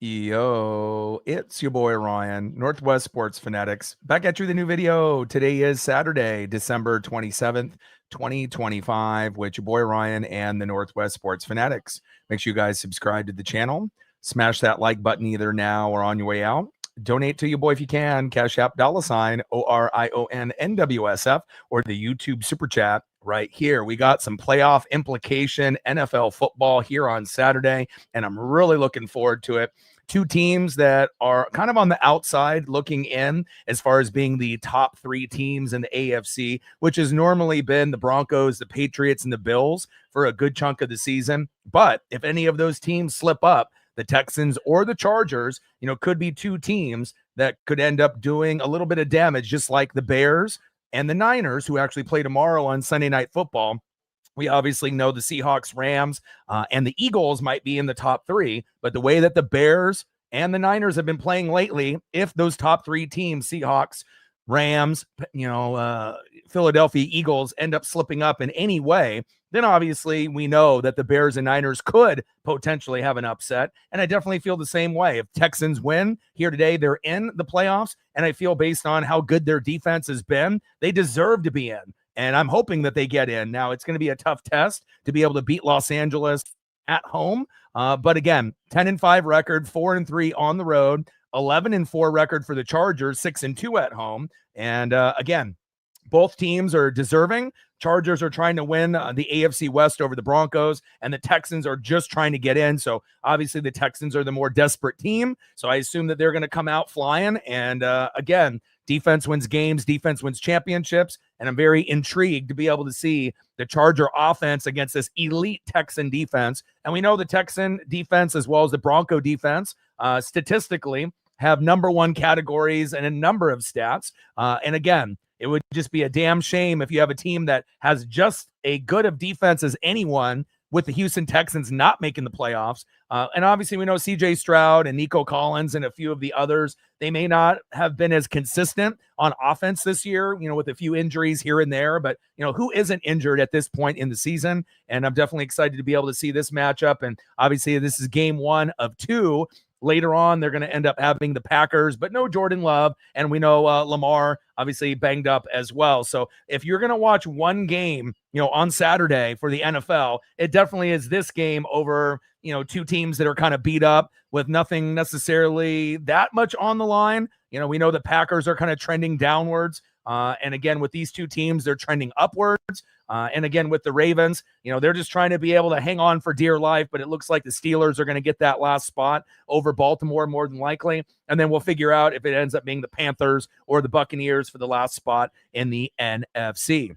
Yo, it's your boy Ryan, Northwest Sports Fanatics, back at you with a new video. Today is Saturday, December 27th, 2025, with your boy Ryan and the Northwest Sports Fanatics. Make sure you guys subscribe to the channel, smash that like button either now or on your way out. Donate to your boy if you can, Cash App $ ORIONNWSF, or the YouTube Super Chat right here. We got some playoff implication NFL football here on Saturday, and I'm really looking forward to it. Two teams that are kind of on the outside looking in as far as being the top three teams in the AFC, which has normally been the Broncos, the Patriots, and the Bills for a good chunk of the season. But if any of those teams slip up, the Texans or the Chargers, could be two teams that could end up doing a little bit of damage, just like the Bears and the Niners, who actually play tomorrow on Sunday Night Football. We obviously know the Seahawks, Rams, and the Eagles might be in the top three, but the way that the Bears and the Niners have been playing lately, if those top three teams, Seahawks, Rams, Philadelphia Eagles, end up slipping up in any way, then obviously we know that the Bears and Niners could potentially have an upset. And I definitely feel the same way. If Texans win here today, they're in the playoffs. And I feel based on how good their defense has been, they deserve to be in. And I'm hoping that they get in. Now, it's going to be a tough test to be able to beat Los Angeles at home. But again, 10-5 record, 4-3 on the road, 11-4 record for the Chargers, 6-2 at home. And again, both teams are deserving. Chargers are trying to win the AFC West over the Broncos, and the Texans are just trying to get in. So obviously the Texans are the more desperate team. So I assume that they're going to come out flying. And again, defense wins games, defense wins championships. And I'm very intrigued to be able to see the Charger offense against this elite Texan defense. And we know the Texan defense, as well as the Bronco defense, statistically have number one categories and a number of stats. And again, it would just be a damn shame if you have a team that has just a good of defense as anyone, with the Houston Texans not making the playoffs. And obviously we know CJ Stroud and Nico Collins and a few of the others, they may not have been as consistent on offense this year, with a few injuries here and there, but who isn't injured at this point in the season? And I'm definitely excited to be able to see this matchup. And obviously this is game one of two. Later on, they're going to end up having the Packers, but no Jordan Love. And we know Lamar obviously banged up as well. So if you're going to watch one game, on Saturday for the NFL, it definitely is this game over, two teams that are kind of beat up with nothing necessarily that much on the line. We know the Packers are kind of trending downwards. And again, with these two teams, they're trending upwards. And again, with the Ravens, they're just trying to be able to hang on for dear life, but it looks like the Steelers are going to get that last spot over Baltimore more than likely. And then we'll figure out if it ends up being the Panthers or the Buccaneers for the last spot in the NFC.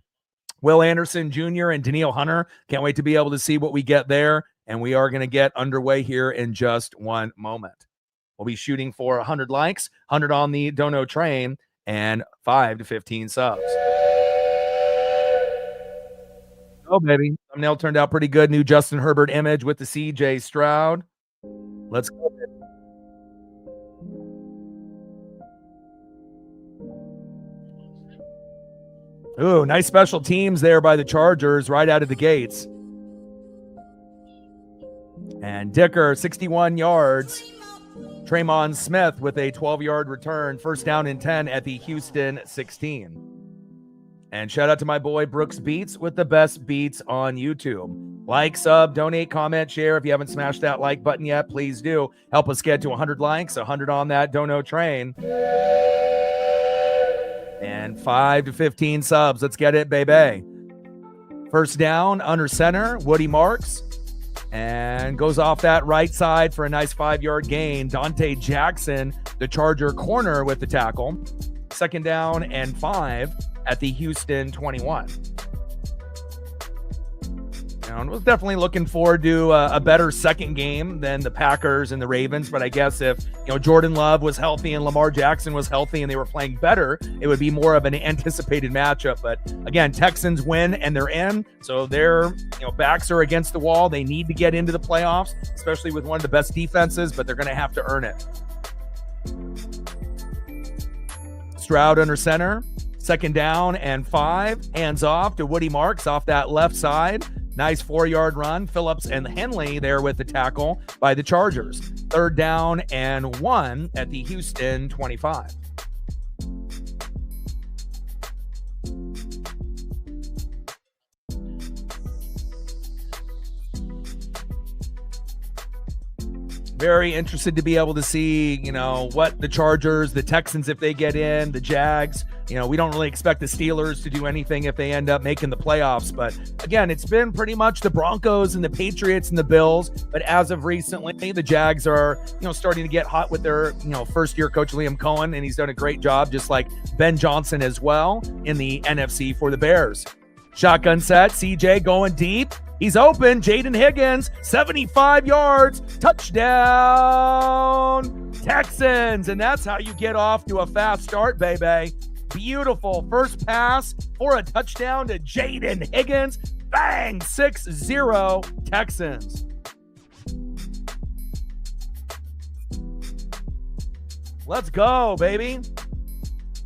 Will Anderson Jr. and Danielle Hunter, can't wait to be able to see what we get there. And we are going to get underway here in just one moment. We'll be shooting for 100 likes, 100 on the Dono train, and 5 to 15 subs. Oh, baby. Thumbnail turned out pretty good. New Justin Herbert image with the CJ Stroud. Let's go. Ooh, nice special teams there by the Chargers right out of the gates. And Dicker, 61 yards. Traymon Smith with a 12-yard return. First down and 10 at the Houston 16. And shout out to my boy Brooks Beats with the best beats on YouTube. Like, sub, donate, comment, share. If you haven't smashed that like button yet, please do. Help us get to 100 likes, 100 on that Dono train. And 5 to 15 subs. Let's get it, baby. First down, under center, Woody Marks. And goes off that right side for a nice 5-yard gain. Dante Jackson, the Charger corner, with the tackle. Second down and 5 at the Houston 21. And was definitely looking forward to a better second game than the Packers and the Ravens. But I guess if Jordan Love was healthy and Lamar Jackson was healthy and they were playing better, it would be more of an anticipated matchup. But again, Texans win and they're in, so their backs are against the wall. They need to get into the playoffs, especially with one of the best defenses. But they're going to have to earn it. Stroud under center, second down and 5. Hands off to Woody Marks off that left side. Nice 4-yard run. Phillips and Henley there with the tackle by the Chargers. 3rd down and 1 at the Houston 25. Very interested to be able to see, what the Chargers, the Texans, if they get in, the Jags. We don't really expect the Steelers to do anything if they end up making the playoffs. But again, it's been pretty much the Broncos and the Patriots and the Bills. But as of recently, the Jags are, starting to get hot with their, first-year coach Liam Cohen, and he's done a great job, just like Ben Johnson as well in the NFC for the Bears. Shotgun set, CJ going deep. He's open. Jaden Higgins, 75 yards, touchdown, Texans. And that's how you get off to a fast start, baby. Beautiful first pass for a touchdown to Jaden Higgins. Bang, 6-0 Texans. Let's go, baby.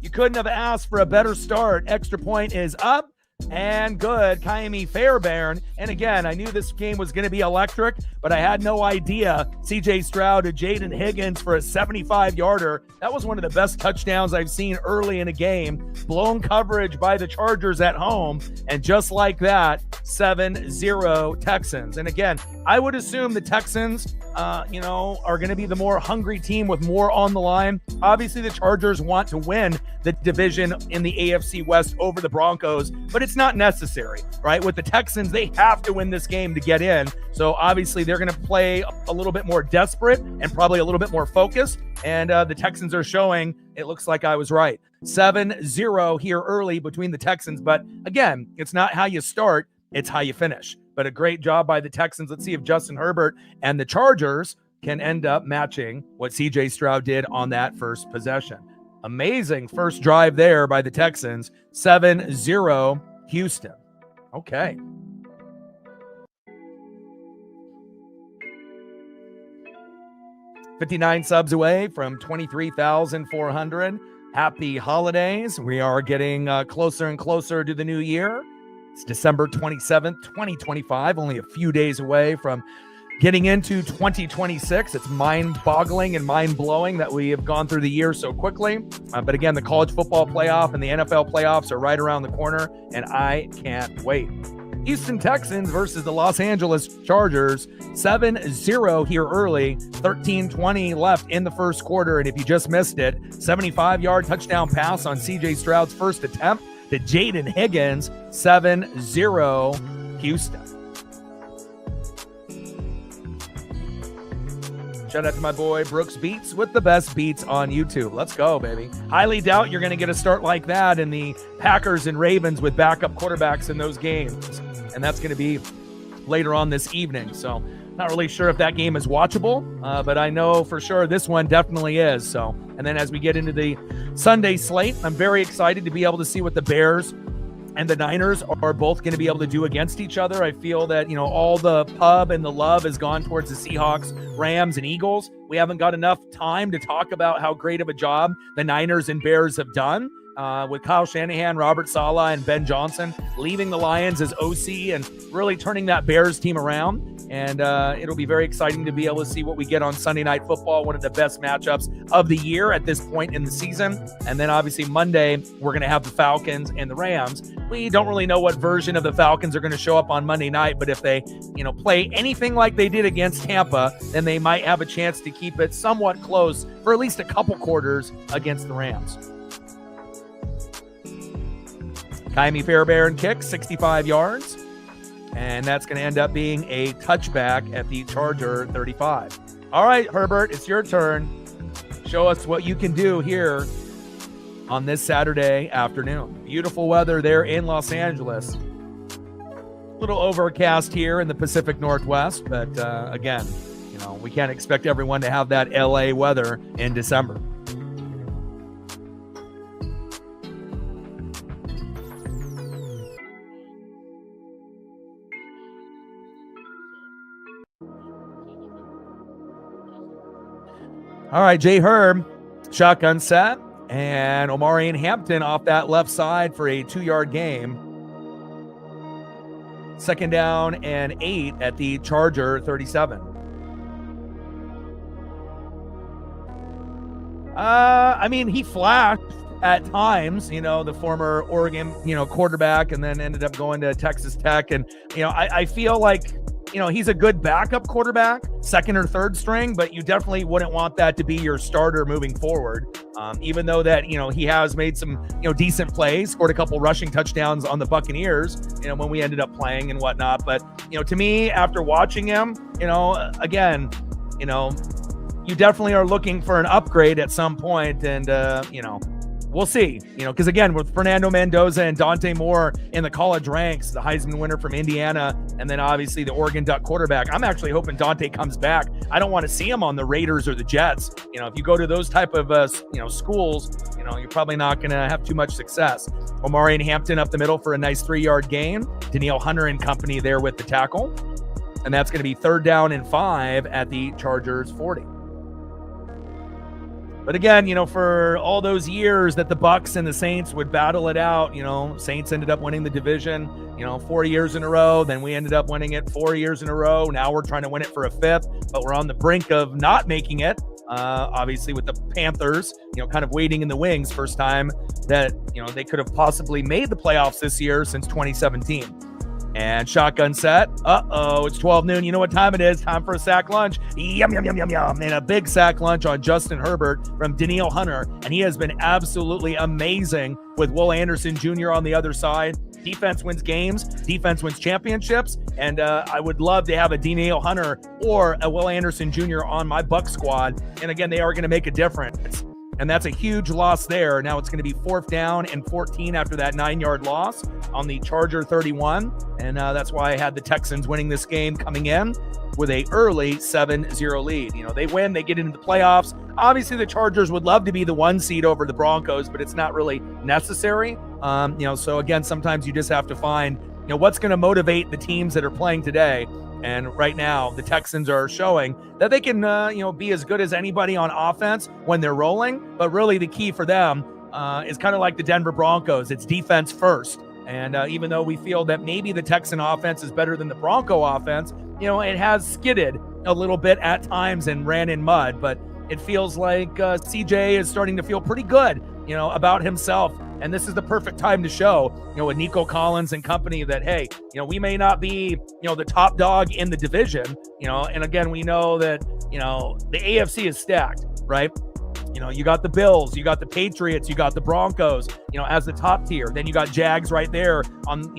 You couldn't have asked for a better start. Extra point is up. And good, Kaimi Fairbairn. And again, I knew this game was going to be electric, but I had no idea. CJ Stroud to Jaden Higgins for a 75-yarder. That was one of the best touchdowns I've seen early in a game. Blown coverage by the Chargers at home. And just like that, 7-0 Texans. And again, I would assume the Texans, are going to be the more hungry team with more on the line. Obviously, the Chargers want to win the division in the AFC West over the Broncos, but it's not necessary, right? With the Texans, they have to win this game to get in. So obviously, they're going to play a little bit more desperate and probably a little bit more focused. And the Texans are showing, it looks like I was right. 7-0 here early between the Texans. But again, it's not how you start, it's how you finish. But a great job by the Texans. Let's see if Justin Herbert and the Chargers can end up matching what CJ Stroud did on that first possession. Amazing first drive there by the Texans. 7-0 Houston. Okay. $59 subs away from 23,400. Happy holidays. We are getting closer and closer to the new year. It's December 27th, 2025, only a few days away from getting into 2026. It's mind-boggling and mind-blowing that we have gone through the year so quickly. But again, the college football playoff and the NFL playoffs are right around the corner, and I can't wait. Houston Texans versus the Los Angeles Chargers, 7-0 here early, 13:20 left in the first quarter. And if you just missed it, 75-yard touchdown pass on CJ Stroud's first attempt to Jaden Higgins, 7-0 Houston. Shout out to my boy Brooks Beats with the best beats on YouTube. Let's go, baby. Highly doubt you're going to get a start like that in the Packers and Ravens with backup quarterbacks in those games. And that's going to be later on this evening. So not really sure if that game is watchable, but I know for sure this one definitely is. So, and then as we get into the Sunday slate, I'm very excited to be able to see what the Bears and the Niners are both going to be able to do against each other. I feel that, all the pub and the love has gone towards the Seahawks, Rams, and Eagles. We haven't got enough time to talk about how great of a job the Niners and Bears have done. With Kyle Shanahan, Robert Saleh, and Ben Johnson leaving the Lions as OC and really turning that Bears team around. And it'll be very exciting to be able to see what we get on Sunday Night Football, one of the best matchups of the year at this point in the season. And then obviously Monday, we're going to have the Falcons and the Rams. We don't really know what version of the Falcons are going to show up on Monday night, but if they, play anything like they did against Tampa, then they might have a chance to keep it somewhat close for at least a couple quarters against the Rams. Kaimi Fairbairn kick, 65 yards. And that's going to end up being a touchback at the Charger 35. All right, Herbert, it's your turn. Show us what you can do here on this Saturday afternoon. Beautiful weather there in Los Angeles. A little overcast here in the Pacific Northwest, but again, we can't expect everyone to have that LA weather in December. All right, Jay Herb, shotgun set, and Omarion Hampton off that left side for a 2-yard game. 2nd down and 8 at the Charger 37. I mean, he flashed at times, the former Oregon, quarterback, and then ended up going to Texas Tech. And, I feel like, he's a good backup quarterback, second or third string, but you definitely wouldn't want that to be your starter moving forward. Even though that, he has made some, decent plays, scored a couple rushing touchdowns on the Buccaneers, when we ended up playing and whatnot. But, to me, after watching him, again, you definitely are looking for an upgrade at some point, and we'll see, because again, with Fernando Mendoza and Dante Moore in the college ranks, the Heisman winner from Indiana, and then obviously the Oregon Duck quarterback, I'm actually hoping Dante comes back. I don't want to see him on the Raiders or the Jets. If you go to those type of schools, you're probably not going to have too much success. Omari and Hampton up the middle for a nice 3-yard gain. Danielle Hunter and company there with the tackle, and that's going to be 3rd down and 5 at the Chargers 40. But again, for all those years that the Bucs and the Saints would battle it out, Saints ended up winning the division, 4 years in a row. Then we ended up winning it 4 years in a row. Now we're trying to win it for a 5th, but we're on the brink of not making it. Obviously with the Panthers, kind of waiting in the wings. First time that, they could have possibly made the playoffs this year since 2017. And shotgun set. It's 12 noon. You know what time it is. Time for a sack lunch. Yum, yum, yum, yum, yum. And a big sack lunch on Justin Herbert from Danielle Hunter. And he has been absolutely amazing with Will Anderson Jr. on the other side. Defense wins games. Defense wins championships. And I would love to have a Danielle Hunter or a Will Anderson Jr. on my Buck squad. And again, they are going to make a difference. And that's a huge loss there. Now it's going to be 4th down and 14 after that 9-yard loss on the Charger 31. And that's why I had the Texans winning this game coming in with a early 7-0 lead. They win, they get into the playoffs. Obviously, the Chargers would love to be the 1 seed over the Broncos, but it's not really necessary. So again, sometimes you just have to find, what's going to motivate the teams that are playing today. And right now, the Texans are showing that they can, be as good as anybody on offense when they're rolling. But really, the key for them is kind of like the Denver Broncos. It's defense first. And even though we feel that maybe the Texan offense is better than the Bronco offense, it has skidded a little bit at times and ran in mud. But it feels like CJ is starting to feel pretty good, about himself. And this is the perfect time to show, with Nico Collins and company that, hey, we may not be, the top dog in the division, and again, we know that, the AFC is stacked, right? You got the Bills, you got the Patriots, you got the Broncos, as the top tier. Then you got Jags right there on,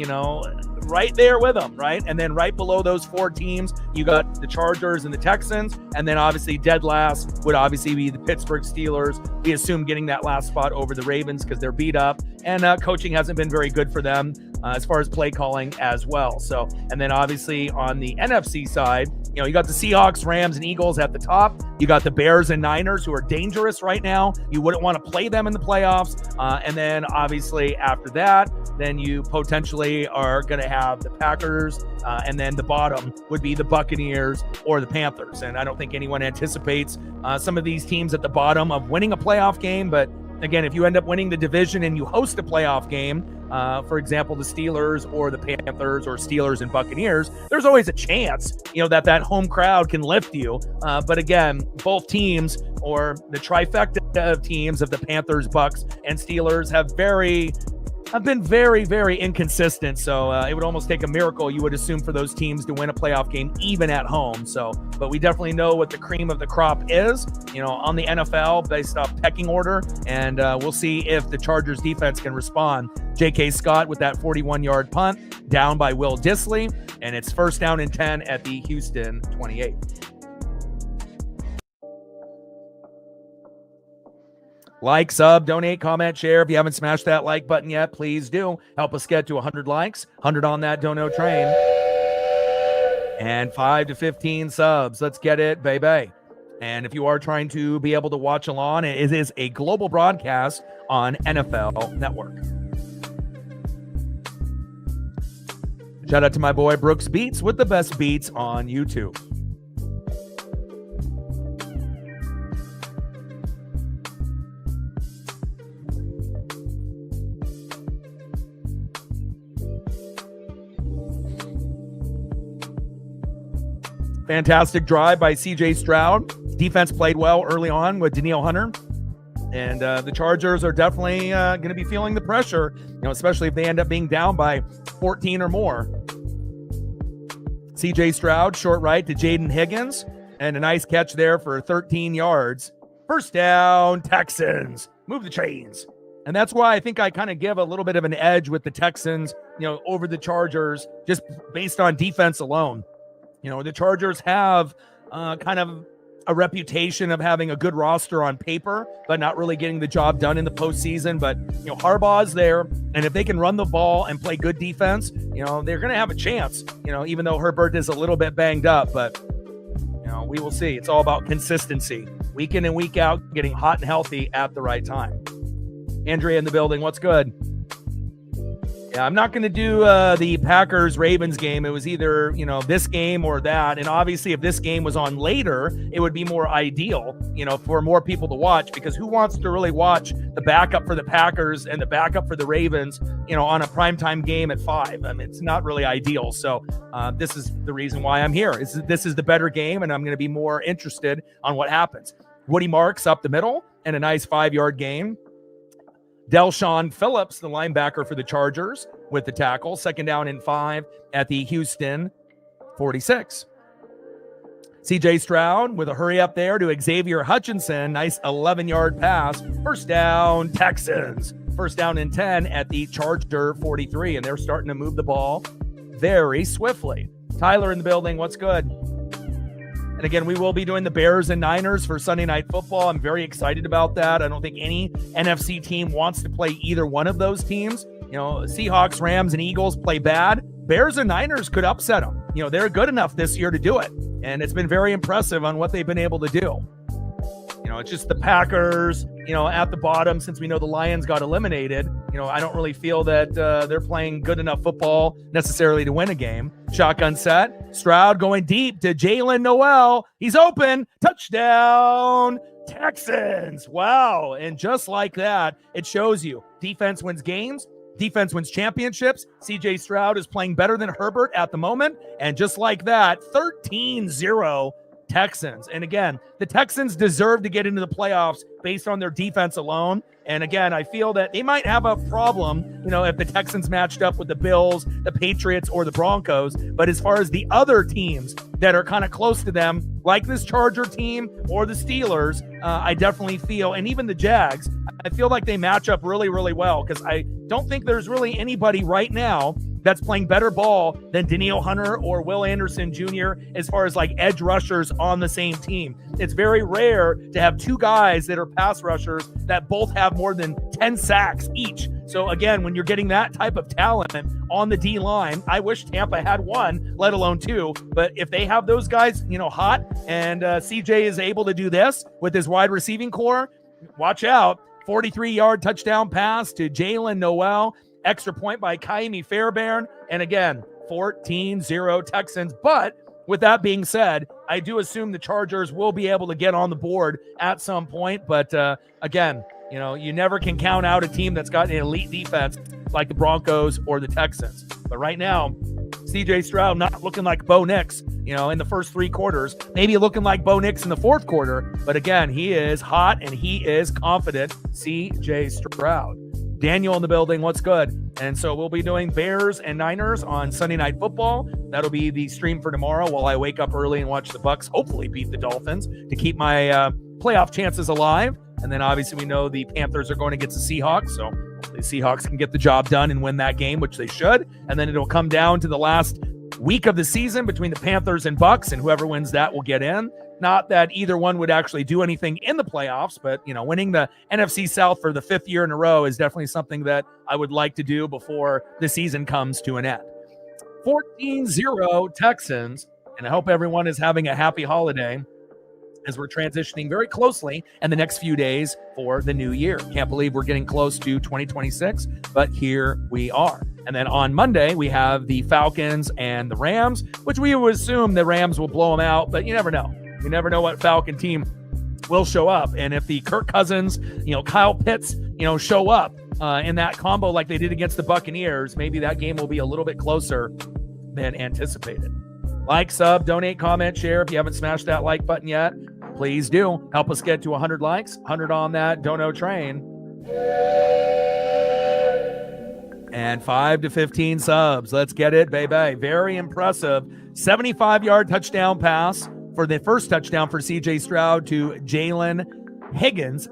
right there with them, right? And then right below those 4 teams, you got the Chargers and the Texans. And then obviously dead last would obviously be the Pittsburgh Steelers. We assume getting that last spot over the Ravens because they're beat up. And coaching hasn't been very good for them as far as play calling as well. So, and then obviously on the NFC side, you got the Seahawks, Rams, and Eagles at the top. You got the Bears and Niners who are dangerous right now. You wouldn't want to play them in the playoffs. And then obviously after that, then you potentially are going to have the Packers. And then the bottom would be the Buccaneers or the Panthers. And I don't think anyone anticipates some of these teams at the bottom of winning a playoff game. But again, if you end up winning the division and you host a playoff game, for example, the Steelers or the Panthers or Steelers and Buccaneers, there's always a chance, that home crowd can lift you. But again, both teams or the trifecta of teams of the Panthers, Bucks, and Steelers have been very, very inconsistent. So it would almost take a miracle, you would assume, for those teams to win a playoff game, even at home. So, but we definitely know what the cream of the crop is, on the NFL based off pecking order. And we'll see if the Chargers defense can respond. J.K. Scott with that 41-yard punt down by Will Dissly. And it's 1st down and 10 at the Houston 28. Like, sub, donate, comment, share. If you haven't smashed that like button yet, please do. Help us get to 100 likes, 100 on that dono train, and 5 to 15 subs. Let's get it, baby. And if you are trying to be able to watch along, it is a global broadcast on NFL Network. Shout out to my boy Brooks Beats with the best beats on YouTube. Fantastic drive by CJ Stroud. Defense played well early on with Danielle Hunter. And the Chargers are definitely going to be feeling the pressure, especially if they end up being down by 14 or more. CJ Stroud, short right to Jaden Higgins, and a nice catch there for 13 yards. First down, Texans. Move the chains. And that's why I think I kind of give a little bit of an edge with the Texans, over the Chargers, just based on defense alone. The Chargers have kind of a reputation of having a good roster on paper, but not really getting the job done in the postseason. But, Harbaugh's there, and if they can run the ball and play good defense, they're going to have a chance, even though Herbert is a little bit banged up. But, we will see. It's all about consistency. Week in and week out, getting hot and healthy at the right time. Andrea in the building. What's good? Yeah, I'm not going to do the Packers-Ravens game. It was either, this game or that. And obviously, if this game was on later, it would be more ideal, for more people to watch, because who wants to really watch the backup for the Packers and the backup for the Ravens, on a primetime game at 5? I mean, it's not really ideal. So this is the reason why I'm here. This is the better game, and I'm going to be more interested on what happens. Woody Marks up the middle and a nice 5-yard gain. Delshon Phillips, the linebacker for the Chargers, with the tackle. Second down and 5 at the Houston 46. CJ Stroud with a hurry up there to Xavier Hutchinson. Nice 11-yard pass. First down, Texans. First down and 10 at the Charger 43. And they're starting to move the ball very swiftly. Tyler in the building. What's good? And again, we will be doing the Bears and Niners for Sunday Night Football. I'm very excited about that. I don't think any NFC team wants to play either one of those teams. Seahawks, Rams, and Eagles play bad. Bears and Niners could upset them. They're good enough this year to do it. And it's been very impressive on what they've been able to do. It's just the Packers, at the bottom, since we know the Lions got eliminated. I don't really feel that they're playing good enough football necessarily to win a game. Shotgun set. Stroud going deep to Jalen Noel. He's open. Touchdown, Texans. Wow. And just like that, it shows you defense wins games. Defense wins championships. CJ Stroud is playing better than Herbert at the moment. And just like that, 13-0 Texans. And again, the Texans deserve to get into the playoffs based on their defense alone. And again, I feel that they might have a problem, if the Texans matched up with the Bills, the Patriots, or the Broncos. But as far as the other teams that are kind of close to them, like this Charger team or the Steelers, I definitely feel, and even the Jags, I feel like they match up really, really well, because I don't think there's really anybody right now that's playing better ball than Danielle Hunter or Will Anderson Jr. as far as like edge rushers on the same team. It's very rare to have two guys that are pass rushers that both have more than 10 sacks each. So again, when you're getting that type of talent on the D line, I wish Tampa had one, let alone two. But if they have those guys, hot, and CJ is able to do this with his wide receiving core, watch out. 43-yard touchdown pass to Jalen Noel. Extra point by Kaimi Fairbairn. And again, 14-0 Texans. But with that being said, I do assume the Chargers will be able to get on the board at some point. But again, you never can count out a team that's got an elite defense like the Broncos or the Texans. But right now, CJ Stroud not looking like Bo Nix, in the first 3 quarters, maybe looking like Bo Nix in the 4th quarter. But again, he is hot and he is confident. CJ Stroud. Daniel in the building. What's good? And so we'll be doing Bears and Niners on Sunday Night Football. That'll be the stream for tomorrow while I wake up early and watch the Bucs hopefully beat the Dolphins to keep my playoff chances alive. And then obviously we know the Panthers are going to get the Seahawks. So the Seahawks can get the job done and win that game, which they should. And then it'll come down to the last week of the season between the Panthers and Bucs, and whoever wins that will get in. Not that either one would actually do anything in the playoffs, but, winning the NFC South for the 5th year in a row is definitely something that I would like to do before the season comes to an end. 14-0 Texans, and I hope everyone is having a happy holiday as we're transitioning very closely in the next few days for the new year. Can't believe we're getting close to 2026, but here we are. And then on Monday, we have the Falcons and the Rams, which we would assume the Rams will blow them out, but you never know. You never know what Falcon team will show up. And if the Kirk Cousins, Kyle Pitts, show up in that combo like they did against the Buccaneers, maybe that game will be a little bit closer than anticipated. Like, sub, donate, comment, share if you haven't smashed that like button yet. please do help us get to 100 likes, 100 on that Dono train. And 5 to 15 subs. Let's get it, baby. Very impressive. 75-yard touchdown pass for the first touchdown for C.J. Stroud to Jaden Higgins,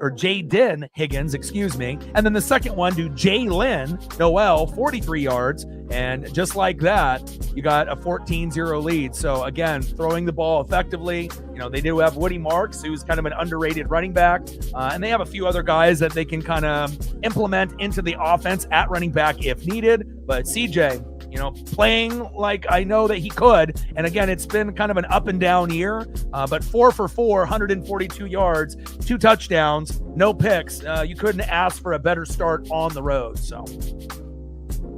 excuse me. And then the second one to Jalen Noel, 43 yards. And just like that, you got a 14-0 lead. So again, throwing the ball effectively. You know, they do have Woody Marks, who's kind of an underrated running back. And they have a few other guys that they can kind of implement into the offense at running back if needed. But CJ, you know, playing like I know that he could. And again, it's been kind of an up and down year, but 4 for 4, 142 yards, 2 touchdowns, no picks. You couldn't ask for a better start on the road. So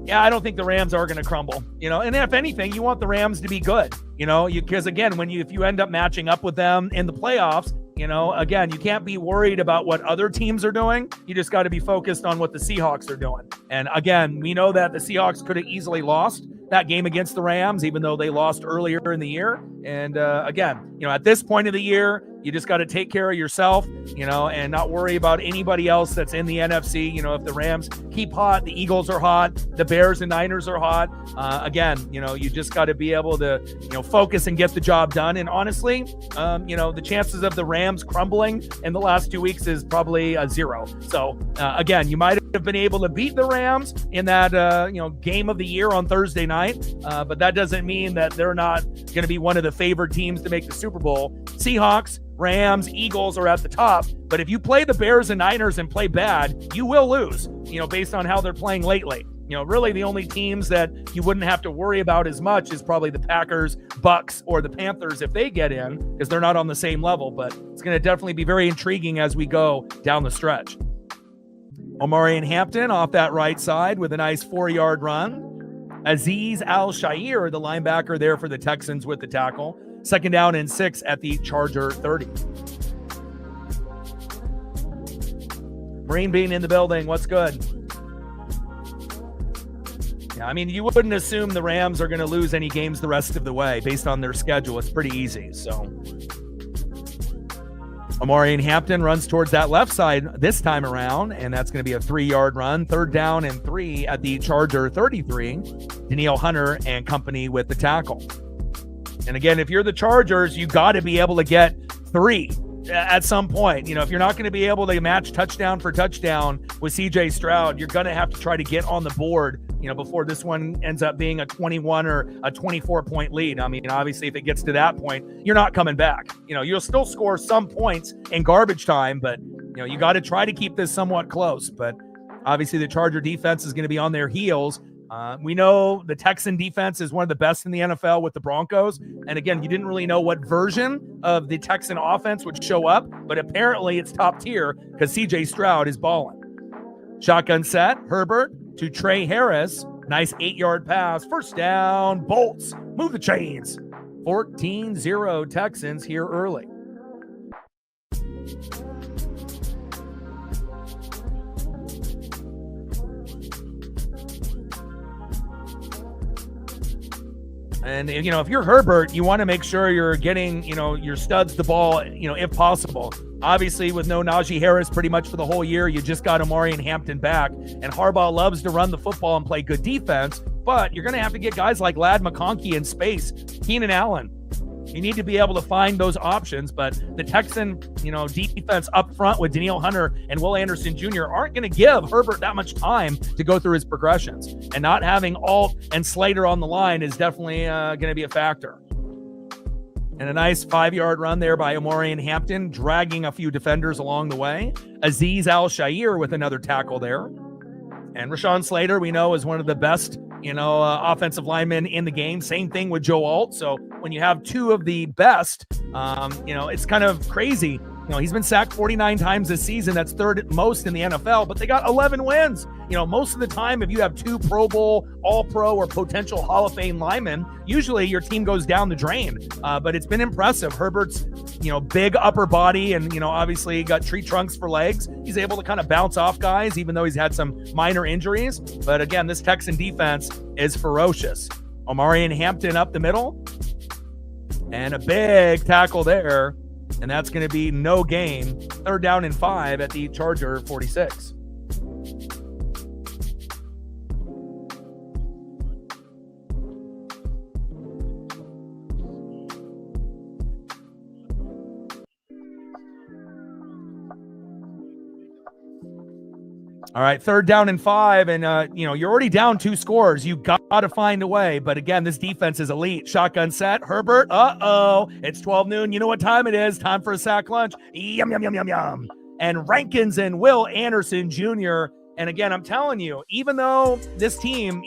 yeah, I don't think the Rams are going to crumble, you know, and if anything, you want the Rams to be good, you know, because again, if you end up matching up with them in the playoffs, you know, again, you can't be worried about what other teams are doing. You just got to be focused on what the Seahawks are doing. And again, we know that the Seahawks could have easily lost that game against the Rams, even though they lost earlier in the year. And again, you know, at this point of the year, you just got to take care of yourself, you know, and not worry about anybody else that's in the NFC. You know, if the Rams keep hot, the Eagles are hot, the Bears and Niners are hot. Again, you know, you just got to be able to, you know, focus and get the job done. And honestly, you know, the chances of the Rams crumbling in the last 2 weeks is probably 0. So again, you might have been able to beat the Rams in that, you know, game of the year on Thursday night. But that doesn't mean that they're not going to be one of the favored teams to make the Super Bowl. Seahawks, Rams, Eagles are at the top. But if you play the Bears and Niners and play bad, you will lose, you know, based on how they're playing lately. You know, really the only teams that you wouldn't have to worry about as much is probably the Packers, Bucks, or the Panthers if they get in, because they're not on the same level. But it's going to definitely be very intriguing as we go down the stretch. Omarion Hampton off that right side with a nice 4-yard run. Azeez Al-Shaair, the linebacker there for the Texans with the tackle. 2nd down and 6 at the Charger 30. Marine Bean in the building. What's good? Yeah, I mean, you wouldn't assume the Rams are going to lose any games the rest of the way based on their schedule. It's pretty easy. So Omarion Hampton runs towards that left side this time around, and that's going to be a 3-yard run. 3rd down and 3 at the Charger 33. Danielle Hunter and company with the tackle. And again, if you're the Chargers, you got to be able to get 3 at some point. You know, if you're not going to be able to match touchdown for touchdown with C.J. Stroud, you're going to have to try to get on the board, you know, before this one ends up being a 21 or a 24-point lead. I mean, obviously, if it gets to that point, you're not coming back. You know, you'll still score some points in garbage time, but, you know, you got to try to keep this somewhat close. But obviously, the Charger defense is going to be on their heels. We know the Texan defense is one of the best in the NFL with the Broncos. And again, you didn't really know what version of the Texan offense would show up, but apparently it's top tier because C.J. Stroud is balling. Shotgun set, Herbert to Trey Harris. Nice 8-yard pass. 1st down, Bolts. Move the chains. 14-0 Texans here early. And, you know, if you're Herbert, you want to make sure you're getting, you know, your studs the ball, you know, if possible. Obviously, with no Najee Harris pretty much for the whole year, you just got Omarion Hampton back. And Harbaugh loves to run the football and play good defense, but you're going to have to get guys like Ladd McConkey in space, Keenan Allen. You need to be able to find those options, but the Texan, you know, defense up front with Danielle Hunter and Will Anderson Jr. aren't going to give Herbert that much time to go through his progressions. And not having Alt and Slater on the line is definitely going to be a factor. And a nice 5-yard run there by Omarion Hampton, dragging a few defenders along the way. Azeez Al-Shaair with another tackle there. And Rashawn Slater, we know, is one of the best, you know, offensive linemen in the game. Same thing with Joe Alt. So when you have 2 of the best, you know, it's kind of crazy. You know, he's been sacked 49 times this season. That's 3rd most in the NFL, but they got 11 wins. You know, most of the time, if you have 2 Pro Bowl, All-Pro, or potential Hall of Fame linemen, usually your team goes down the drain. But it's been impressive. Herbert's, you know, big upper body and, you know, obviously got tree trunks for legs. He's able to kind of bounce off guys, even though he's had some minor injuries. But again, this Texan defense is ferocious. Omarion Hampton up the middle. And a big tackle there and that's going to be no gain. 3rd down and 5 at the Charger 46. All right, 3rd down and 5, and you're already down 2 scores. You got to find a way. But again, this defense is elite. Shotgun set. Herbert. It's 12 noon. You know what time it is? Time for a sack lunch. Yum, yum, yum, yum, yum. And Rankins and Will Anderson Jr. And again, I'm telling you, even though this team,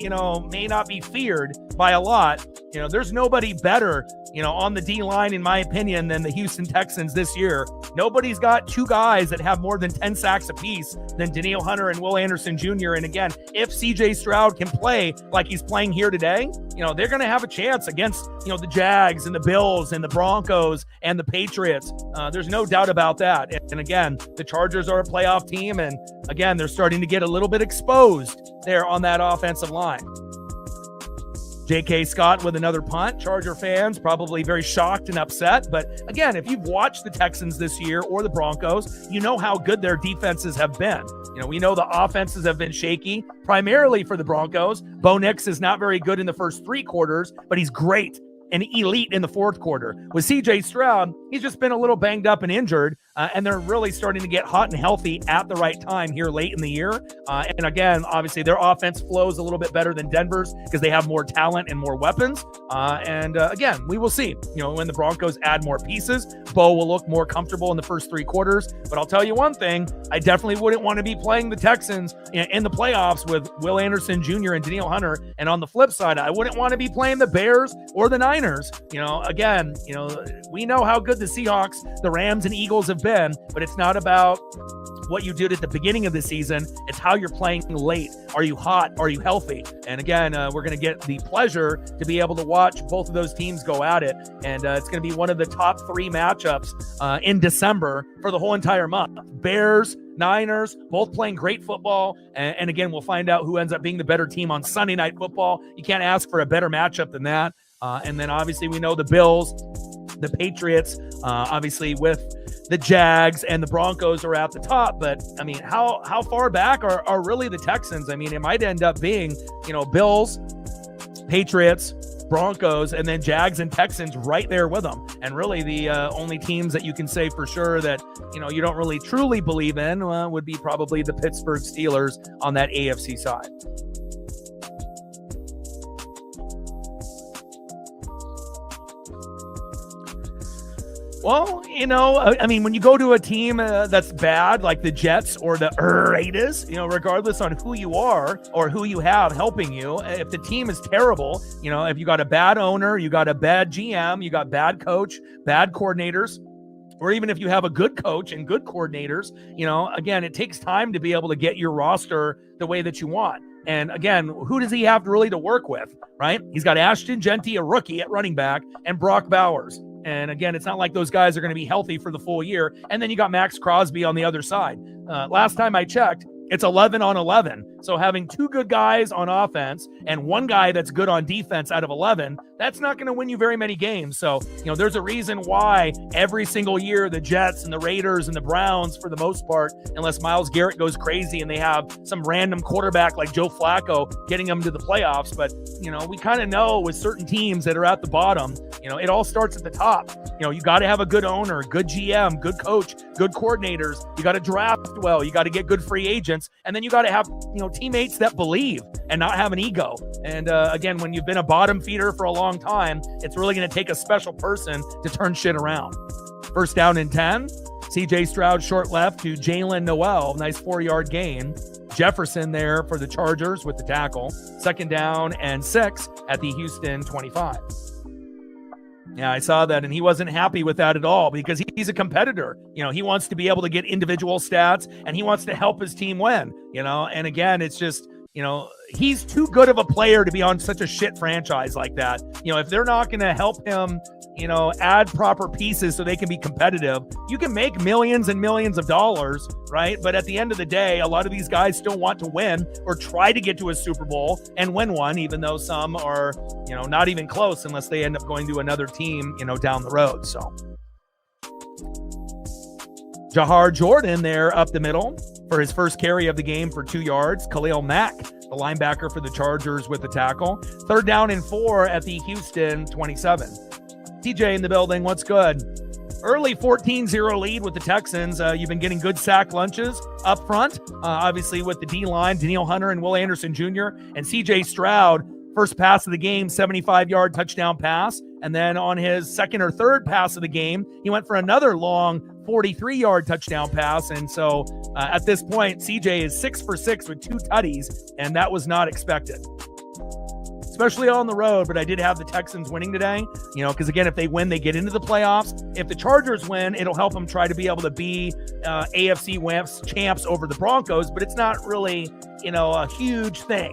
may not be feared by a lot, there's nobody better, on the D-line, in my opinion, than the Houston Texans this year. Nobody's got 2 guys that have more than 10 sacks apiece than Danielle Hunter and Will Anderson Jr. And again, if CJ Stroud can play like he's playing here today, they're going to have a chance against, the Jags and the Bills and the Broncos and the Patriots. There's no doubt about that. And again, the Chargers are a playoff team. And again, they're starting to get a little bit exposed there on that offensive line. J.K. Scott with another punt. Charger fans probably very shocked and upset. But again, if you've watched the Texans this year or the Broncos, you know how good their defenses have been. We know the offenses have been shaky, primarily for the Broncos. Bo Nix is not very good in the first 3 quarters, but he's great and elite in the 4th quarter. With CJ Stroud, he's just been a little banged up and injured, and they're really starting to get hot and healthy at the right time here late in the year. And again, obviously, their offense flows a little bit better than Denver's because they have more talent and more weapons. Again, we will see. When the Broncos add more pieces, Bo will look more comfortable in the first 3 quarters. But I'll tell you one thing, I definitely wouldn't want to be playing the Texans in the playoffs with Will Anderson Jr. and Danielle Hunter. And on the flip side, I wouldn't want to be playing the Bears or the Niners. Again, we know how good the Seahawks, the Rams, and Eagles have been, but it's not about what you did at the beginning of the season. It's how you're playing late. Are you hot? Are you healthy? And again, we're going to get the pleasure to be able to watch both of those teams go at it. And it's going to be one of the top 3 matchups in December for the whole entire month. Bears, Niners, both playing great football. And again, we'll find out who ends up being the better team on Sunday Night Football. You can't ask for a better matchup than that. And then obviously we know the Bills, the Patriots, obviously with the Jags and the Broncos are at the top. But I mean, how far back are really the Texans? I mean, it might end up being, Bills, Patriots, Broncos, and then Jags and Texans right there with them. And really the only teams that you can say for sure that, you don't really truly believe in would be probably the Pittsburgh Steelers on that AFC side. Well, I mean, when you go to a team that's bad, like the Jets or the Raiders, regardless on who you are or who you have helping you, if the team is terrible, if you got a bad owner, you got a bad GM, you got bad coach, bad coordinators, or even if you have a good coach and good coordinators, again, it takes time to be able to get your roster the way that you want. And again, who does he have really to work with, right? He's got Ashton Genty, a rookie at running back, and Brock Bowers. And again, it's not like those guys are going to be healthy for the full year. And then you got Max Crosby on the other side. Last time I checked, it's 11 on 11. So having 2 good guys on offense and 1 guy that's good on defense out of 11, that's not going to win you very many games. So, there's a reason why every single year the Jets and the Raiders and the Browns, for the most part, unless Myles Garrett goes crazy and they have some random quarterback like Joe Flacco getting them to the playoffs. But, we kind of know with certain teams that are at the bottom, it all starts at the top. You got to have a good owner, good GM, good coach, good coordinators. You got to draft well. You got to get good free agents. And then you got to have, teammates that believe and not have an ego. And again, when you've been a bottom feeder for a long time, it's really going to take a special person to turn shit around. 1st down and 10. CJ Stroud short left to Jalen Noel. Nice 4-yard gain. Jefferson there for the Chargers with the tackle. 2nd down and 6 at the Houston 25. Yeah, I saw that, and he wasn't happy with that at all because he's a competitor. He wants to be able to get individual stats, and he wants to help his team win, And again, it's just, he's too good of a player to be on such a shit franchise like that. If they're not going to help him, add proper pieces so they can be competitive, you can make millions and millions of dollars, right? But at the end of the day, a lot of these guys still want to win or try to get to a Super Bowl and win one, even though some are, not even close unless they end up going to another team, down the road. So Jahar Jordan there up the middle for his first carry of the game for 2 yards. Khalil Mack, the linebacker for the Chargers, with the tackle. 3rd down and 4 at the Houston 27. TJ in the building, what's good? Early 14-0 lead with the Texans. You've been getting good sack lunches up front, obviously with the D-line, Danielle Hunter and Will Anderson Jr. and C.J. Stroud. First pass of the game, 75-yard touchdown pass. And then on his second or third pass of the game, he went for another long 43-yard touchdown pass. And so at this point, CJ is 6 for 6 with 2 tutties, and that was not expected, especially on the road. But I did have the Texans winning today, because again, if they win, they get into the playoffs. If the Chargers win, it'll help them try to be able to be AFC West champs over the Broncos, but it's not really, a huge thing,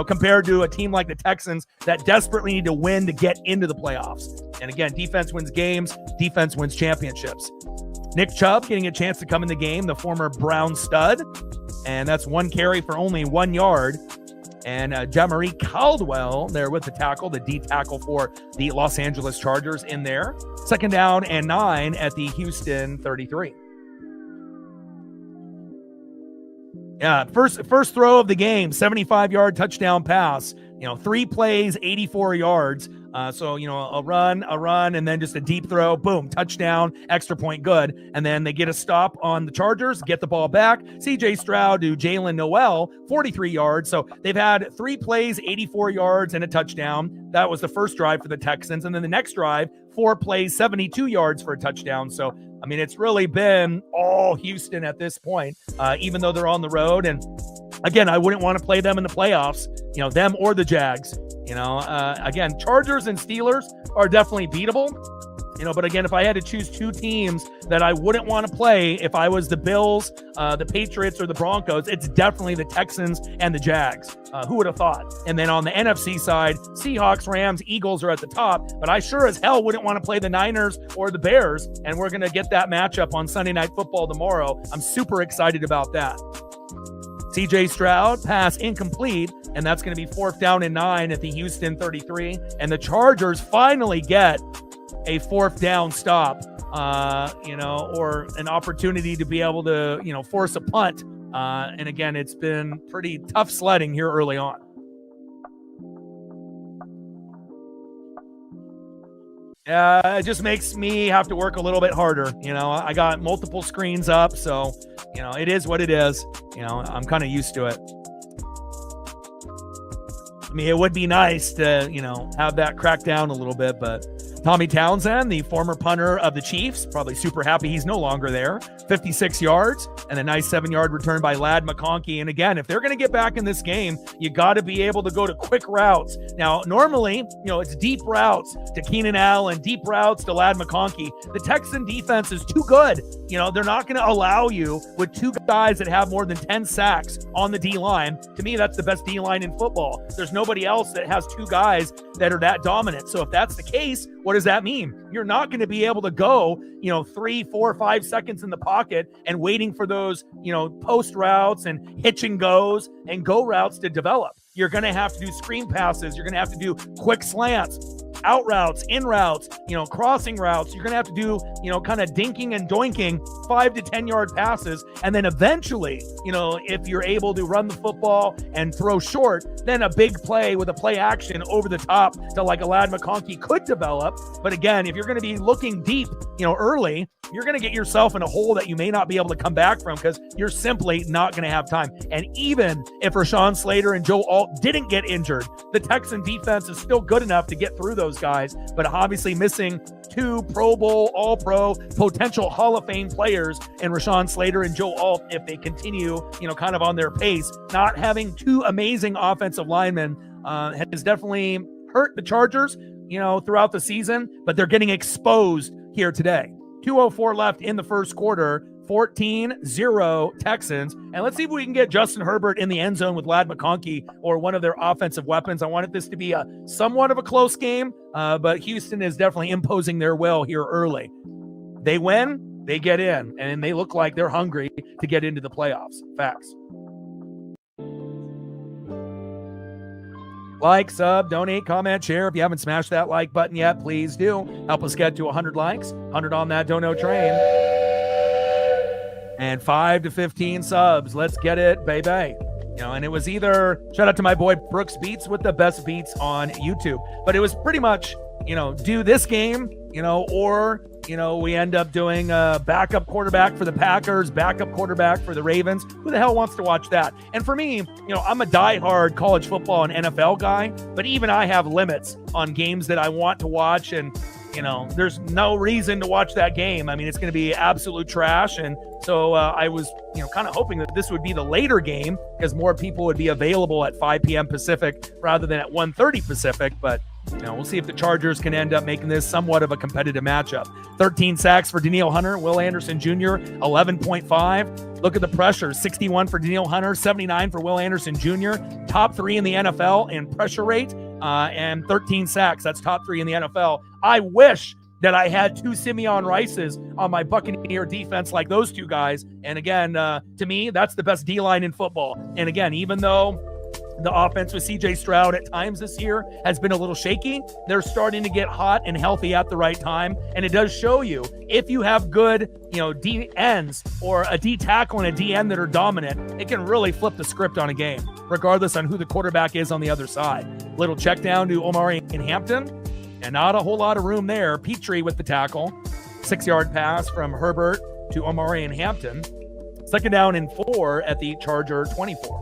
compared to a team like the Texans that desperately need to win to get into the playoffs. And again, defense wins games, defense wins championships. Nick Chubb getting a chance to come in the game, the former Brown stud, and that's 1 carry for only 1 yard. And Jamari Caldwell there with the tackle, the D tackle for the Los Angeles Chargers in there. 2nd down and 9 at the Houston 33. Yeah, first throw of the game, 75-yard touchdown pass. 3 plays, 84 yards. So, a run, and then just a deep throw, boom, touchdown, extra point, good. And then they get a stop on the Chargers, get the ball back. C.J. Stroud to Jalen Noel, 43 yards. So they've had 3 plays, 84 yards, and a touchdown. That was the first drive for the Texans. And then the next drive, 4 plays, 72 yards for a touchdown. So, it's really been all Houston at this point, even though they're on the road. And again, I wouldn't want to play them in the playoffs, them or the Jags. Again, Chargers and Steelers are definitely beatable, but again, if I had to choose 2 teams that I wouldn't want to play if I was the Bills, the Patriots, or the Broncos, it's definitely the Texans and the Jags. Who would have thought? And then on the NFC side, Seahawks, Rams, Eagles are at the top, but I sure as hell wouldn't want to play the Niners or the Bears, and we're going to get that matchup on Sunday Night Football tomorrow. I'm super excited about that. C.J. Stroud, pass incomplete, and that's going to be 4th down and 9 at the Houston 33. And the Chargers finally get a 4th down stop, or an opportunity to be able to, force a punt. And again, it's been pretty tough sledding here early on. It just makes me have to work a little bit harder. I got multiple screens up, so, it is what it is. I'm kind of used to it. It would be nice to, have that crack down a little bit, but Tommy Townsend, the former punter of the Chiefs, probably super happy he's no longer there. 56 yards and a nice 7-yard return by Ladd McConkey. And again, if they're going to get back in this game, you got to be able to go to quick routes. Now, normally, it's deep routes to Keenan Allen, deep routes to Ladd McConkey. The Texan defense is too good. They're not going to allow you with 2 guys that have more than 10 sacks on the D-line. To me, that's the best D-line in football. There's nobody else that has 2 guys that are that dominant. So if that's the case, what does that mean? You're not going to be able to go, 3, 4, 5 seconds in the pocket and waiting for those, post routes and hitch and goes and go routes to develop. You're going to have to do screen passes. You're going to have to do quick slants, out routes, in routes, crossing routes. You're going to have to do, kind of dinking and doinking 5 to 10 yard passes. And then eventually, if you're able to run the football and throw short, then a big play with a play action over the top to like a Ladd McConkey could develop. But again, if you're going to be looking deep, early, you're going to get yourself in a hole that you may not be able to come back from because you're simply not going to have time. And even if Rashawn Slater and Joe Alt didn't get injured, the Texan defense is still good enough to get through those guys, but obviously missing 2 Pro Bowl, All-Pro, potential Hall of Fame players in Rashawn Slater and Joe Alt if they continue, kind of on their pace. Not having 2 amazing offensive linemen has definitely hurt the Chargers, throughout the season, but they're getting exposed here today. 2:04 left in the first quarter, 14-0 Texans. And let's see if we can get Justin Herbert in the end zone with Ladd McConkey or one of their offensive weapons. I wanted this to be a somewhat of a close game, but Houston is definitely imposing their will here early. They win, they get in, and they look like they're hungry to get into the playoffs. Facts. Like, sub, donate, comment, share. If you haven't smashed that like button yet, please do. Help us get to 100 likes, 100 on that dono train. and 5 to 15 subs. Let's get it, baby. And it was either, shout out to my boy Brooks Beats with the best beats on YouTube, but it was pretty much, do this game, or, we end up doing a backup quarterback for the Packers, backup quarterback for the Ravens. Who the hell wants to watch that? And for me, I'm a diehard college football and NFL guy, but even I have limits on games that I want to watch. And, there's no reason to watch that game. I mean, it's going to be absolute trash. And so I was, kind of hoping that this would be the later game because more people would be available at 5 p.m. Pacific rather than at 1:30 Pacific. But, we'll see if the Chargers can end up making this somewhat of a competitive matchup. 13 sacks for Danielle Hunter. Will Anderson Jr., 11.5. Look at the pressure. 61 for Danielle Hunter, 79 for Will Anderson Jr. Top 3 in the NFL in pressure rate and 13 sacks. That's top 3 in the NFL. I wish that I had 2 Simeon Rices on my Buccaneer defense like those 2 guys. And again, to me, that's the best D-line in football. And again, even though the offense with C.J. Stroud at times this year has been a little shaky, they're starting to get hot and healthy at the right time. And it does show you, if you have good, D ends or a D tackle and a D end that are dominant, it can really flip the script on a game, regardless on who the quarterback is on the other side. Little check down to Omari in Hampton, and not a whole lot of room there. Petrie with the tackle. 6-yard pass from Herbert to Omari in Hampton. 2nd down and 4 at the Charger 24.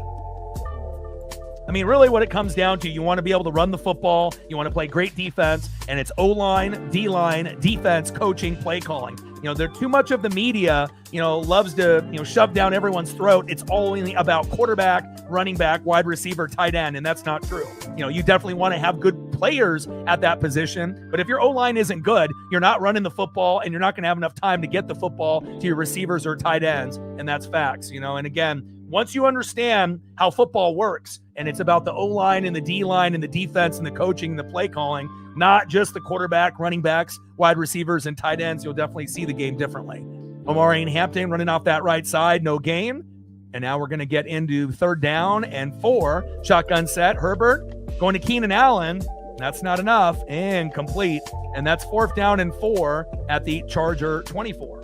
I mean, really what it comes down to, you want to be able to run the football, you want to play great defense, and it's O-line, D-line, defense, coaching, play calling. They're too much of the media, loves to, shove down everyone's throat. It's only about quarterback, running back, wide receiver, tight end, and that's not true. You definitely want to have good players at that position, but if your O-line isn't good, you're not running the football, and you're not going to have enough time to get the football to your receivers or tight ends, and that's facts, and again, once you understand how football works, and it's about the O-line and the D-line and the defense and the coaching and the play calling, not just the quarterback, running backs, wide receivers, and tight ends, you'll definitely see the game differently. Omari and Hampton running off that right side, no gain. And now we're going to get into 3rd down and 4. Shotgun set, Herbert going to Keenan Allen. That's not enough, and complete. And that's 4th down and 4 at the Charger 24.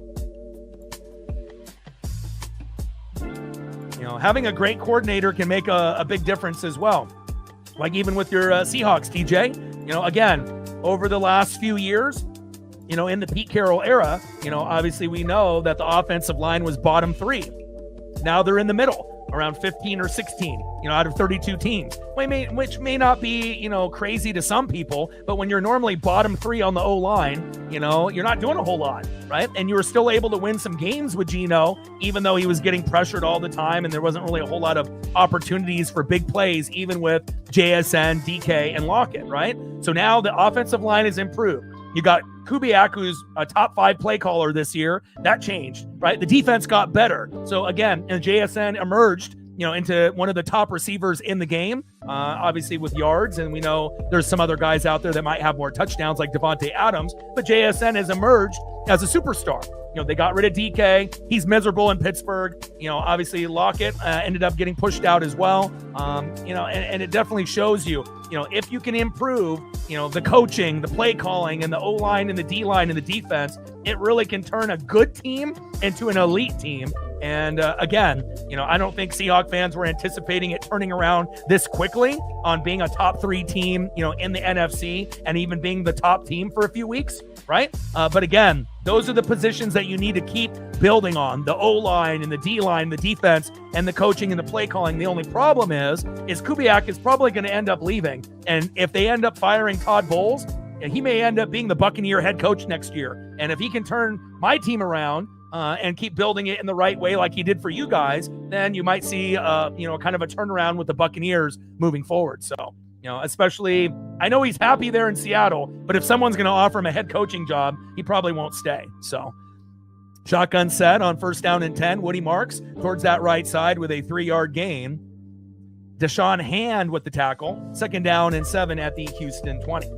Having a great coordinator can make a big difference as well. Like even with your Seahawks, TJ, again, over the last few years, in the Pete Carroll era, obviously we know that the offensive line was bottom 3. Now they're in the middle, around 15 or 16, out of 32 teams, which may not be, crazy to some people, but when you're normally bottom 3 on the O-line, you're not doing a whole lot, right? And you were still able to win some games with Geno, even though he was getting pressured all the time, and there wasn't really a whole lot of opportunities for big plays, even with JSN, DK, and Lockett, right? So now the offensive line is improved. You got Kubiak, who's a top 5 play caller this year. That changed, right? The defense got better. So again, and JSN emerged, into one of the top receivers in the game, obviously with yards. And we know there's some other guys out there that might have more touchdowns like Devontae Adams, but JSN has emerged as a superstar. They got rid of DK. He's miserable in Pittsburgh. Obviously Lockett ended up getting pushed out as well. And it definitely shows you, if you can improve, the coaching, the play calling, and the O-line and the D-line and the defense, it really can turn a good team into an elite team. And again, I don't think Seahawks fans were anticipating it turning around this quickly on being a top 3 team, in the NFC and even being the top team for a few weeks, right? But again, those are the positions that you need to keep building on: the O-line and the D-line, the defense, and the coaching and the play calling. The only problem is Kubiak is probably going to end up leaving. And if they end up firing Todd Bowles, he may end up being the Buccaneer head coach next year. And if he can turn my team around and keep building it in the right way like he did for you guys, then you might see, kind of a turnaround with the Buccaneers moving forward. So, especially, I know he's happy there in Seattle, but if someone's going to offer him a head coaching job, he probably won't stay. So, shotgun set on 1st down and 10. Woody Marks towards that right side with a 3-yard gain. Deshaun Hand with the tackle. 2nd down and 7 at the Houston 20.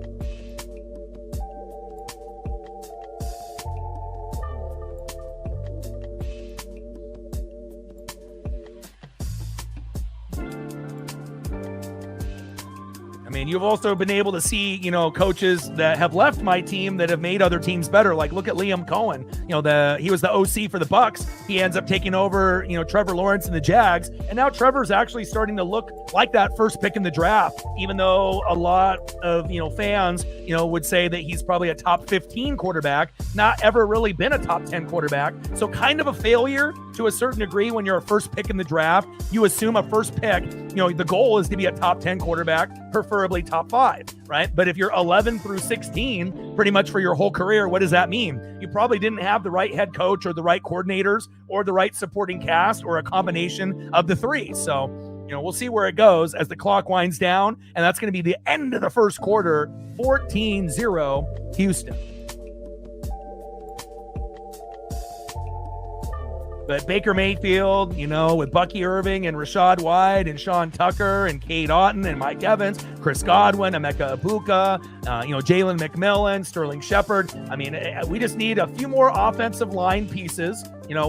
mean, you've also been able to see, coaches that have left my team that have made other teams better. Like, look at Liam Cohen. He was the OC for the Bucks. He ends up taking over, Trevor Lawrence and the Jags. And now Trevor's actually starting to look like that first pick in the draft, even though a lot of, fans, would say that he's probably a top 15 quarterback, not ever really been a top 10 quarterback. So kind of a failure to a certain degree when you're a first pick in the draft. You assume a first pick, the goal is to be a top 10 quarterback, preferably top 5, right? But if you're 11 through 16, pretty much for your whole career, what does that mean? You probably didn't have the right head coach or the right coordinators or the right supporting cast or a combination of the three. So, we'll see where it goes as the clock winds down, and that's going to be the end of the first quarter, 14-0 Houston. But Baker Mayfield, with Bucky Irving and Rashad White and Sean Tucker and Cade Otton and Mike Evans, Chris Godwin, Emeka Ibuka, Jalen McMillan, Sterling Shepard. I mean, we just need a few more offensive line pieces.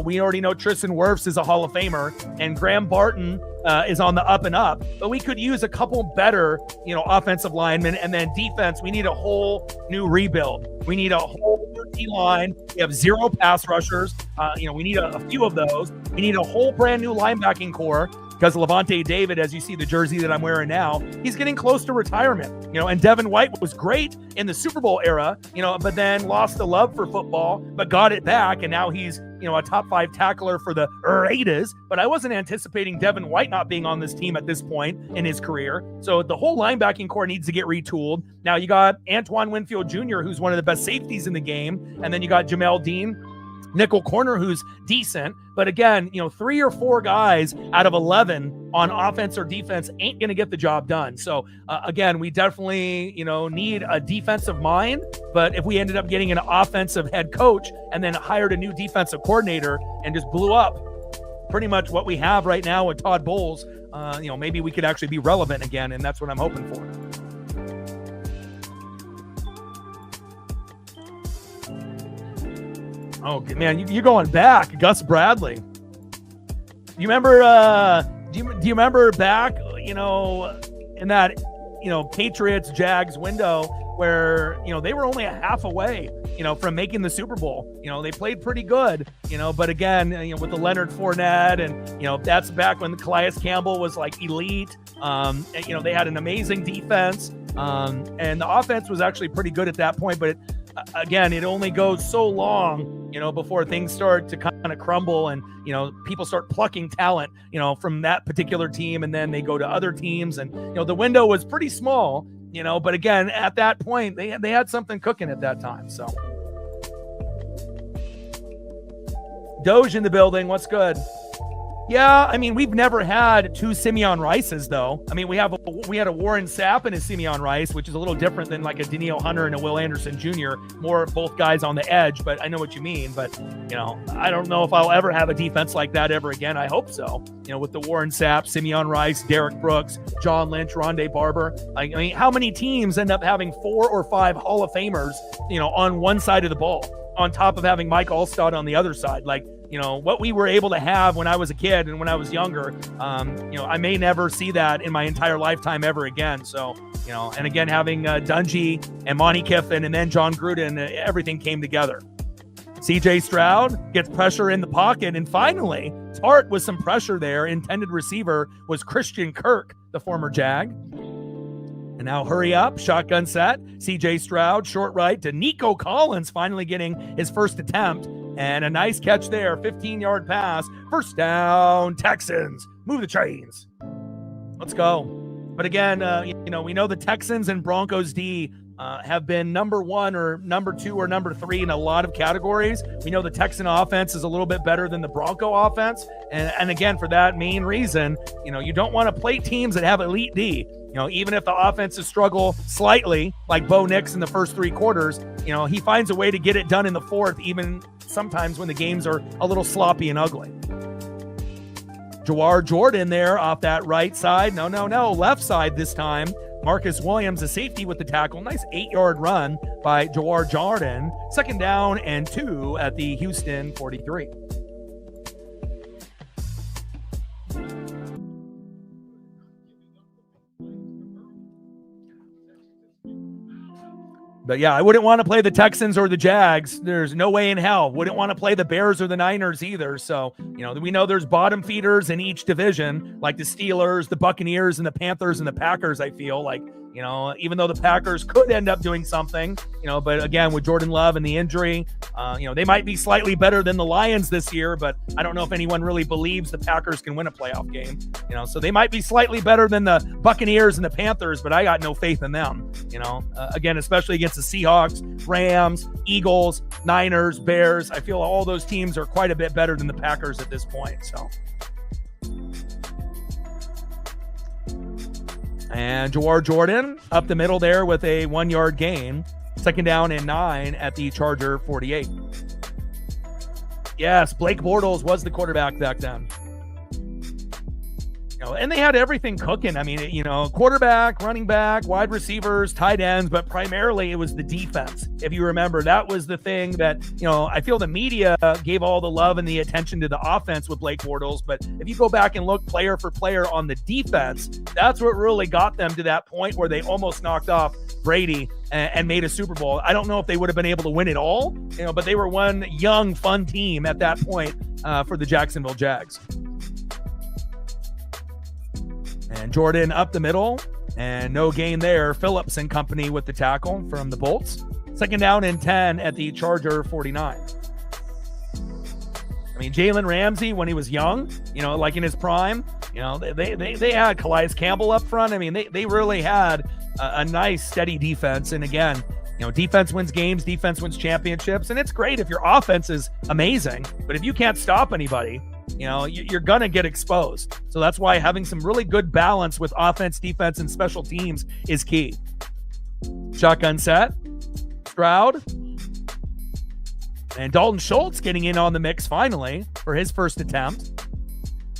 We already know Tristan Wirfs is a Hall of Famer, and Graham Barton is on the up and up. But we could use a couple better, offensive linemen. And then defense, we need a whole new rebuild. We need a whole new D-line. We have 0 pass rushers. We need a few of those. We need a whole brand new linebacking core, because Levante David, as you see the jersey that I'm wearing now, he's getting close to retirement. And Devin White was great in the Super Bowl era, but then lost the love for football, but got it back, and now he's, a top 5 tackler for the Raiders. But I wasn't anticipating Devin White not being on this team at this point in his career. So the whole linebacking core needs to get retooled. Now you got Antoine Winfield Jr., who's one of the best safeties in the game, and then you got Jamel Dean, nickel corner, who's decent. But again, 3 or 4 guys out of 11 on offense or defense ain't going to get the job done. So again, we definitely, need a defensive mind. But if we ended up getting an offensive head coach and then hired a new defensive coordinator and just blew up pretty much what we have right now with Todd Bowles, maybe we could actually be relevant again. And that's what I'm hoping for. Oh man, you're going back, Gus Bradley. You remember? Do you remember back? In that Patriots Jags window where they were only a half away, from making the Super Bowl. They played pretty good, but again, with the Leonard Fournette and that's back when Calais Campbell was like elite. They had an amazing defense, and the offense was actually pretty good at that point, but again, it only goes so long, before things start to kind of crumble and, people start plucking talent, from that particular team, and then they go to other teams. And, the window was pretty small, but again, at that point, they had something cooking at that time. So Doge in the building. What's good? Yeah, I mean, we've never had 2 Simeon Rices, though. I mean, we had a Warren Sapp and a Simeon Rice, which is a little different than like a Daniil Hunter and a Will Anderson Jr., more both guys on the edge, but I know what you mean. But, I don't know if I'll ever have a defense like that ever again. I hope so. With the Warren Sapp, Simeon Rice, Derek Brooks, John Lynch, Rondé Barber. I mean, how many teams end up having 4 or 5 Hall of Famers, on one side of the ball, on top of having Mike Allstott on the other side? Like, what we were able to have when I was a kid and when I was younger, I may never see that in my entire lifetime ever again. So, and again, having Dungy and Monty Kiffin and then John Gruden, everything came together. CJ Stroud gets pressure in the pocket. And finally, Tart with some pressure there. Intended receiver was Christian Kirk, the former Jag. And now hurry up, shotgun set. CJ Stroud, short right to Nico Collins, finally getting his first attempt. And a nice catch there, 15-yard pass. First down, Texans. Move the chains. Let's go. But again, we know the Texans and Broncos D have been number 1 or number 2 or number 3 in a lot of categories. We know the Texan offense is a little bit better than the Bronco offense. And again, for that main reason, you don't want to play teams that have elite D. Even if the offenses struggle slightly, like Bo Nix in the first 3 quarters, he finds a way to get it done in the fourth, even sometimes when the games are a little sloppy and ugly. Jawar Jordan there off that right side. No, left side this time. Marcus Williams, a safety with the tackle. Nice 8-yard run by Jawar Jordan. 2nd down and 2 at the Houston 43. But yeah, I wouldn't want to play the Texans or the Jags. There's no way in hell. Wouldn't want to play the Bears or the Niners either. So, we know there's bottom feeders in each division, like the Steelers, the Buccaneers, and the Panthers and the Packers, I feel like. Even though the Packers could end up doing something, but again, with Jordan Love and the injury, they might be slightly better than the Lions this year, but I don't know if anyone really believes the Packers can win a playoff game, so they might be slightly better than the Buccaneers and the Panthers, but I got no faith in them, again, especially against the Seahawks, Rams, Eagles, Niners, Bears. I feel all those teams are quite a bit better than the Packers at this point, so. And Jawar Jordan up the middle there with a 1-yard gain. 2nd down and 9 at the Charger 48. Yes, Blake Bortles was the quarterback back then. And they had everything cooking. I mean, quarterback, running back, wide receivers, tight ends, but primarily it was the defense. If you remember, that was the thing that, I feel the media gave all the love and the attention to the offense with Blake Bortles. But if you go back and look player for player on the defense, that's what really got them to that point where they almost knocked off Brady and made a Super Bowl. I don't know if they would have been able to win it all, but they were one young, fun team at that point for the Jacksonville Jags. And Jordan up the middle, and no gain there. Phillips and company with the tackle from the Bolts. 2nd down and 10 at the Charger 49. I mean, Jalen Ramsey, when he was young, like in his prime, they had Calais Campbell up front. I mean, they really had a nice, steady defense. And again, defense wins games, defense wins championships. And it's great if your offense is amazing, but if you can't stop anybody, you're going to get exposed. So that's why having some really good balance with offense, defense, and special teams is key. Shotgun set. Stroud. And Dalton Schultz getting in on the mix finally for his first attempt.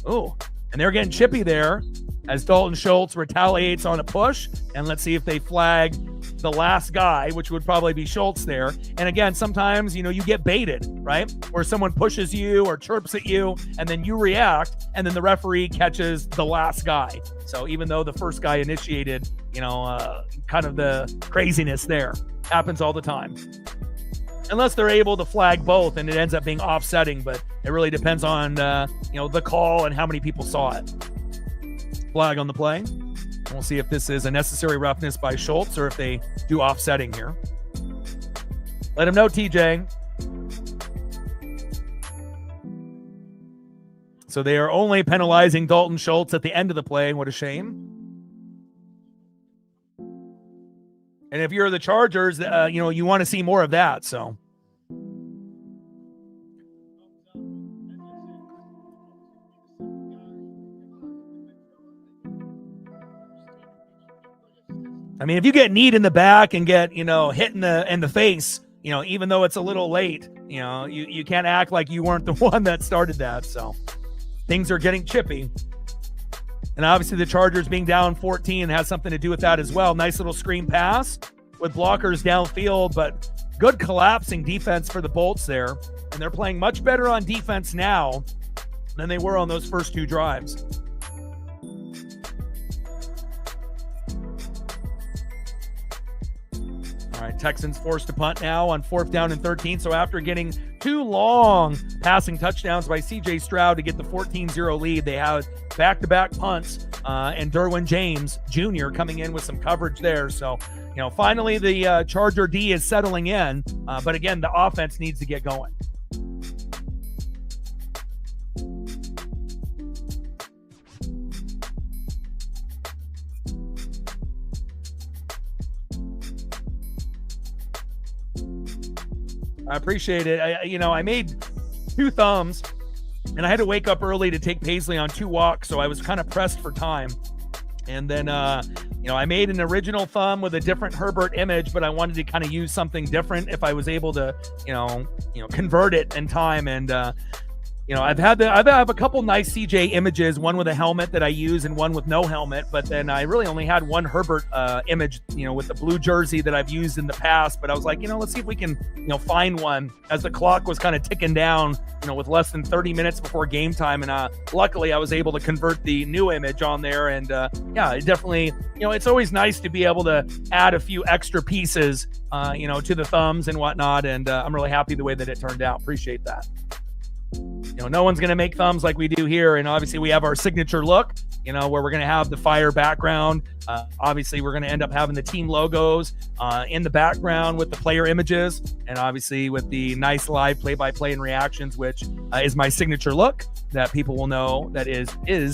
Oh, and they're getting chippy there as Dalton Schultz retaliates on a push. And let's see if they flag the last guy, which would probably be Schultz there. And again, sometimes, you get baited, right? Where someone pushes you or chirps at you and then you react and then the referee catches the last guy. So even though the first guy initiated, kind of the craziness there, happens all the time. Unless they're able to flag both and it ends up being offsetting, but it really depends on, the call and how many people saw it. Flag on the play. We'll see if this is a necessary roughness by Schultz or if they do offsetting here. Let him know, TJ. So they are only penalizing Dalton Schultz at the end of the play. What a shame. And if you're the Chargers, you want to see more of that. So. I mean, if you get kneed in the back and get, hit in the face, even though it's a little late, you can't act like you weren't the one that started that. So things are getting chippy. And obviously the Chargers being down 14 has something to do with that as well. Nice little screen pass with blockers downfield, but good collapsing defense for the Bolts there. And they're playing much better on defense now than they were on those first 2 drives. All right, Texans forced to punt now on 4th down and 13. So after getting 2 long passing touchdowns by C.J. Stroud to get the 14-0 lead, they had back-to-back punts and Derwin James Jr. coming in with some coverage there. So, finally the Charger D is settling in. But again, the offense needs to get going. I appreciate it. I made 2 thumbs and I had to wake up early to take Paisley on 2 walks. So I was kind of pressed for time. And then, I made an original thumb with a different Herbert image, but I wanted to kind of use something different if I was able to, convert it in time. And I have a couple nice CJ images, one with a helmet that I use and one with no helmet, but then I really only had one Herbert image, with the blue jersey that I've used in the past. But I was like, let's see if we can, find one as the clock was kind of ticking down, with less than 30 minutes before game time. And luckily I was able to convert the new image on there. And it definitely, it's always nice to be able to add a few extra pieces, to the thumbs and whatnot. And I'm really happy the way that it turned out. Appreciate that. No one's going to make thumbs like we do here. And obviously we have our signature look, where we're going to have the fire background. Obviously we're going to end up having the team logos in the background with the player images. And obviously with the nice live play-by-play and reactions, which is my signature look that people will know that is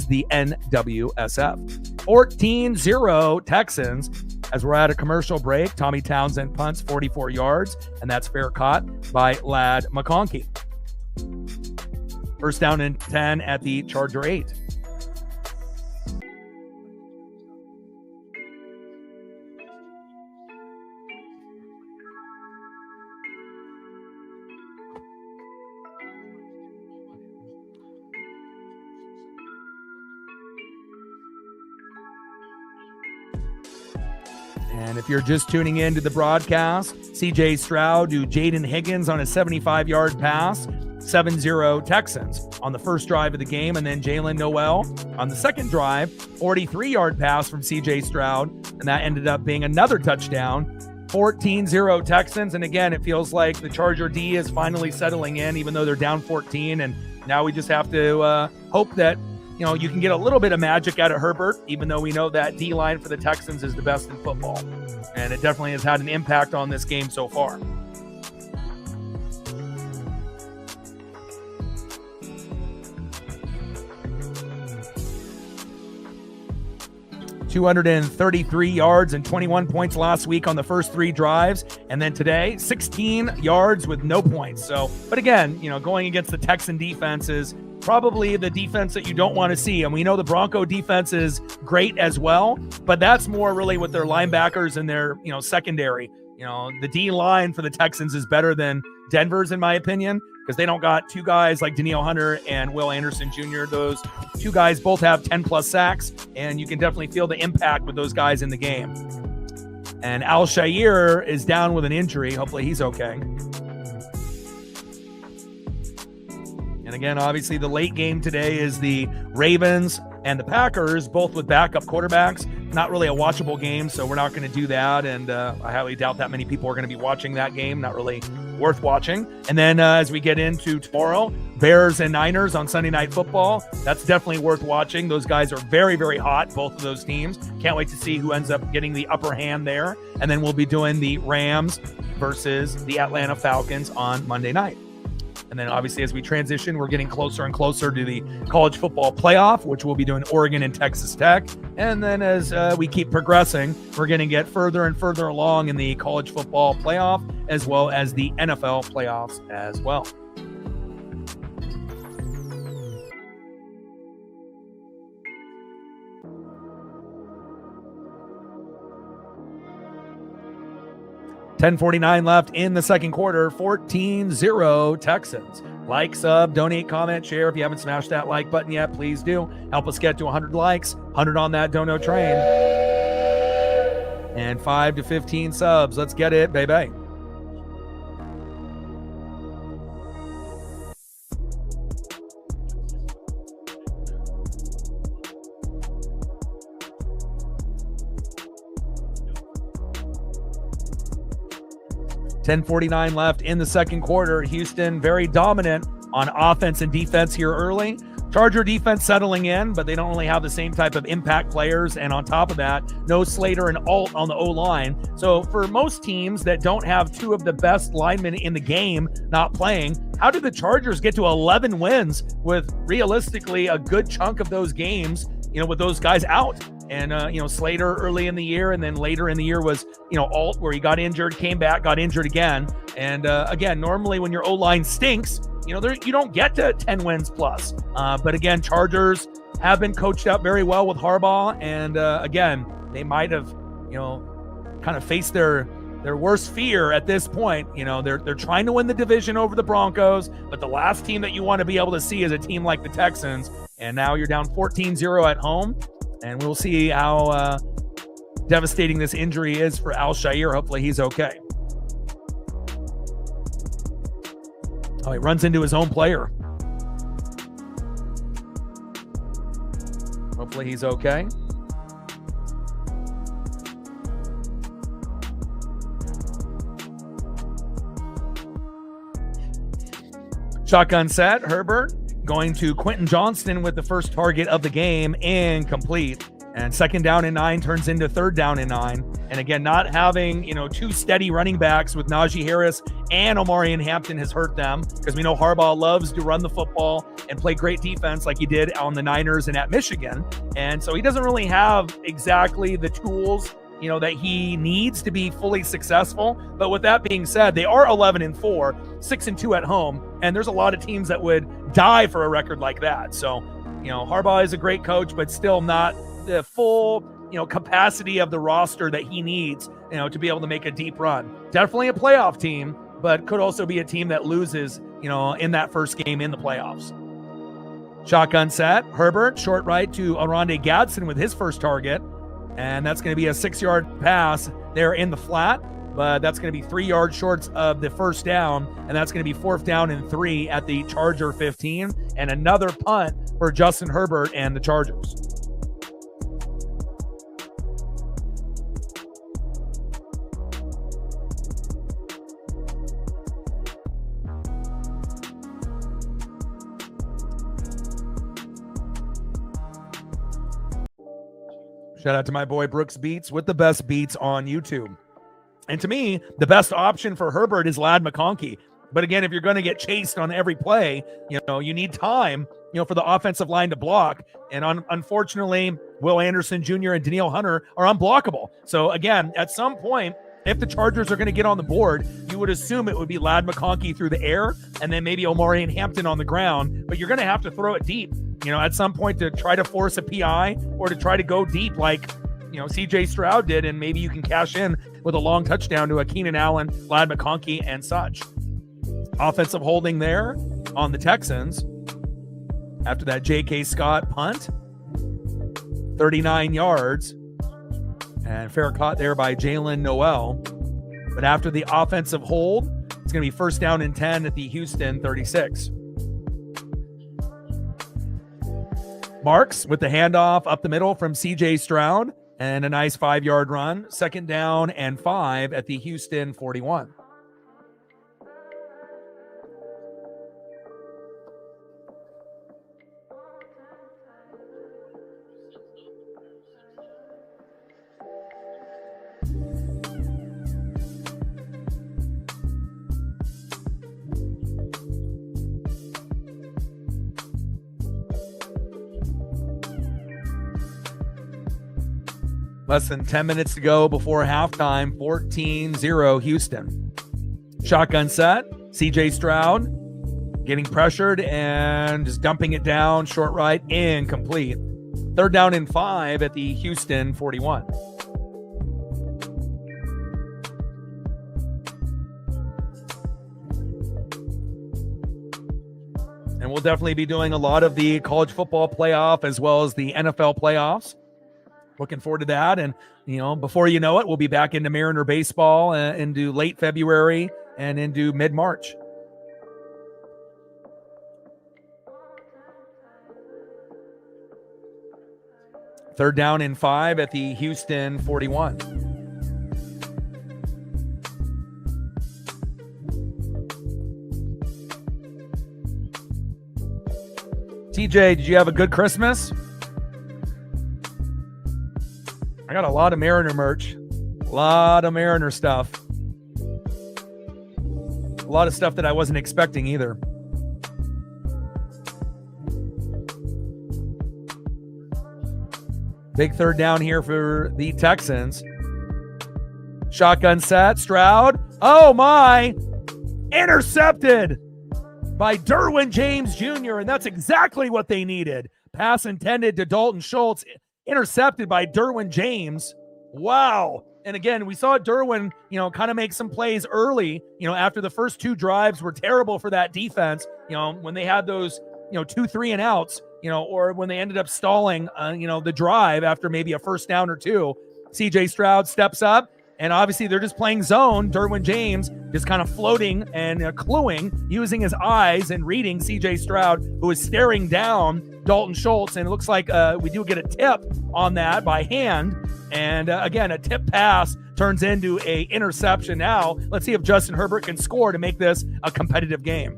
the NWSF. 14-0 Texans. As we're at a commercial break, Tommy Townsend punts 44 yards, and that's fair caught by Ladd McConkey. First down and 10 at the Charger 8. And if you're just tuning in to the broadcast, CJ Stroud to Jaden Higgins on a 75-yard pass. 7-0 Texans on the first drive of the game, and then Jalen Noel on the second drive, 43-yard pass from CJ Stroud, and that ended up being another touchdown. 14-0 Texans, and again, it feels like the Charger D is finally settling in, even though they're down 14, and now we just have to hope that you can get a little bit of magic out of Herbert, even though we know that D-line for the Texans is the best in football, and it definitely has had an impact on this game so far. 233 yards and 21 points last week on the first three drives. And then today, 16 yards with no points. So, but again, going against the Texan defense is probably the defense that you don't want to see. And we know the Bronco defense is great as well, but that's more really with their linebackers and their, secondary. The D line for the Texans is better than Denver's, in my opinion, because they don't got two guys like Danielle Hunter and Will Anderson Jr. Those two guys both have 10+ sacks, and you can definitely feel the impact with those guys in the game. And Al-Shaair is down with an injury. Hopefully he's okay. And again, obviously the late game today is the Ravens and the Packers, both with backup quarterbacks. Not really a watchable game, so we're not going to do that. And I highly doubt that many people are going to be watching that game. Not really worth watching. And then as we get into tomorrow, Bears and Niners on Sunday Night Football. That's definitely worth watching. Those guys are very, very hot, both of those teams. Can't wait to see who ends up getting the upper hand there. And then we'll be doing the Rams versus the Atlanta Falcons on Monday night. And then obviously as we transition, we're getting closer and closer to the college football playoff, which we'll be doing Oregon and Texas Tech. And then as we keep progressing, we're going to get further and further along in the college football playoff, as well as the NFL playoffs as well. $10:49 left in the second quarter, 14-0 Texans. Like, sub, donate, comment, share. If you haven't smashed that like button yet, please do. Help us get to 100 likes, 100 on that dono train. And 5 to 15 subs. Let's get it, baby. $10:49 left in the second quarter. Houston very dominant on offense and defense here early. Charger defense settling in, but they don't really have the same type of impact players. And on top of that, no Slater and Alt on the O-line. So for most teams that don't have two of the best linemen in the game not playing, how did the Chargers get to 11 wins with realistically a good chunk of those games, with those guys out? And, Slater early in the year, and then later in the year was, Alt, where he got injured, came back, got injured again. And again, normally when your O-line stinks, you don't get to 10 wins plus. But again, Chargers have been coached up very well with Harbaugh. And again, they might have, kind of faced their their worst fear at this point. They're trying to win the division over the Broncos, but the last team that you want to be able to see is a team like the Texans. And now you're down 14-0 at home, and we'll see how devastating this injury is for Al-Shaair. Hopefully he's okay. Oh, he runs into his own player. Hopefully he's okay. Shotgun set, Herbert going to Quentin Johnston with the first target of the game, incomplete. And 2nd down and 9 turns into 3rd down and 9. And again, not having, two steady running backs with Najee Harris and Omarion Hampton has hurt them, because we know Harbaugh loves to run the football and play great defense like he did on the Niners and at Michigan. And so he doesn't really have exactly the tools, that he needs to be fully successful. But with that being said, they are 11-4, 6-2 at home. And there's a lot of teams that would die for a record like that. So, Harbaugh is a great coach, but still not the full, capacity of the roster that he needs, to be able to make a deep run. Definitely a playoff team, but could also be a team that loses, in that first game in the playoffs. Shotgun set, Herbert, short right to Aronde Gadsden with his first target. And that's going to be a 6-yard pass there in the flat, but that's going to be 3 yards short of the first down. And that's going to be 4th down and 3 at the Charger 15, and another punt for Justin Herbert and the Chargers. Shout out to my boy Brooks Beats with the best beats on YouTube. And to me, the best option for Herbert is Ladd McConkey. But again, if you're going to get chased on every play, you need time, for the offensive line to block. And unfortunately, Will Anderson Jr. and Danielle Hunter are unblockable. So again, at some point, if the Chargers are going to get on the board, you would assume it would be Ladd McConkey through the air and then maybe Omarion Hampton on the ground. But you're going to have to throw it deep, at some point, to try to force a PI or to try to go deep like, CJ Stroud did. And maybe you can cash in with a long touchdown to a Keenan Allen, Ladd McConkey, and such. Offensive holding there on the Texans after that J.K. Scott punt. 39 yards. And fair caught there by Jalen Noel. But after the offensive hold, it's going to be 1st down and 10 at the Houston 36. Marks with the handoff up the middle from CJ Stroud and a nice 5-yard run. 2nd down and 5 at the Houston 41. Less than 10 minutes to go before halftime, 14-0 Houston. Shotgun set, CJ Stroud getting pressured and just dumping it down, short right, incomplete. 3rd down and 5 at the Houston 41. And we'll definitely be doing a lot of the college football playoff as well as the NFL playoffs. Looking forward to that. And, before you know it, we'll be back into Mariner baseball into late February and into mid-March. Third down and 5 at the Houston 41. TJ, did you have a good Christmas? I got a lot of Mariner merch, a lot of Mariner stuff, a lot of stuff that I wasn't expecting either. Big 3rd down here for the Texans. Shotgun set, Stroud. Oh my, intercepted by Derwin James Jr., and that's exactly what they needed. Pass intended to Dalton Schultz, intercepted by Derwin James. Wow. And again, we saw Derwin, kind of make some plays early, after the first 2 drives were terrible for that defense, when they had those, 2 3 and outs, or when they ended up stalling, the drive after maybe a first down or 2. CJ Stroud steps up, and obviously they're just playing zone. Derwin James just kind of floating and cluing, using his eyes and reading CJ Stroud, who is staring down Dalton Schultz. And it looks like we do get a tip on that by hand. And again, a tip pass turns into a interception. Now, let's see if Justin Herbert can score to make this a competitive game.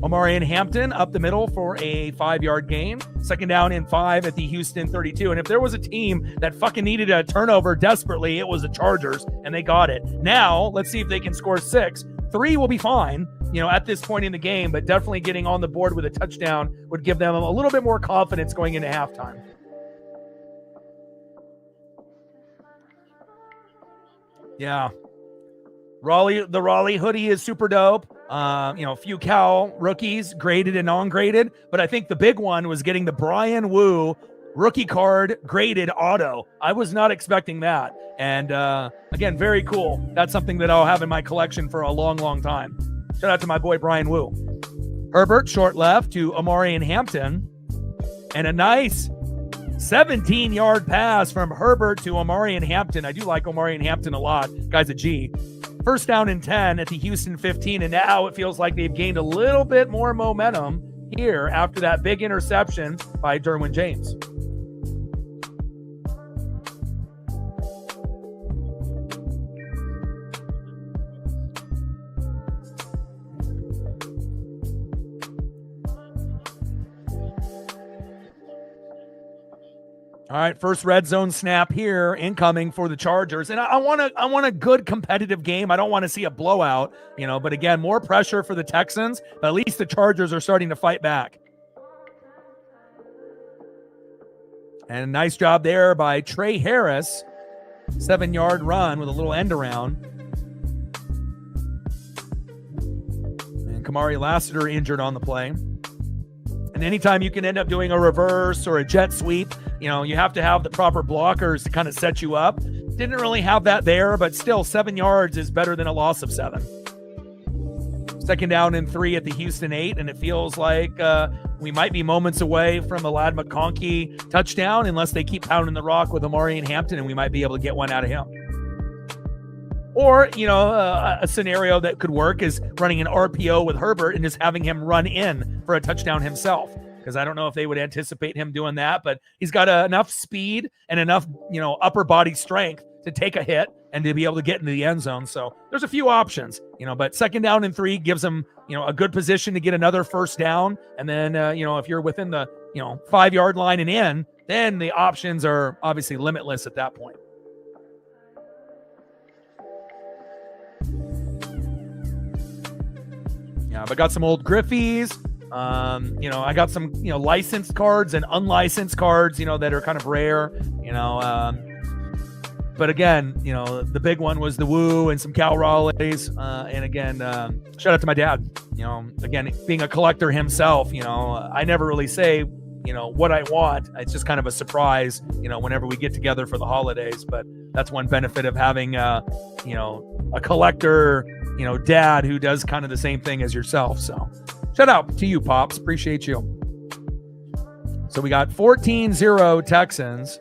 Omari and Hampton up the middle for a 5-yard gain. 2nd down and 5 at the Houston 32. And if there was a team that fucking needed a turnover desperately, it was the Chargers, and they got it. Now, let's see if they can score 6. 3 will be fine, at this point in the game, but definitely getting on the board with a touchdown would give them a little bit more confidence going into halftime. Yeah. The Raleigh hoodie is super dope. A few Cal rookies, graded and non-graded, but I think the big one was getting the Brian Wu rookie card graded auto. I was not expecting that. And again, very cool. That's something that I'll have in my collection for a long, long time. Shout out to my boy Brian Wu. Herbert, short left to Omari and Hampton. And a nice 17-yard pass from Herbert to Omari and Hampton. I do like Omari and Hampton a lot. Guy's a G. 1st down and 10 at the Houston 15, and now it feels like they've gained a little bit more momentum here after that big interception by Derwin James. All right, first red zone snap here, incoming for the Chargers. And I want a good competitive game. I don't want to see a blowout, but again, more pressure for the Texans, but at least the Chargers are starting to fight back. And a nice job there by Trey Harris. 7-yard run with a little end around. And Kamari Lassiter injured on the play. And anytime you can end up doing a reverse or a jet sweep, you have to have the proper blockers to kind of set you up. Didn't really have that there, but still 7 yards is better than a loss of 7. 2nd down and 3 at the Houston 8, and it feels like we might be moments away from a Ladd McConkey touchdown unless they keep pounding the rock with Omari and Hampton, and we might be able to get one out of him. Or, a scenario that could work is running an RPO with Herbert and just having him run in for a touchdown himself. Because I don't know if they would anticipate him doing that, but he's got enough speed and enough, upper body strength to take a hit and to be able to get into the end zone. So there's a few options, but 2nd down and 3 gives them, a good position to get another first down. And then, if you're within the, 5-yard line and in, then the options are obviously limitless at that point. Yeah, but got some old Griffies. I got some, licensed cards and unlicensed cards, that are kind of rare, but again, the big one was the Woo and some Cal Raleighs. And again, shout out to my dad, again, being a collector himself, I never really say, what I want. It's just kind of a surprise, whenever we get together for the holidays, but that's one benefit of having, a collector, dad who does kind of the same thing as yourself. So shout out to you, Pops. Appreciate you. So we got 14-0 Texans.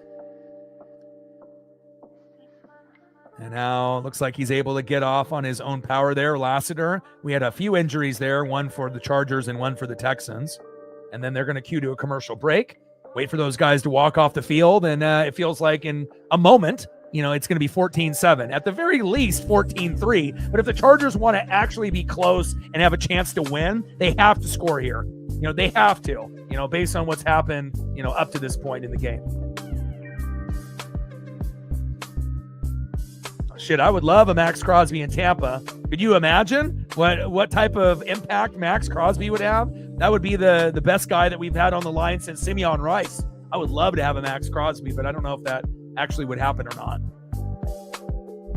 And now it looks like he's able to get off on his own power there, Lassiter. We had a few injuries there, one for the Chargers and one for the Texans. And then they're going to cue to a commercial break, wait for those guys to walk off the field. And it feels like in a moment, it's going to be 14-7. At the very least, 14-3. But if the Chargers want to actually be close and have a chance to win, they have to score here. They have to, based on what's happened, up to this point in the game. Shit, I would love a Max Crosby in Tampa. Could you imagine what type of impact Max Crosby would have? That would be the best guy that we've had on the line since Simeon Rice. I would love to have a Max Crosby, but I don't know if that actually would happen or not.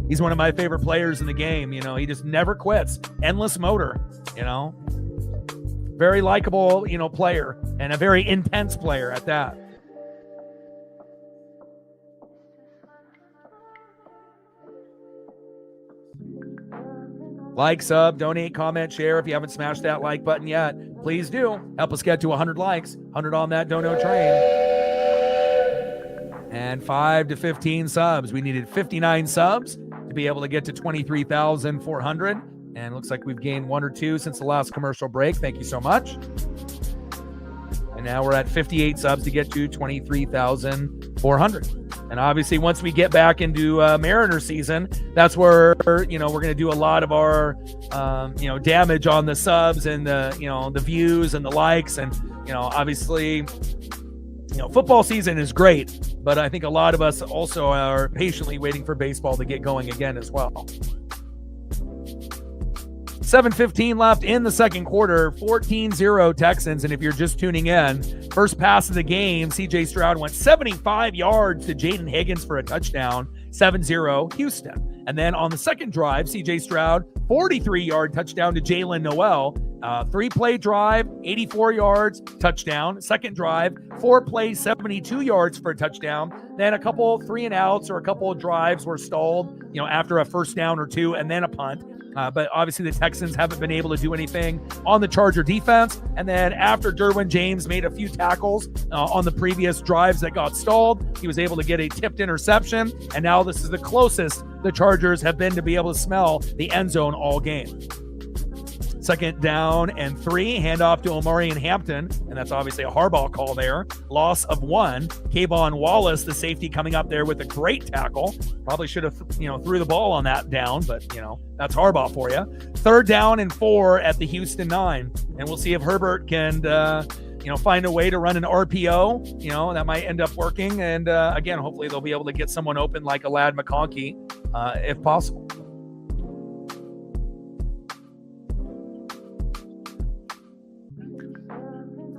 He's one of my favorite players in the game. He just never quits. Endless motor, very likable, player, and a very intense player at that. Like, sub, donate, comment, share. If you haven't smashed that like button yet, please do. Help us get to 100 likes, 100 on that dono train. And 5 to 15 subs. We needed 59 subs to be able to get to 23,400. And looks like we've gained 1 or 2 since the last commercial break. Thank you so much. And now we're at 58 subs to get to 23,400. And obviously, once we get back into Mariner season, that's where, we're going to do a lot of our, damage on the subs and the views and the likes. And, obviously, football season is great, but I think a lot of us also are patiently waiting for baseball to get going again as well. 7:15 left in the second quarter, 14-0 Texans. And if you're just tuning in, first pass of the game, CJ Stroud went 75 yards to Jaden Higgins for a touchdown, 7-0 Houston. And then on the second drive, CJ Stroud, 43-yard touchdown to Jalen Noel. 3-play drive, 84 yards, touchdown. Second drive, 4 plays, 72 yards for a touchdown. Then a couple 3-and-outs or a couple of drives were stalled, after a first down or two, and then a punt. But obviously the Texans haven't been able to do anything on the Charger defense. And then after Derwin James made a few tackles on the previous drives that got stalled, he was able to get a tipped interception. And now this is the closest the Chargers have been to be able to smell the end zone all game. Second down and 3, handoff to Omarion Hampton, and that's obviously a Harbaugh call there. Loss of 1. Kayvon Wallace, the safety, coming up there with a great tackle. Probably should have, threw the ball on that down, but, that's Harbaugh for you. Third down and 4 at the Houston 9, and we'll see if Herbert can, find a way to run an RPO. That might end up working, and again, hopefully they'll be able to get someone open like a Lad McConkey, if possible.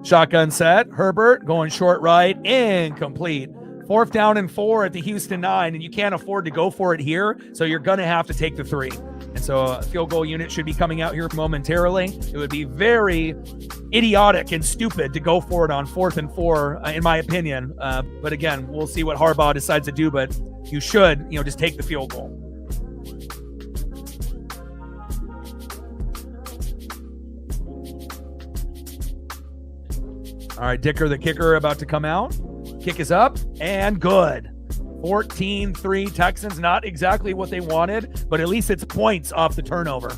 Shotgun set, Herbert going short right, incomplete. 4th down and 4 at the Houston 9, and you can't afford to go for it here, so you're going to have to take the 3. And so a field goal unit should be coming out here momentarily. It would be very idiotic and stupid to go for it on 4th and 4, in my opinion. But again, we'll see what Harbaugh decides to do, but you should, just take the field goal. All right, Dicker the kicker about to come out. Kick is up and good. 14-3 Texans, not exactly what they wanted, but at least it's points off the turnover.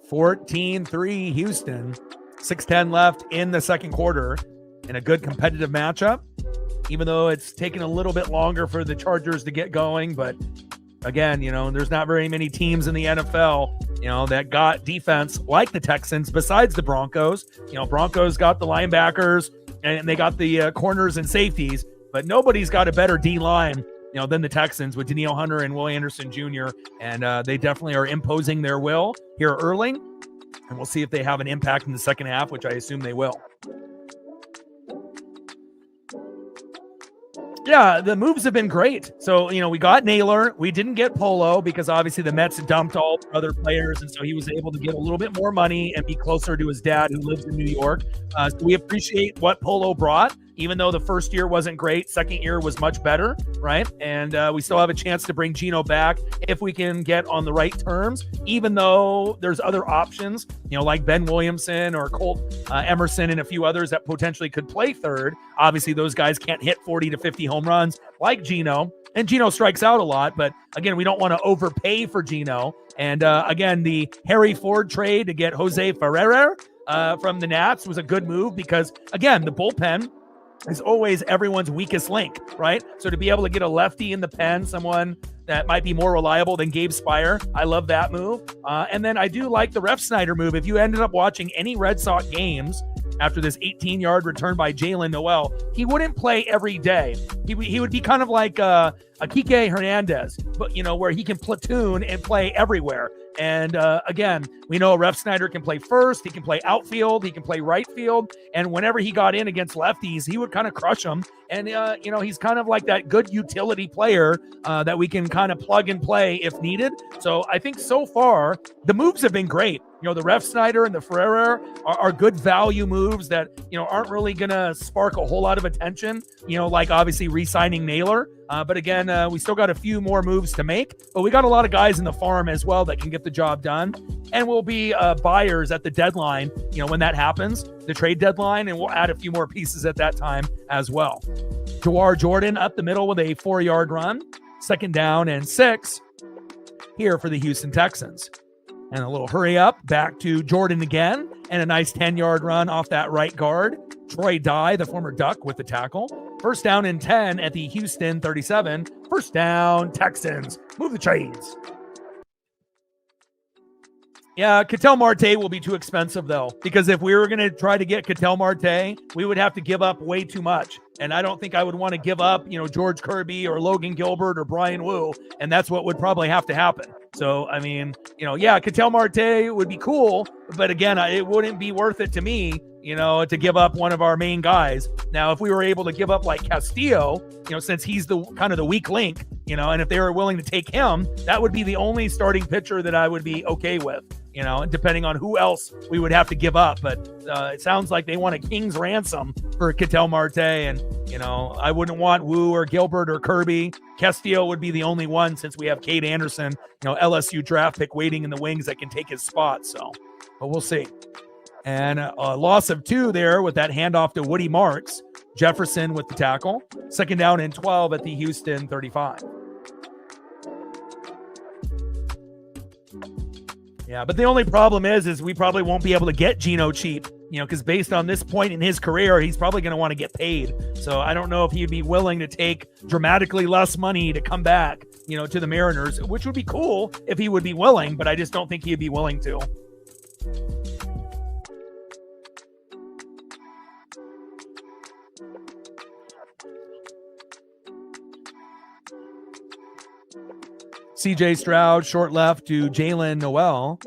(14-3 Houston. 6:10 left in the second quarter in a good competitive matchup, even though it's taken a little bit longer for the Chargers to get going. But again, there's not very many teams in the NFL, that got defense like the Texans besides the Broncos. Broncos got the linebackers and they got the corners and safeties, but nobody's got a better D-line than the Texans with Danielle Hunter and Will Anderson Jr. And they definitely are imposing their will here early. And we'll see if they have an impact in the second half, which I assume they will. Yeah, the moves have been great. So, we got Naylor. We didn't get Polo because obviously the Mets dumped all the other players. And so he was able to get a little bit more money and be closer to his dad who lives in New York. So we appreciate what Polo brought, even though the first year wasn't great. Second year was much better, right? And we still have a chance to bring Geno back if we can get on the right terms, even though there's other options, like Ben Williamson or Colt Emerson and a few others that potentially could play third. Obviously, those guys can't hit 40 to 50 home runs like Geno. And Geno strikes out a lot, but again, we don't want to overpay for Geno. And again, the Harry Ford trade to get Jose Ferrer from the Nats was a good move because, again, the bullpen is always everyone's weakest link, right? So to be able to get a lefty in the pen, someone that might be more reliable than Gabe Spire, I love that move. And then I do like the Ref Snyder move. If you ended up watching any Red Sox games after this 18-yard return by Jalen Noel, he wouldn't play every day. He would be kind of like a Kike Hernandez, but where he can platoon and play everywhere. And again, we know Ref Snyder can play first, he can play outfield, he can play right field. And whenever he got in against lefties, he would kind of crush them. And, he's kind of like that good utility player that we can kind of plug and play if needed. So I think so far, the moves have been great. The Ref Snyder and the Ferrer are good value moves that, aren't really going to spark a whole lot of attention, like obviously re-signing Naylor. But again, we still got a few more moves to make, but we got a lot of guys in the farm as well that can get the job done. And we'll be buyers at the deadline, when that happens, the trade deadline, and we'll add a few more pieces at that time as well. Jawar Jordan up the middle with a 4-yard run, 2nd down and 6 here for the Houston Texans. And a little hurry up back to Jordan again, and a nice 10-yard run off that right guard. Troy Dye, the former Duck, with the tackle. 1st down and 10 at the Houston 37. 1st down, Texans. Move the chains. Yeah, Ketel Marte will be too expensive, though, because if we were going to try to get Ketel Marte, we would have to give up way too much. And I don't think I would want to give up, George Kirby or Logan Gilbert or Brian Wu, and that's what would probably have to happen. So, I mean, Ketel Marte would be cool, but again, it wouldn't be worth it to me, to give up one of our main guys. Now, if we were able to give up like Castillo, since he's the kind of the weak link, and if they were willing to take him, that would be the only starting pitcher that I would be okay with, depending on who else we would have to give up. But it sounds like they want a king's ransom for Ketel Marte, and, I wouldn't want Wu or Gilbert or Kirby. Castillo would be the only one, since we have Cade Anderson, LSU draft pick waiting in the wings that can take his spot. So, but we'll see. And a loss of 2 there with that handoff to Woody Marks. Jefferson with the tackle. 2nd down and 12 at the Houston 35. Yeah, but the only problem is we probably won't be able to get Geno cheap, because based on this point in his career, he's probably going to want to get paid. So I don't know if he'd be willing to take dramatically less money to come back, to the Mariners, which would be cool if he would be willing, but I just don't think he'd be willing to. CJ Stroud, short left to Jalen Noel.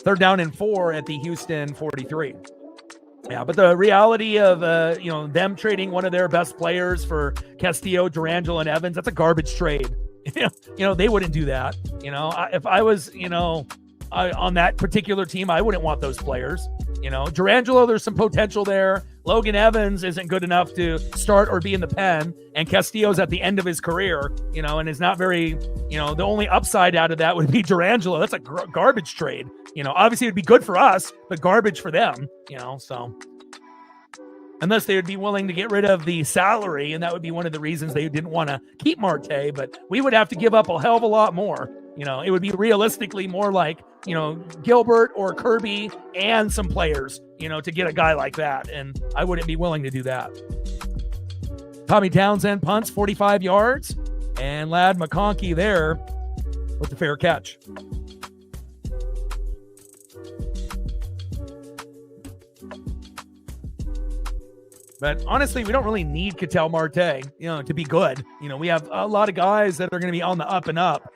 3rd down and 4 at the Houston 43. Yeah, but the reality of, them trading one of their best players for Castillo, Durangelo, and Evans, that's a garbage trade. They wouldn't do that. If I was, on that particular team, I wouldn't want those players. Durangelo, there's some potential there. Logan Evans isn't good enough to start or be in the pen, and Castillo's at the end of his career, and is not very, the only upside out of that would be Durangelo. That's a garbage trade. Obviously it'd be good for us, but garbage for them, so unless they would be willing to get rid of the salary, and that would be one of the reasons they didn't want to keep Marte, but we would have to give up a hell of a lot more. It would be realistically more like, Gilbert or Kirby and some players, to get a guy like that. And I wouldn't be willing to do that. Tommy Townsend punts 45 yards, and Ladd McConkey there with the fair catch. But honestly, we don't really need Ketel Marte, to be good. We have a lot of guys that are going to be on the up and up,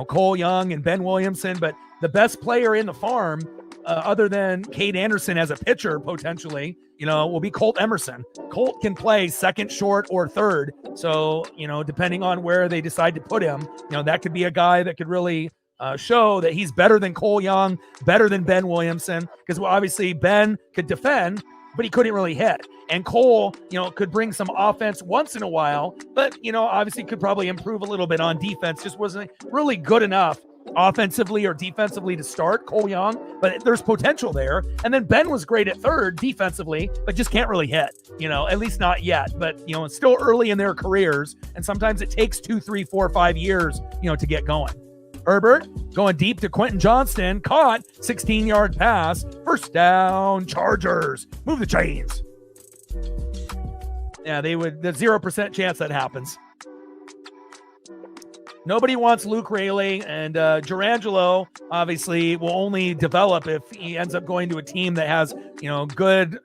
Cole Young and Ben Williamson. But the best player in the farm, other than Cade Anderson as a pitcher, potentially, will be Colt Emerson. Colt can play second, short, or third. So, depending on where they decide to put him, that could be a guy that could really show that he's better than Cole Young, better than Ben Williamson. Because obviously Ben could defend, but he couldn't really hit. And Cole, could bring some offense once in a while, but, obviously could probably improve a little bit on defense. Just wasn't really good enough offensively or defensively to start Cole Young, but there's potential there. And then Ben was great at third defensively, but just can't really hit, at least not yet. But, it's still early in their careers. And sometimes it takes 2, 3, 4, 5 years, to get going. Herbert going deep to Quentin Johnston, caught, 16-yard pass, 1st down, Chargers. Move the chains. Yeah, there's 0% chance that happens. Nobody wants Luke Raley, and Durangelo obviously will only develop if he ends up going to a team that has, good,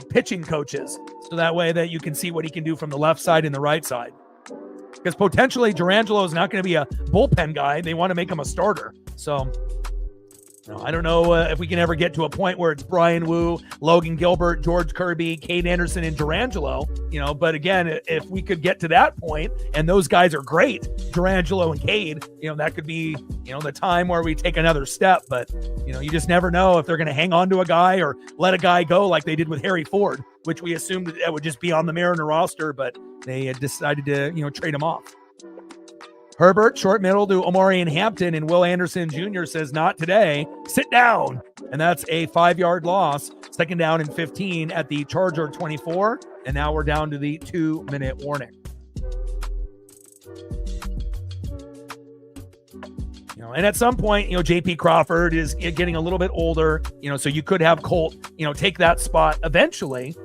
pitching coaches. So that way that you can see what he can do from the left side and the right side. Because potentially Durangelo is not going to be a bullpen guy. They want to make him a starter. So I don't know if we can ever get to a point where it's Brian Wu, Logan Gilbert, George Kirby, Cade Anderson, and Durangelo, but again, if we could get to that point, and those guys are great, Durangelo and Cade, that could be, the time where we take another step. But, you just never know if they're going to hang on to a guy or let a guy go like they did with Harry Ford, which we assumed that would just be on the Mariner roster, but they had decided to, trade him off. Herbert, short middle to Omarion Hampton, and Will Anderson Jr. says, not today. Sit down. And that's a 5-yard loss. Second down and 15 at the Charger 24. And now we're down to the 2-minute warning. And at some point, JP Crawford is getting a little bit older, so you could have Colt, take that spot eventually,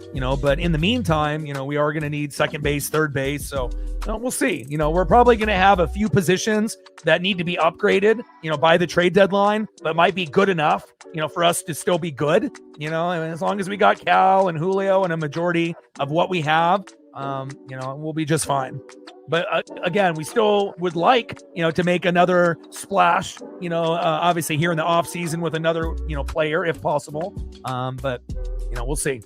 but in the meantime, we are going to need second base, third base. So we'll see. We're probably going to have a few positions that need to be upgraded, by the trade deadline, but might be good enough, for us to still be good, and as long as we got Cal and Julio and a majority of what we have, we'll be just fine. But again, we still would like, to make another splash, obviously here in the off season with another, player if possible. But, we'll see.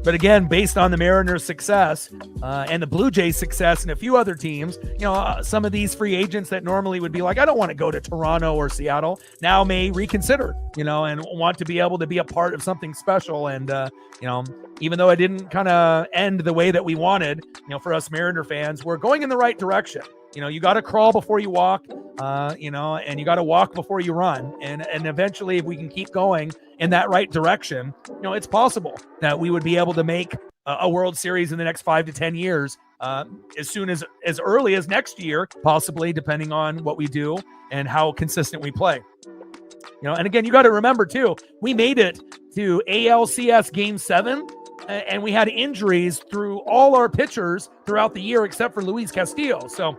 But again, based on the Mariners' success and the Blue Jays' success and a few other teams, some of these free agents that normally would be like, I don't want to go to Toronto or Seattle, now may reconsider, and want to be able to be a part of something special. And, even though it didn't kind of end the way that we wanted, for us Mariner fans, we're going in the right direction. You got to crawl before you walk, and you got to walk before you run. And eventually, if we can keep going in that right direction, it's possible that we would be able to make a World Series in the next 5 to 10 years, as soon as early as next year, possibly, depending on what we do and how consistent we play. And again, you got to remember too, we made it to ALCS Game 7, and we had injuries through all our pitchers throughout the year except for Luis Castillo. So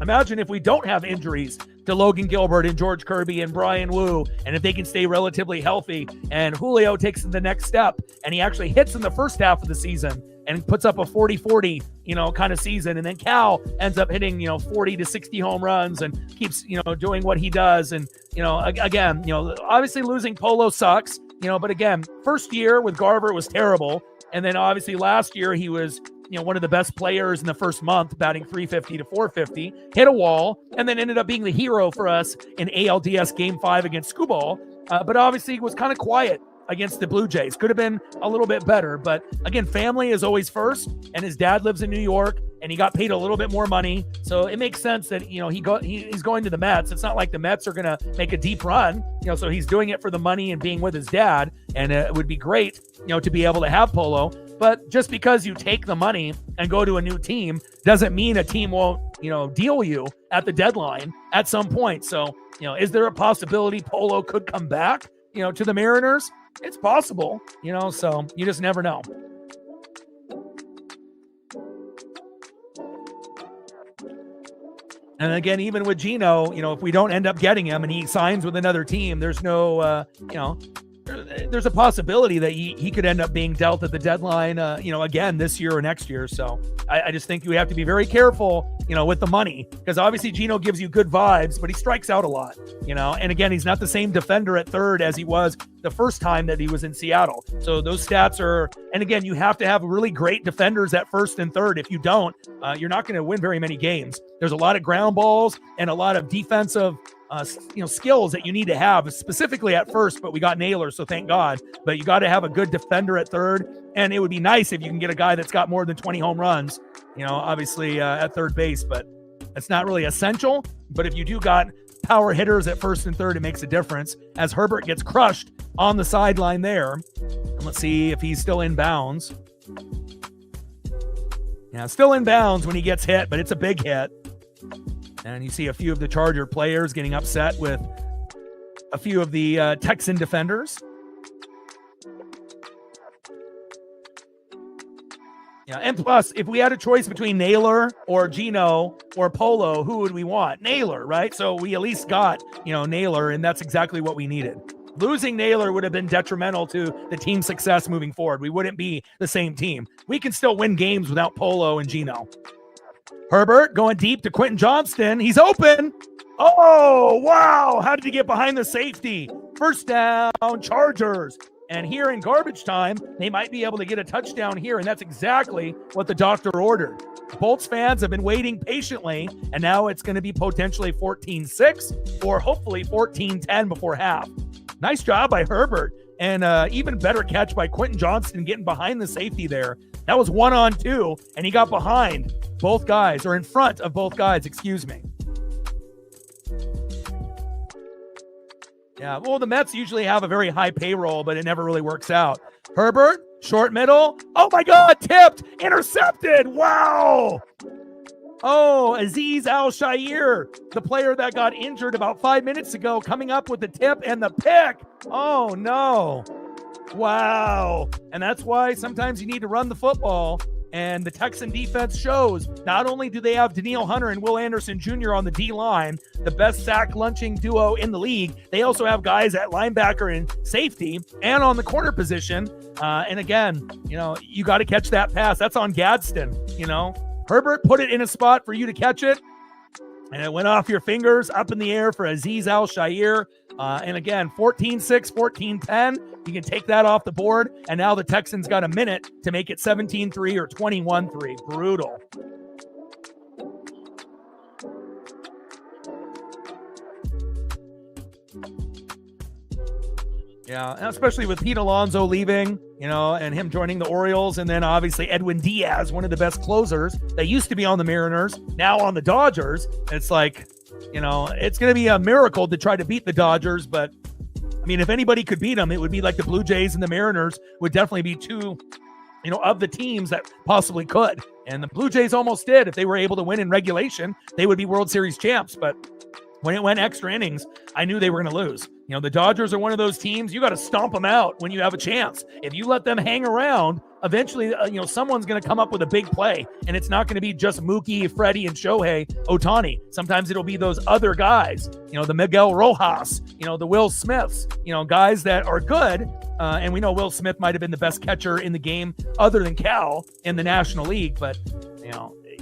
imagine if we don't have injuries to Logan Gilbert and George Kirby and Brian Wu, and if they can stay relatively healthy, and Julio takes the next step, and he actually hits in the first half of the season and puts up a 40-40, kind of season, and then Cal ends up hitting, 40 to 60 home runs and keeps, doing what he does. And, again, obviously losing Polo sucks, but again, first year with Garver was terrible. And then obviously last year he was, one of the best players in the first month, batting 350 to 450, hit a wall, and then ended up being the hero for us in ALDS Game 5 against Skubal. But obviously was kind of quiet against the Blue Jays. Could have been a little bit better. But again, family is always first, and his dad lives in New York, and he got paid a little bit more money. So it makes sense that, he's going to the Mets. It's not like the Mets are going to make a deep run, so he's doing it for the money and being with his dad. And it would be great, to be able to have Polo. But just because you take the money and go to a new team doesn't mean a team won't, deal you at the deadline at some point. So, is there a possibility Polo could come back, to the Mariners? It's possible, so you just never know. And again, even with Gino, if we don't end up getting him and he signs with another team, there's no, there's a possibility that he could end up being dealt at the deadline, again, this year or next year. So I just think you have to be very careful, with the money, because obviously Gino gives you good vibes, but he strikes out a lot, and again, he's not the same defender at third as he was the first time that he was in Seattle. So those stats are, and again, you have to have really great defenders at first and third. If you don't, you're not going to win very many games. There's a lot of ground balls and a lot of defensive skills that you need to have, specifically at first, but we got Naylor, so thank God. But you got to have a good defender at third, and it would be nice if you can get a guy that's got more than 20 home runs, obviously at third base, but it's not really essential. But if you do got power hitters at first and third, it makes a difference, as Herbert gets crushed on the sideline there. And let's see if he's still in bounds. Yeah, still in bounds when he gets hit, but it's a big hit. And you see a few of the Charger players getting upset with a few of the Texan defenders. Yeah, and plus, if we had a choice between Naylor or Gino or Polo, who would we want? Naylor, right? So we at least got, Naylor, and that's exactly what we needed. Losing Naylor would have been detrimental to the team's success moving forward. We wouldn't be the same team. We can still win games without Polo and Gino. Herbert going deep to Quentin Johnston. He's open. Oh, wow. How did he get behind the safety? First down, Chargers. And here in garbage time, they might be able to get a touchdown here, and that's exactly what the doctor ordered. Bolts fans have been waiting patiently, and now it's going to be potentially 14-6 or hopefully 14-10 before half. Nice job by Herbert, and even better catch by Quentin Johnston getting behind the safety there. That was 1-on-2, and he got behind both guys, or in front of both guys, excuse me. Yeah, well, the Mets usually have a very high payroll, but it never really works out. Herbert, short middle. Oh, my God, tipped, intercepted. Wow. Oh, Aziz Al-Shair, the player that got injured about 5 minutes ago, coming up with the tip and the pick. Oh, no. Wow. And that's why sometimes you need to run the football. And the Texan defense shows not only do they have Danielle Hunter and Will Anderson Jr. on the D-line, the best sack-lunching duo in the league, they also have guys at linebacker and safety and on the corner position. And again, you got to catch that pass. That's on Gadsden, Herbert put it in a spot for you to catch it, and it went off your fingers up in the air for Aziz Al-Shair. And again, 14-6, 14-10. You can take that off the board, and now the Texans got a minute to make it 17-3 or 21-3. Brutal. Yeah, and especially with Pete Alonso leaving, and him joining the Orioles, and then obviously Edwin Diaz, one of the best closers that used to be on the Mariners, now on the Dodgers. It's like, it's going to be a miracle to try to beat the Dodgers, but I mean, if anybody could beat them, it would be like the Blue Jays and the Mariners would definitely be two, of the teams that possibly could. And the Blue Jays almost did. If they were able to win in regulation, they would be World Series champs. But when it went extra innings, I knew they were going to lose. The Dodgers are one of those teams, you got to stomp them out when you have a chance. If you let them hang around, eventually, someone's going to come up with a big play, and it's not going to be just Mookie, Freddie, and Shohei Ohtani. Sometimes it'll be those other guys, the Miguel Rojas, the Will Smiths, guys that are good. And we know Will Smith might have been the best catcher in the game other than Cal in the National League, but,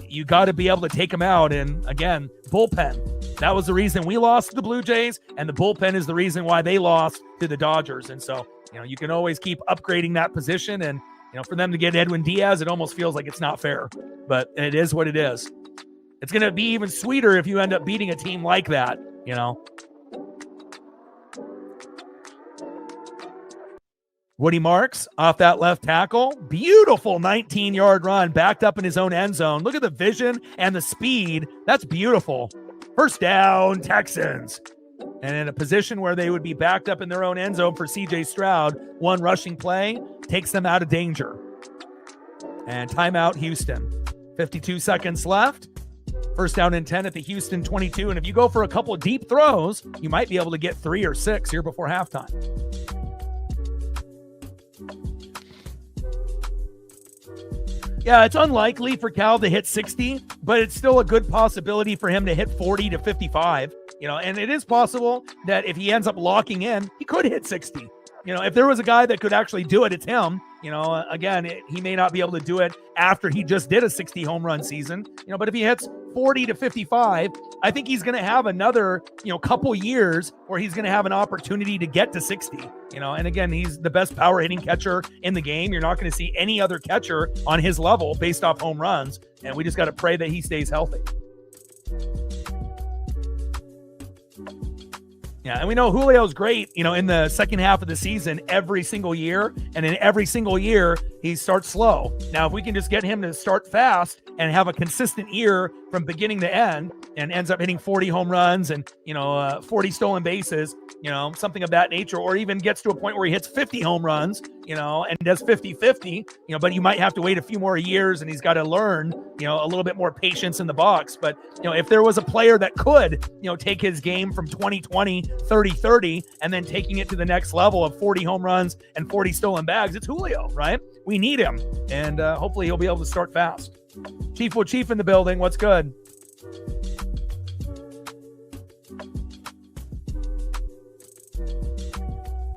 you got to be able to take them out. And again, bullpen. That was the reason we lost to the Blue Jays, and the bullpen is the reason why they lost to the Dodgers. And so, you can always keep upgrading that position. And, for them to get Edwin Diaz, it almost feels like it's not fair, but it is what it is. It's going to be even sweeter if you end up beating a team like that, Woody Marks off that left tackle. Beautiful 19-yard run, backed up in his own end zone. Look at the vision and the speed. That's beautiful. First down, Texans. And in a position where they would be backed up in their own end zone for C.J. Stroud, one rushing play takes them out of danger. And timeout, Houston. 52 seconds left. First down and 10 at the Houston 22. And if you go for a couple of deep throws, you might be able to get 3 or 6 here before halftime. Yeah, it's unlikely for Cal to hit 60, but it's still a good possibility for him to hit 40 to 55. And it is possible that if he ends up locking in, he could hit 60. If there was a guy that could actually do it, it's him. Again, he may not be able to do it after he just did a 60 home run season, but if he hits 40 to 55, I think he's going to have another, couple years where he's going to have an opportunity to get to 60, and again, he's the best power hitting catcher in the game. You're not going to see any other catcher on his level based off home runs. And we just got to pray that he stays healthy. Yeah, and we know Julio's great, in the second half of the season every single year. And in every single year, he starts slow. Now, if we can just get him to start fast and have a consistent year from beginning to end and ends up hitting 40 home runs and, 40 stolen bases, something of that nature, or even gets to a point where he hits 50 home runs, and does 50-50, but you might have to wait a few more years and he's got to learn, a little bit more patience in the box. But, if there was a player that could, take his game from 20-20, 30-30, and then taking it to the next level of 40 home runs and 40 stolen bags, it's Julio, right? We need him. And hopefully he'll be able to start fast. Chief in the building. What's good?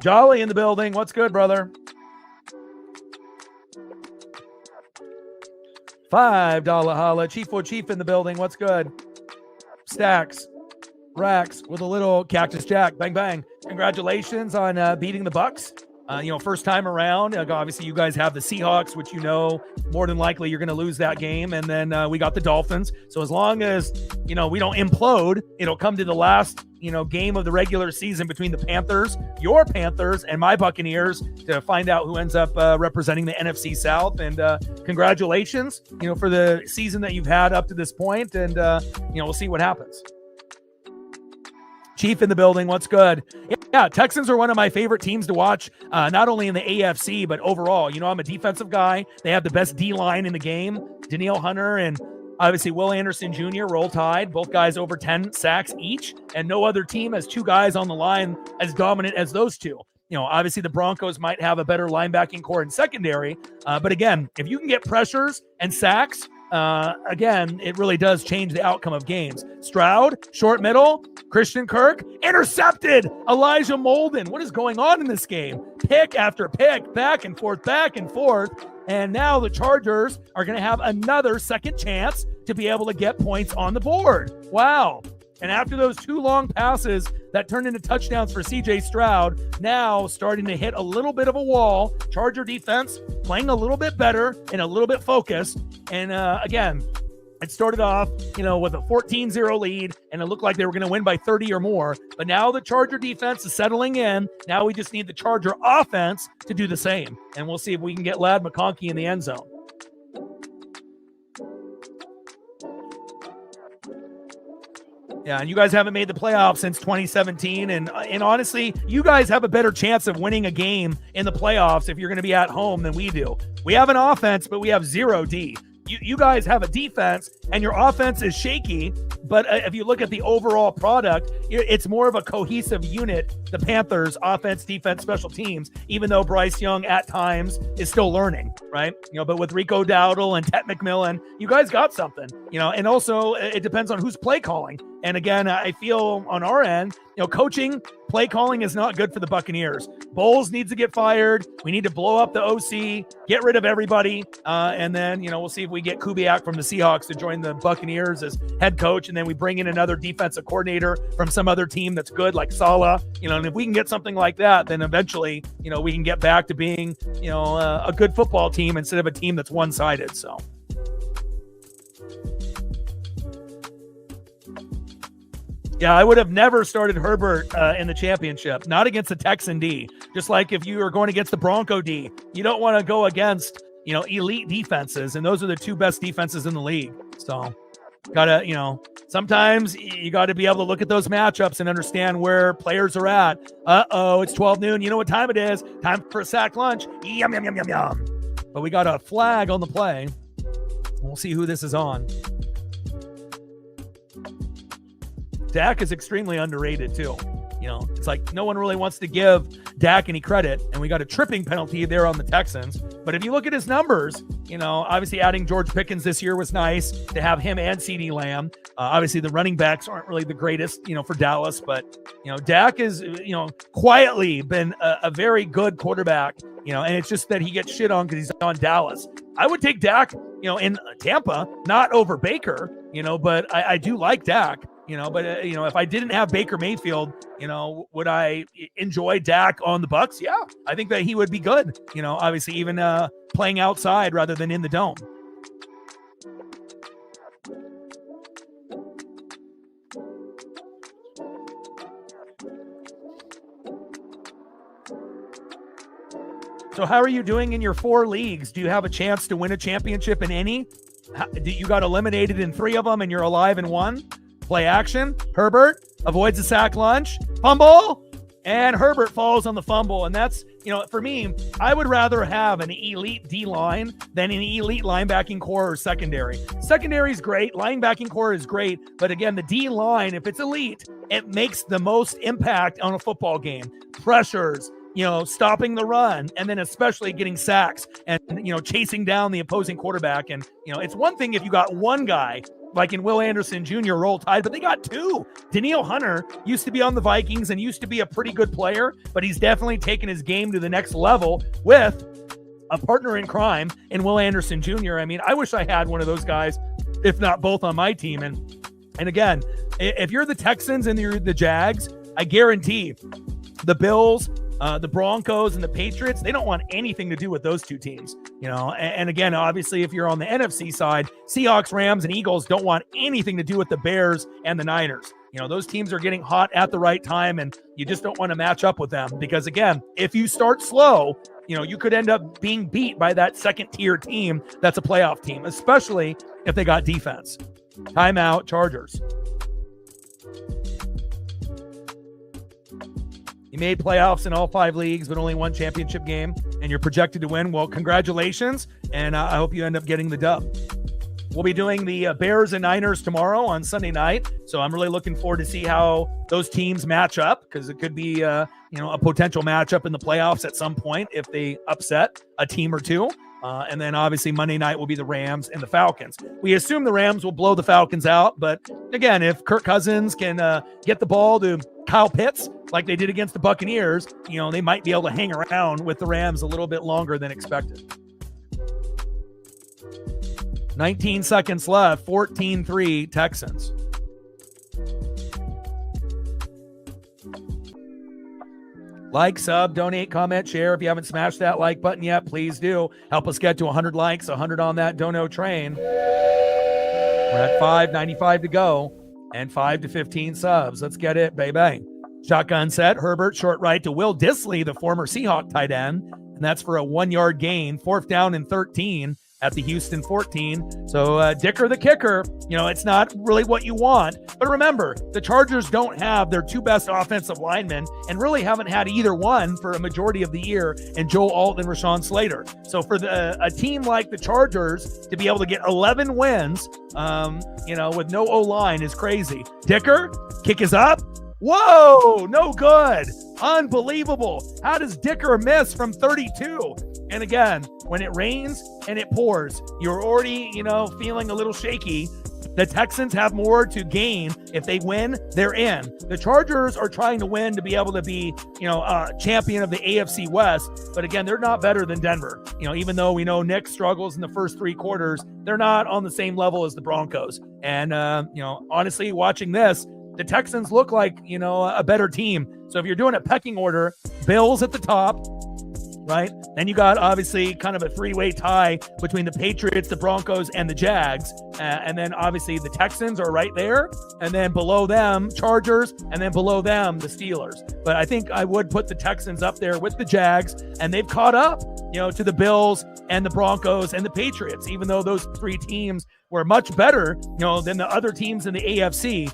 Jolly in the building. What's good, brother? $5 holla. Chief in the building. What's good? Stacks. Racks with a little Cactus Jack. Bang, bang. Congratulations on beating the Bucks. First time around. Obviously, you guys have the Seahawks, which more than likely you're going to lose that game. And then we got the Dolphins. So as long as, we don't implode, it'll come to the last, game of the regular season between the Panthers, your Panthers, and my Buccaneers to find out who ends up representing the NFC South. And congratulations, for the season that you've had up to this point. And, we'll see what happens. Chief in the building. What's good? Yeah, Texans are one of my favorite teams to watch, not only in the AFC, but overall. I'm a defensive guy. They have the best D-line in the game. Danielle Hunter and obviously Will Anderson Jr. roll tide. Both guys over 10 sacks each, and no other team has two guys on the line as dominant as those two. Obviously the Broncos might have a better linebacking core in secondary, but again, if you can get pressures and sacks, again, it really does change the outcome of games. Stroud, short middle, Christian Kirk, intercepted, Elijah Molden. What is going on in this game? Pick after pick, back and forth, and now the Chargers are going to have another second chance to be able to get points on the board. Wow. And after those two long passes that turned into touchdowns for C.J. Stroud, now starting to hit a little bit of a wall. Charger defense playing a little bit better and a little bit focused. And again, it started off, with a 14-0 lead, and it looked like they were going to win by 30 or more. But now the Charger defense is settling in. Now we just need the Charger offense to do the same. And we'll see if we can get Ladd McConkey in the end zone. Yeah, and you guys haven't made the playoffs since 2017, and honestly, you guys have a better chance of winning a game in the playoffs if you're going to be at home than we do. We have an offense, but we have zero D. You guys have a defense, and your offense is shaky, but if you look at the overall product, it's more of a cohesive unit, the Panthers, offense, defense, special teams, even though Bryce Young at times is still learning, right? But with Rico Dowdle and Tet McMillan, you guys got something, and also it depends on who's play calling. And again, I feel on our end, coaching, play calling is not good for the Buccaneers. Bowles needs to get fired. We need to blow up the OC, get rid of everybody. And then, we'll see if we get Kubiak from the Seahawks to join the Buccaneers as head coach. And then we bring in another defensive coordinator from some other team that's good, like Saleh. And if we can get something like that, then eventually, we can get back to being, a good football team instead of a team that's one-sided. So. Yeah, I would have never started Herbert in the championship, not against the Texan D. Just like if you are going against the Bronco D, you don't want to go against, elite defenses, and those are the two best defenses in the league. So, sometimes you got to be able to look at those matchups and understand where players are at. It's 12 noon. You know what time it is? Time for a sack lunch. Yum, yum, yum, yum, yum. But we got a flag on the play. We'll see who this is on. Dak is extremely underrated too. It's like no one really wants to give Dak any credit, and we got a tripping penalty there on the Texans. But if you look at his numbers, obviously adding George Pickens this year was nice to have him and CeeDee Lamb. Obviously the running backs aren't really the greatest, for Dallas, but Dak is, quietly been a very good quarterback, and it's just that he gets shit on because he's on Dallas. I would take Dak, in Tampa, not over Baker, but I do like Dak. But if I didn't have Baker Mayfield, would I enjoy Dak on the Bucs? Yeah, I think that he would be good. Obviously even playing outside rather than in the dome. So how are you doing in your 4 leagues? Do you have a chance to win a championship in any? You got eliminated in 3 of them and you're alive in 1? Play action. Herbert avoids a sack lunch. Fumble. And Herbert falls on the fumble. And that's, for me, I would rather have an elite D-line than an elite linebacking core or secondary. Secondary is great. Linebacking core is great. But again, the D-line, if it's elite, it makes the most impact on a football game. Pressures, stopping the run, and then especially getting sacks and, chasing down the opposing quarterback. And, it's one thing if you got one guy, like in Will Anderson Jr. roll tide, but they got 2. Danielle Hunter used to be on the Vikings and used to be a pretty good player, but he's definitely taken his game to the next level with a partner in crime in Will Anderson Jr. I mean, I wish I had one of those guys, if not both, on my team. And again, if you're the Texans and you're the Jags, I guarantee the Bills, the Broncos, and the Patriots, they don't want anything to do with those two teams. And again, obviously, if you're on the NFC side, Seahawks, Rams, and Eagles don't want anything to do with the Bears and the Niners. Those teams are getting hot at the right time, and you just don't want to match up with them because, again, if you start slow, you could end up being beat by that second-tier team that's a playoff team, especially if they got defense. Timeout, Chargers. You made playoffs in all 5 leagues, but only one championship game, and you're projected to win. Well, congratulations, and I hope you end up getting the dub. We'll be doing the Bears and Niners tomorrow on Sunday night, so I'm really looking forward to see how those teams match up because it could be a potential matchup in the playoffs at some point if they upset a team or two. And then obviously Monday night will be the Rams and the Falcons. We assume the Rams will blow the Falcons out, but again, if Kirk Cousins can get the ball to Kyle Pitts like they did against the Buccaneers, they might be able to hang around with the Rams a little bit longer than expected. 19 seconds left, 14-3 Texans. Like, sub, donate, comment, share. If you haven't smashed that like button yet, please do. Help us get to 100 likes, 100 on that dono train. We're at 595 to go and 5 to 15 subs. Let's get it, baby. Shotgun set, Herbert, short right to Will Dissly, the former Seahawk tight end. And that's for a 1-yard gain, 4th down and 13 at the Houston 14. So Dicker the kicker, it's not really what you want. But remember, the Chargers don't have their 2 best offensive linemen and really haven't had either one for a majority of the year in Joe Alt and Rashawn Slater. So for a team like the Chargers to be able to get 11 wins, with no O-line is crazy. Dicker, kick is up. Whoa, no good. Unbelievable. How does Dicker miss from 32? And again, when it rains and it pours, you're already, feeling a little shaky. The Texans have more to gain. If they win, they're in. The Chargers are trying to win to be able to be, champion of the AFC West. But again, they're not better than Denver. Even though we know Nick struggles in the first 3 quarters, they're not on the same level as the Broncos. And, honestly, watching this, the Texans look like, a better team. So if you're doing a pecking order, Bills at the top, right? Then you got obviously kind of a 3-way tie between the Patriots, the Broncos, and the Jags. And then obviously the Texans are right there. And then below them, Chargers. And then below them, the Steelers. But I think I would put the Texans up there with the Jags. And they've caught up, to the Bills and the Broncos and the Patriots, even though those 3 teams were much better, than the other teams in the AFC,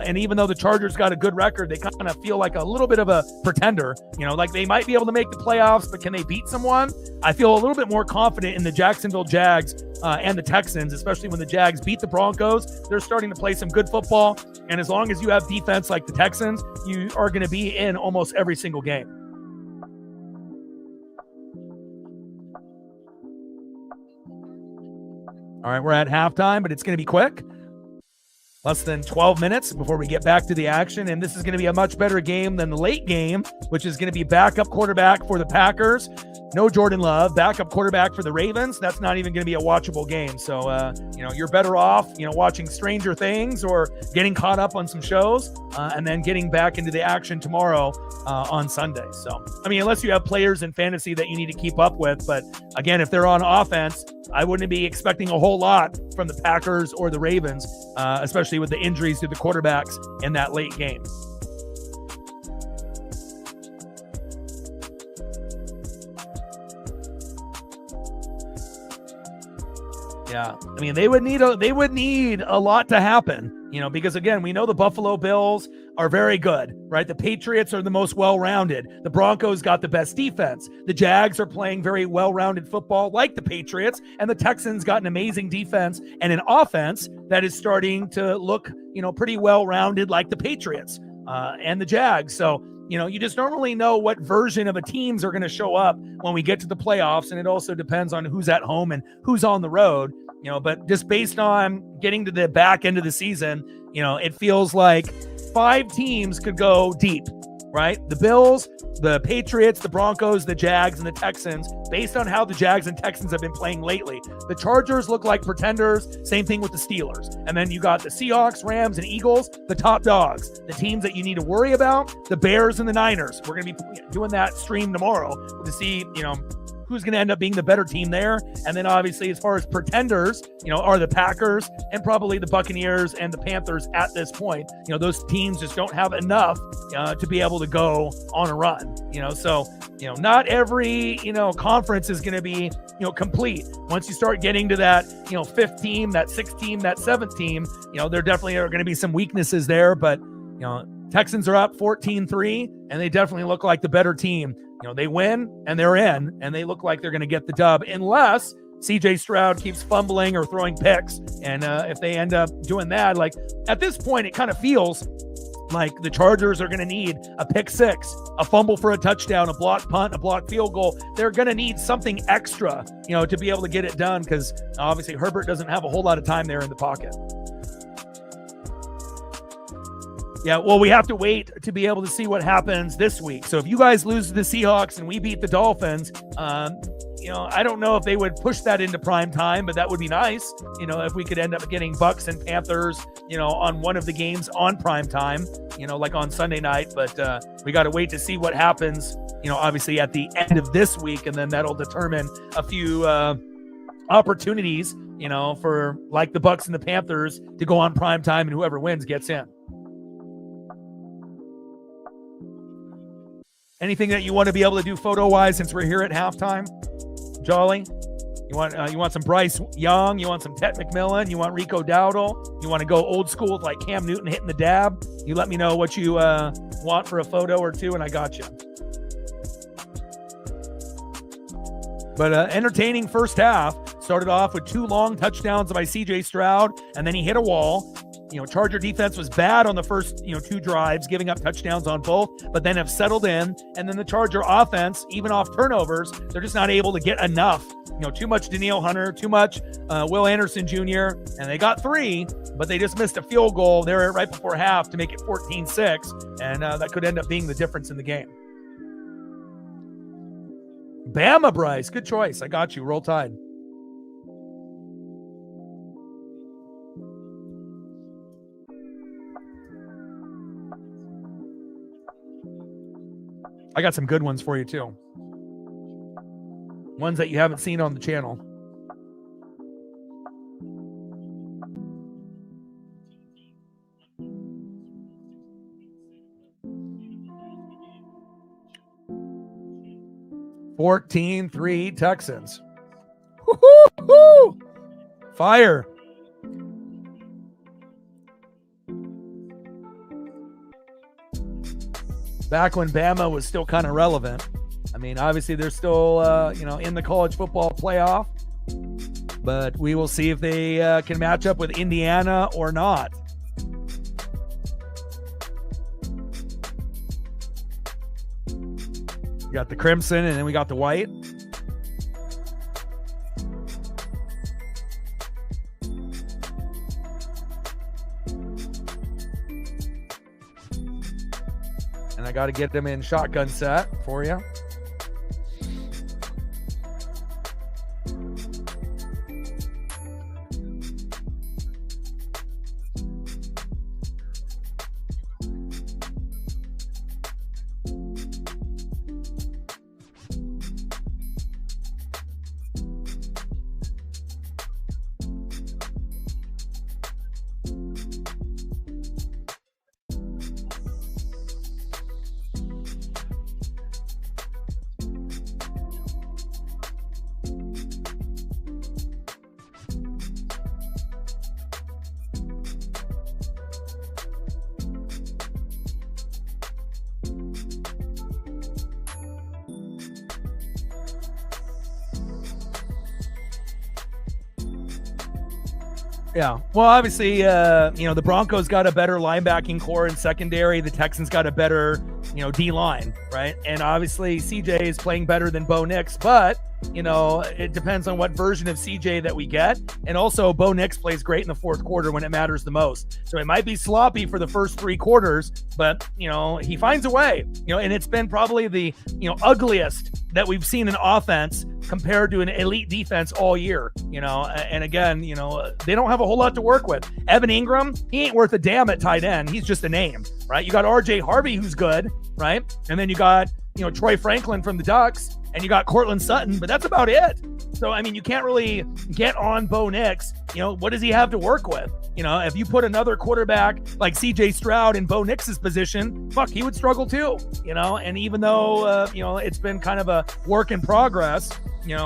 and even though the Chargers got a good record, they kind of feel like a little bit of a pretender, like they might be able to make the playoffs, but can they beat someone? I feel a little bit more confident in the Jacksonville Jags and the Texans, especially when the Jags beat the Broncos. They're starting to play some good football. And as long as you have defense like the Texans, you are going to be in almost every single game. All right, we're at halftime, but it's going to be quick. Less than 12 minutes before we get back to the action. And this is going to be a much better game than the late game, which is going to be backup quarterback for the Packers. No Jordan Love, backup quarterback for the Ravens. That's not even going to be a watchable game. So, you're better off, watching Stranger Things or getting caught up on some shows and then getting back into the action tomorrow on Sunday. So, unless you have players in fantasy that you need to keep up with. But again, if they're on offense, I wouldn't be expecting a whole lot from the Packers or the Ravens, especially with the injuries to the quarterbacks in that late game. Yeah, they would need a lot to happen, because again, we know the Buffalo Bills are very good, right? The Patriots are the most well-rounded. The Broncos got the best defense. The Jags are playing very well-rounded football like the Patriots, and the Texans got an amazing defense and an offense that is starting to look, pretty well-rounded like the Patriots and the Jags. So, you just normally know what version of a teams are going to show up when we get to the playoffs, and it also depends on who's at home and who's on the road, but just based on getting to the back end of the season, it feels like 5 teams could go deep, right? The Bills, the Patriots, the Broncos, the Jags, and the Texans, based on how the Jags and Texans have been playing lately. The Chargers look like pretenders. Same thing with the Steelers. And then you got the Seahawks, Rams, and Eagles, the top dogs. The teams that you need to worry about, the Bears and the Niners. We're going to be doing that stream tomorrow to see, who's going to end up being the better team there. And then obviously as far as pretenders, are the Packers and probably the Buccaneers and the Panthers at this point. Those teams just don't have enough to be able to go on a run, so, not every, conference is going to be, complete. Once you start getting to that, fifth team, that sixth team, that seventh team, there definitely are going to be some weaknesses there, but, Texans are up 14-3 and they definitely look like the better team. They win and they're in, and they look like they're going to get the dub unless CJ Stroud keeps fumbling or throwing picks. And if they end up doing that, like at this point, it kind of feels like the Chargers are going to need a pick six, a fumble for a touchdown, a blocked punt, a blocked field goal. They're going to need something extra, to be able to get it done, because obviously Herbert doesn't have a whole lot of time there in the pocket. Yeah, well, we have to wait to be able to see what happens this week. So if you guys lose to the Seahawks and we beat the Dolphins, I don't know if they would push that into prime time, but that would be nice, if we could end up getting Bucks and Panthers, on one of the games on prime time, like on Sunday night. But we got to wait to see what happens, obviously at the end of this week, and then that'll determine a few opportunities, for like the Bucks and the Panthers to go on prime time, and whoever wins gets in. Anything that you want to be able to do photo-wise since we're here at halftime? Jolly? You want some Bryce Young? You want some Tet McMillan? You want Rico Dowdle? You want to go old school with like Cam Newton hitting the dab? You let me know what you want for a photo or two, and I got you. But entertaining first half. Started off with 2 long touchdowns by CJ Stroud, and then he hit a wall. Charger defense was bad on the first, 2 drives, giving up touchdowns on both, but then have settled in. And then the Charger offense, even off turnovers, they're just not able to get enough. Too much Danielle Hunter, too much Will Anderson Jr., and they got 3, but they just missed a field goal there right before half to make it 14-6, and that could end up being the difference in the game. Bama, Bryce. Good choice. I got you. Roll Tide. I got some good ones for you, too. Ones that you haven't seen on the channel. (14-3) Texans. Woo-hoo-hoo! Fire. Back when Bama was still kind of relevant. I mean, obviously they're still, in the college football playoff, but we will see if they can match up with Indiana or not. We got the crimson, and then we got the white. And I got to get them in shotgun set for you. Yeah. Well, obviously, the Broncos got a better linebacking core and secondary. The Texans got a better, D-line, right? And obviously, CJ is playing better than Bo Nix, but it depends on what version of CJ that we get. And also, Bo Nix plays great in the fourth quarter when it matters the most. So it might be sloppy for the first 3 quarters, but, he finds a way, and it's been probably the, ugliest that we've seen an offense compared to an elite defense all year, and again, they don't have a whole lot to work with. Evan Ingram, he ain't worth a damn at tight end. He's just a name, right? You got RJ Harvey, who's good, right? And then you got, Troy Franklin from the Ducks, and you got Cortland Sutton, but that's about it. So, you can't really get on Bo Nix. What does he have to work with? If you put another quarterback like CJ Stroud in Bo Nix's position, he would struggle too, and even though, it's been kind of a work in progress,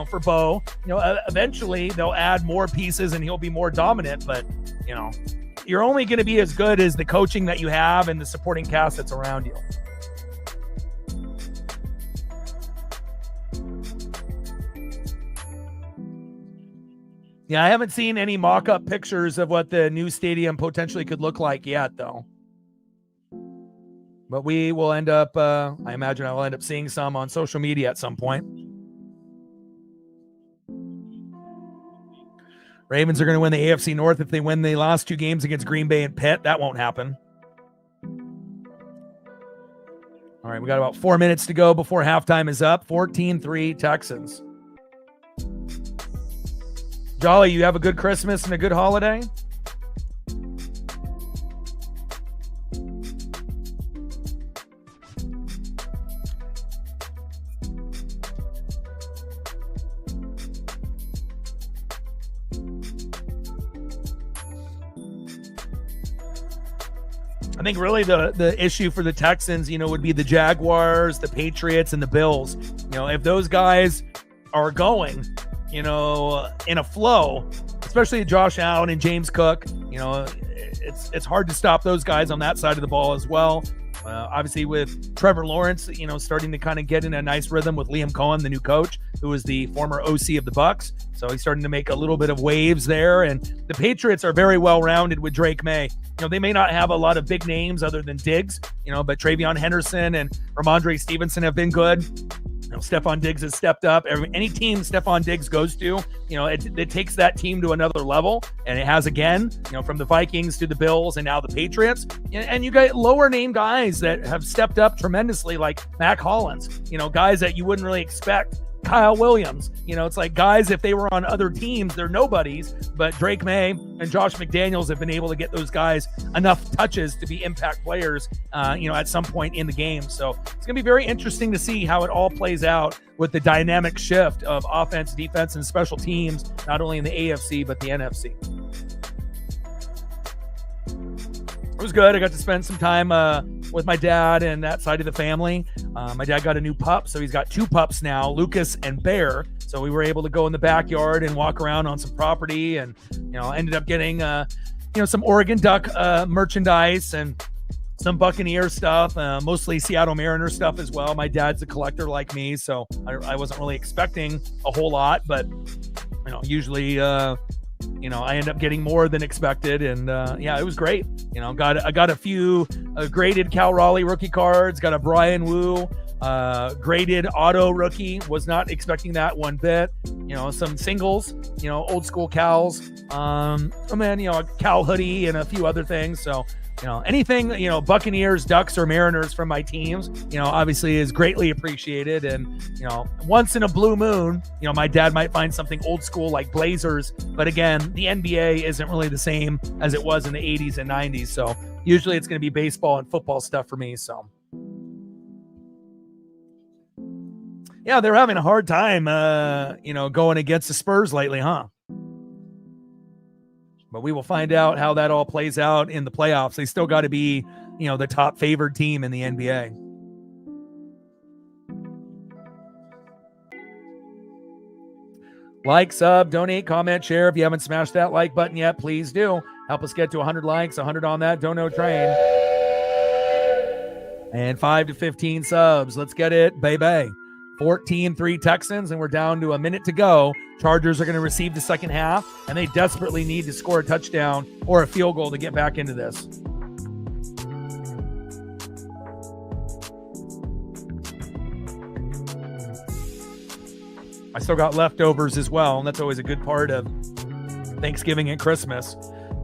for Bo, eventually they'll add more pieces and he'll be more dominant, but, you're only going to be as good as the coaching that you have and the supporting cast that's around you. Yeah, I haven't seen any mock-up pictures of what the new stadium potentially could look like yet, though. But we will end up, I imagine I will end up seeing some on social media at some point. Ravens are going to win the AFC North if they win the last 2 games against Green Bay and Pitt. That won't happen. All right, we got about 4 minutes to go before halftime is up. 14-3 Texans. Jolly, you have a good Christmas and a good holiday? I think really the issue for the Texans, would be the Jaguars, the Patriots, and the Bills. If those guys are going, in a flow, especially Josh Allen and James Cook, it's hard to stop those guys on that side of the ball as well. Obviously with Trevor Lawrence, starting to kind of get in a nice rhythm with Liam Cohen, the new coach, who was the former OC of the Bucs. So he's starting to make a little bit of waves there. And the Patriots are very well-rounded with Drake May. They may not have a lot of big names other than Diggs, but Travion Henderson and Ramondre Stevenson have been good. Stephon Diggs has stepped up. Any team Stephon Diggs goes to, it takes that team to another level, and it has again, from the Vikings to the Bills and now the Patriots. And you got lower name guys that have stepped up tremendously, like Mac Hollins, guys that you wouldn't really expect. Kyle Williams, it's like guys, if they were on other teams, they're nobodies, but Drake May and Josh McDaniels have been able to get those guys enough touches to be impact players, at some point in the game. So it's going to be very interesting to see how it all plays out with the dynamic shift of offense, defense, and special teams, not only in the AFC, but the NFC. It was good. I got to spend some time with my dad and that side of the family. My dad got a new pup, so he's got 2 pups now, Lucas and Bear. So we were able to go in the backyard and walk around on some property, and ended up getting some Oregon Duck merchandise and some Buccaneer stuff, mostly Seattle Mariners stuff as well. My dad's a collector like me, so I wasn't really expecting a whole lot, but usually I end up getting more than expected, and it was great. I got a few graded Cal Raleigh rookie cards, got a Brian Wu graded auto rookie, was not expecting that one bit. Some singles, old school Cals, and then a Cal hoodie and a few other things. So anything, Buccaneers, Ducks, or Mariners from my teams, obviously is greatly appreciated. And, once in a blue moon, my dad might find something old school like Blazers. But again, the NBA isn't really the same as it was in the 80s and 90s. So usually it's going to be baseball and football stuff for me. So, yeah, they're having a hard time, going against the Spurs lately, huh? But we will find out how that all plays out in the playoffs. They still got to be, the top favored team in the NBA. Like, sub, donate, comment, share. If you haven't smashed that like button yet, please do. Help us get to 100 likes, 100 on that dono train. And 5 to 15 subs. Let's get it, baby. 14-3 Texans, and we're down to a minute to go. Chargers are going to receive the second half, and they desperately need to score a touchdown or a field goal to get back into this. I still got leftovers as well, and that's always a good part of Thanksgiving and Christmas.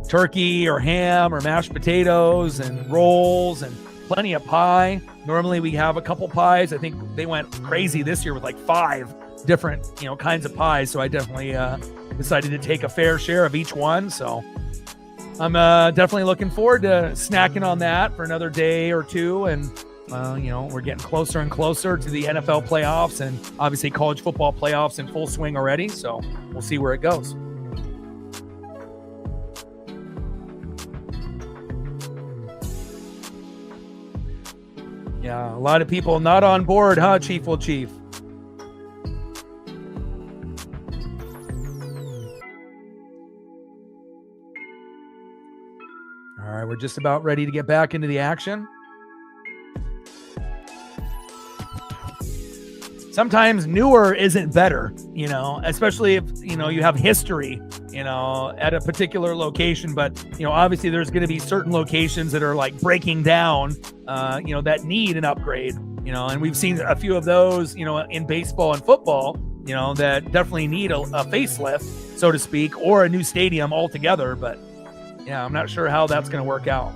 Turkey or ham or mashed potatoes and rolls and plenty of pie. Normally we have a couple pies. I think they went crazy this year with like 5 different, kinds of pies. So I definitely decided to take a fair share of each one. So I'm definitely looking forward to snacking on that for another day or two. And, we're getting closer and closer to the NFL playoffs and obviously college football playoffs in full swing already. So we'll see where it goes. Yeah, a lot of people not on board, huh, Chief? All right, we're just about ready to get back into the action. Sometimes newer isn't better, especially if, you have history, at a particular location. But, obviously there's going to be certain locations that are like breaking down, that need an upgrade, and we've seen a few of those, in baseball and football, that definitely need a facelift, so to speak, or a new stadium altogether. But yeah, I'm not sure how that's going to work out.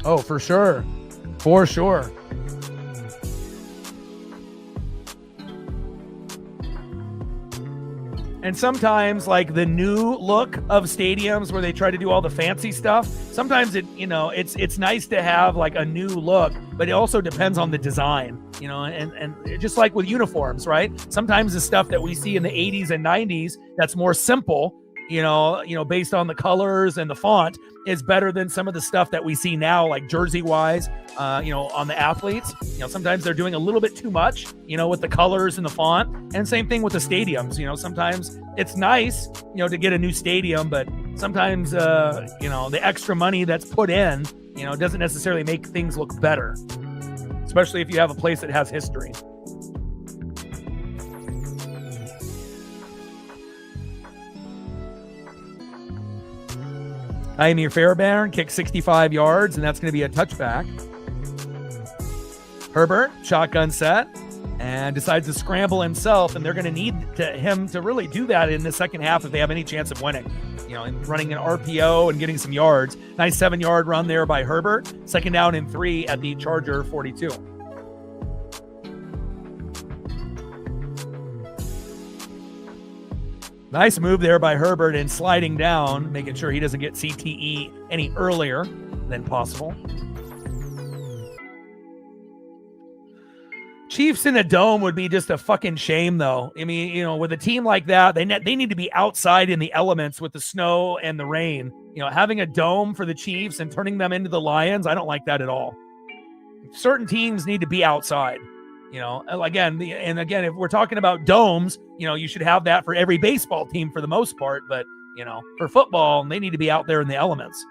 Oh, for sure. For sure. And sometimes, like the new look of stadiums where they try to do all the fancy stuff, sometimes it's nice to have like a new look, but it also depends on the design, and just like with uniforms, right? Sometimes the stuff that we see in the 80s and 90s that's more simple, based on the colors and the font, is better than some of the stuff that we see now, like jersey wise, on the athletes. Sometimes they're doing a little bit too much, with the colors and the font. And same thing with the stadiums. Sometimes it's nice, to get a new stadium, but sometimes, the extra money that's put in, doesn't necessarily make things look better, especially if you have a place that has history. Amir Fairbairn kicked 65 yards, and that's going to be a touchback. Herbert, shotgun set, and decides to scramble himself, and they're going to need him to really do that in the second half if they have any chance of winning. And running an RPO and getting some yards. Nice 7-yard run there by Herbert. 2nd down and 3 at the Charger 42. Nice move there by Herbert in sliding down, making sure he doesn't get CTE any earlier than possible. Chiefs in a dome would be just a fucking shame, though. I mean, with a team like that, they need to be outside in the elements with the snow and the rain. Having a dome for the Chiefs and turning them into the Lions, I don't like that at all. Certain teams need to be outside. Again, if we're talking about domes, you should have that for every baseball team for the most part. But, for football, they need to be out there in the elements.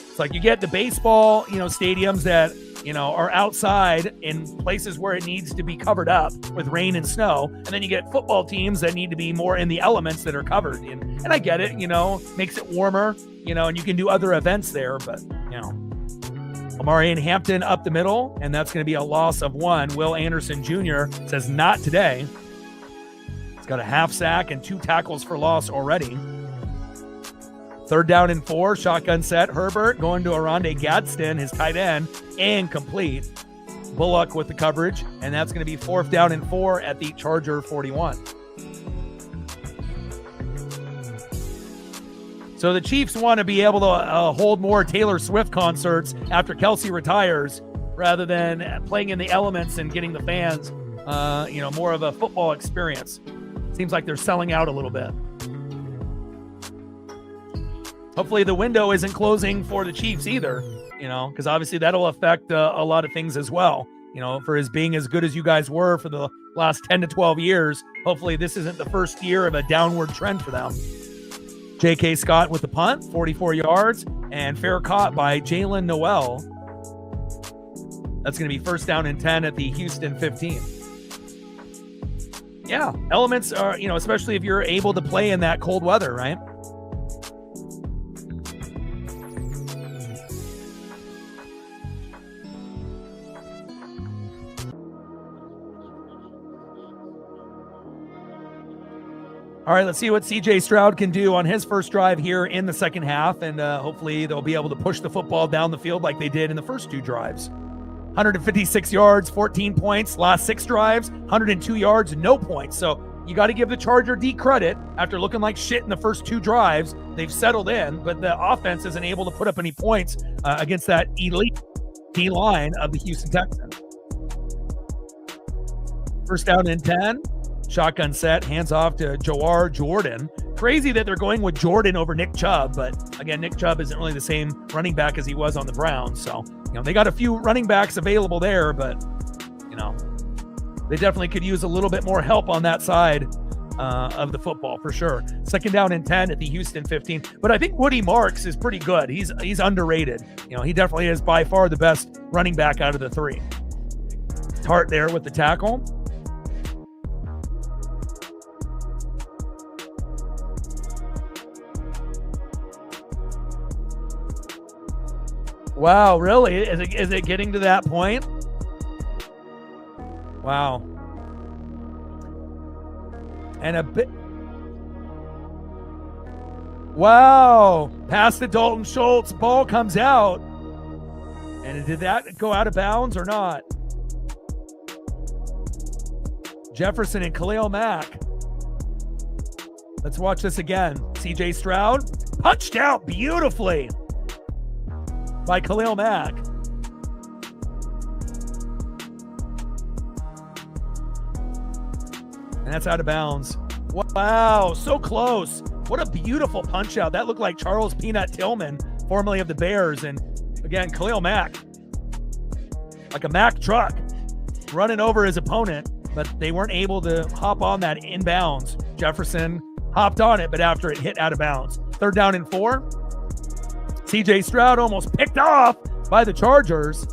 It's like you get the baseball, stadiums that, are outside in places where it needs to be covered up with rain and snow. And then you get football teams that need to be more in the elements that are covered. And I get it, makes it warmer, and you can do other events there. But, Amari and Hampton up the middle, and that's going to be a loss of 1. Will Anderson Jr. says not today. He's got a half sack and 2 tackles for loss already. 3rd down and 4, shotgun set. Herbert going to Aronde Gadsden, his tight end, and complete. Bullock with the coverage, and that's going to be 4th down and 4 at the Charger 41. So the Chiefs want to be able to hold more Taylor Swift concerts after Kelsey retires, rather than playing in the elements and getting the fans, more of a football experience. Seems like they're selling out a little bit. Hopefully the window isn't closing for the Chiefs either, because obviously that'll affect a lot of things as well. For being as good as you guys were for the last 10 to 12 years, hopefully this isn't the first year of a downward trend for them. J.K. Scott with the punt, 44 yards, and fair caught by Jalen Noel. That's going to be 1st down and 10 at the Houston 15. Yeah, elements are, especially if you're able to play in that cold weather, right? All right, let's see what CJ Stroud can do on his first drive here in the second half, and hopefully they'll be able to push the football down the field like they did in the first 2 drives. 156 yards, 14 points. Last 6 drives, 102 yards, no points. So you got to give the Charger D credit. After looking like shit in the first 2 drives, they've settled in, but the offense isn't able to put up any points against that elite D line of the Houston Texans. First down and 10. Shotgun set, hands off to Jawar Jordan. Crazy that they're going with Jordan over Nick Chubb, but again, Nick Chubb isn't really the same running back as he was on the Browns. So, they got a few running backs available there, but, they definitely could use a little bit more help on that side of the football for sure. Second down and 10 at the Houston 15. But I think Woody Marks is pretty good. He's underrated. He definitely is by far the best running back out of the 3. Tart there with the tackle. Wow, really? Is it getting to that point? Wow. And a bit. Wow. Pass to Dalton Schultz. Ball comes out. And did that go out of bounds or not? Jefferson and Khalil Mack. Let's watch this again. CJ Stroud punched out beautifully by Khalil Mack. And that's out of bounds. Wow, so close. What a beautiful punch out. That looked like Charles Peanut Tillman, formerly of the Bears. And again, Khalil Mack, like a Mack truck, running over his opponent, but they weren't able to hop on that inbounds. Jefferson hopped on it, but after it hit out of bounds. Third down and 4. CJ Stroud almost picked off by the Chargers.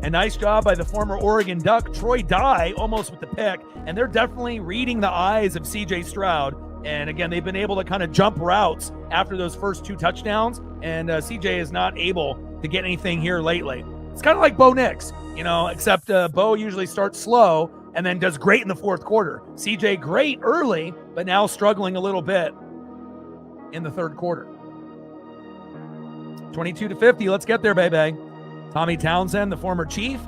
And nice job by the former Oregon Duck, Troy Dye, almost with the pick. And they're definitely reading the eyes of CJ Stroud. And again, they've been able to kind of jump routes after those first 2 touchdowns. And CJ is not able to get anything here lately. It's kind of like Bo Nix, except Bo usually starts slow and then does great in the fourth quarter. CJ great early, but now struggling a little bit in the third quarter. 22-50. Let's get there, baby. Tommy Townsend, the former Chief,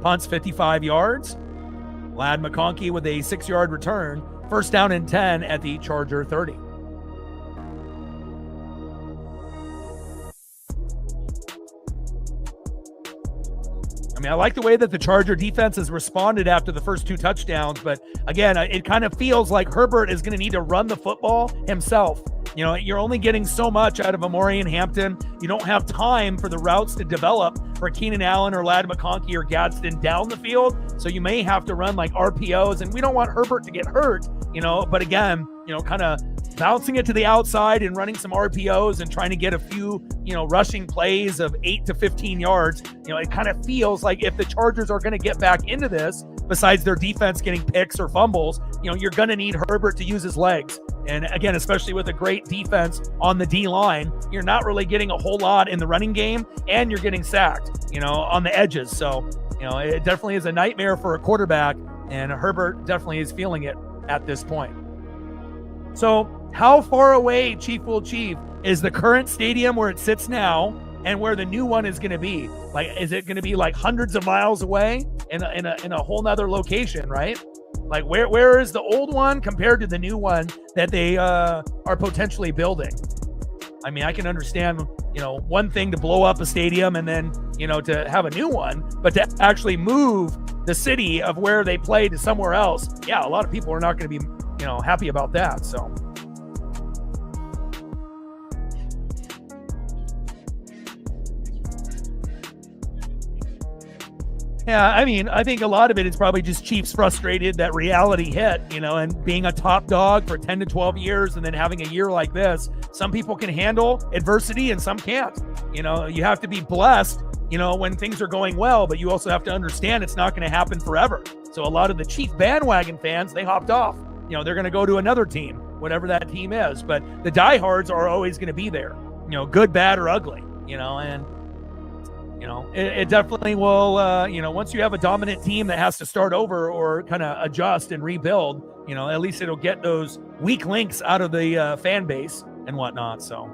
punts 55 yards. Ladd McConkey with a 6-yard return. First down and 10 at the Charger 30. I like the way that the Charger defense has responded after the first 2 touchdowns, but again, it kind of feels like Herbert is going to need to run the football himself. You're only getting so much out of Amori and Hampton. You don't have time for the routes to develop for Keenan Allen or Ladd McConkey or Gadsden down the field, so you may have to run like RPOs, and we don't want Herbert to get hurt, but again, kind of bouncing it to the outside and running some RPOs and trying to get a few, rushing plays of 8 to 15 yards. It kind of feels like if the Chargers are going to get back into this, besides their defense getting picks or fumbles, you're going to need Herbert to use his legs. And again, especially with a great defense on the D line, you're not really getting a whole lot in the running game, and you're getting sacked, on the edges. So, it definitely is a nightmare for a quarterback, and Herbert definitely is feeling it at this point. So how far away, Chief will Chief, is the current stadium where it sits now and where the new one is going to be? Like, is it going to be like hundreds of miles away in a whole nother location, right? Like, where is the old one compared to the new one that they are potentially building? I can understand, one thing to blow up a stadium and then, to have a new one, but to actually move the city of where they play to somewhere else, yeah, a lot of people are not going to be, happy about that. So. Yeah, I think a lot of it is probably just Chiefs frustrated that reality hit, and being a top dog for 10 to 12 years and then having a year like this. Some people can handle adversity and some can't. You have to be blessed, when things are going well, but you also have to understand it's not going to happen forever. So a lot of the Chief bandwagon fans, they hopped off. They're going to go to another team, whatever that team is. But the diehards are always going to be there, good, bad, or ugly, and It definitely will, once you have a dominant team that has to start over or kind of adjust and rebuild, at least it'll get those weak links out of the fan base and whatnot. So.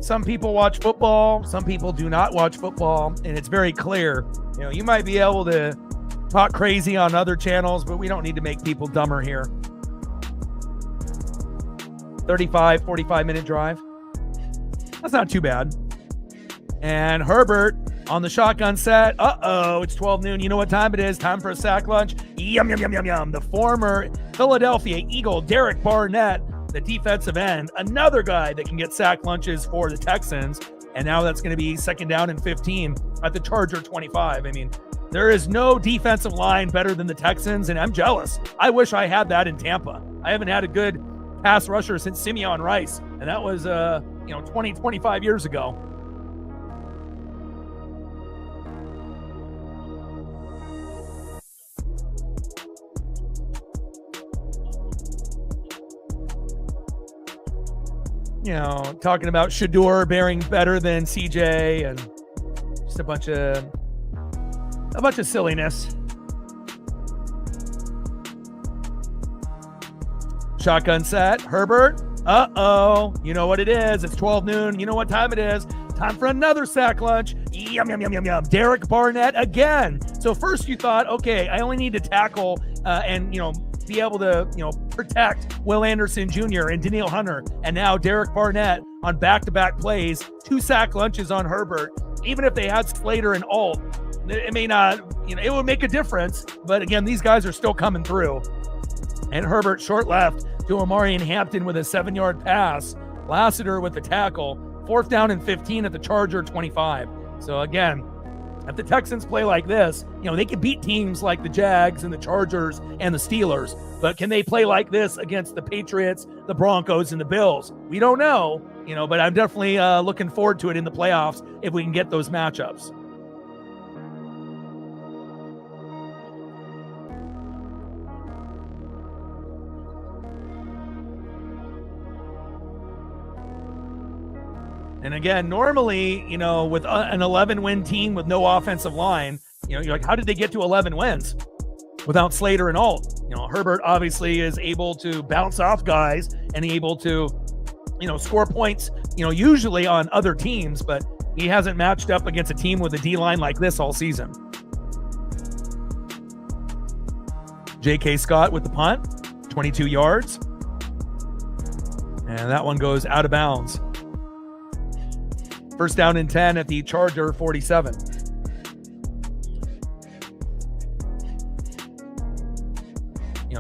Some people watch football, some people do not watch football, and it's very clear. You might be able to talk crazy on other channels, but we don't need to make people dumber here. 45-minute drive. That's not too bad. And Herbert on the shotgun set. It's 12 noon. You know what time it is? Time for a sack lunch. Yum, yum, yum, yum, yum. The former Philadelphia Eagle, Derek Barnett, the defensive end, another guy that can get sack lunches for the Texans. And now that's going to be second down and 15 at the Charger 25. I mean, there is no defensive line better than the Texans, and I'm jealous. I wish I had that in Tampa. I haven't had a good pass rusher since Simeon Rice, and that was 20, 25 years ago. Talking about Shador bearing better than CJ and just a bunch of silliness. Shotgun set. Herbert. You know what it is. It's 12 noon. You know what time it is. Time for another sack lunch. Yum, yum, yum, yum, yum. Derek Barnett again. So first you thought, okay, I only need to tackle and be able to, protect Will Anderson Jr. and Danielle Hunter. And now Derek Barnett on back-to-back plays, 2 sack lunches on Herbert. Even if they had Slater and Alt, it may not, it would make a difference. But again, these guys are still coming through. And Herbert short left to Amari and Hampton with a 7-yard pass. Lassiter with the tackle. 4th down and 15 at the Charger 25. So again, if the Texans play like this, they can beat teams like the Jags and the Chargers and the Steelers. But can they play like this against the Patriots, the Broncos, and the Bills? We don't know, but I'm definitely looking forward to it in the playoffs if we can get those matchups. And again, normally, with an 11-win team with no offensive line, you're like, how did they get to 11 wins without Slater and Alt? Herbert obviously is able to bounce off guys and able to, score points, usually on other teams, but he hasn't matched up against a team with a D-line like this all season. J.K. Scott with the punt, 22 yards. And that one goes out of bounds. First down and 10 at the Charger 47.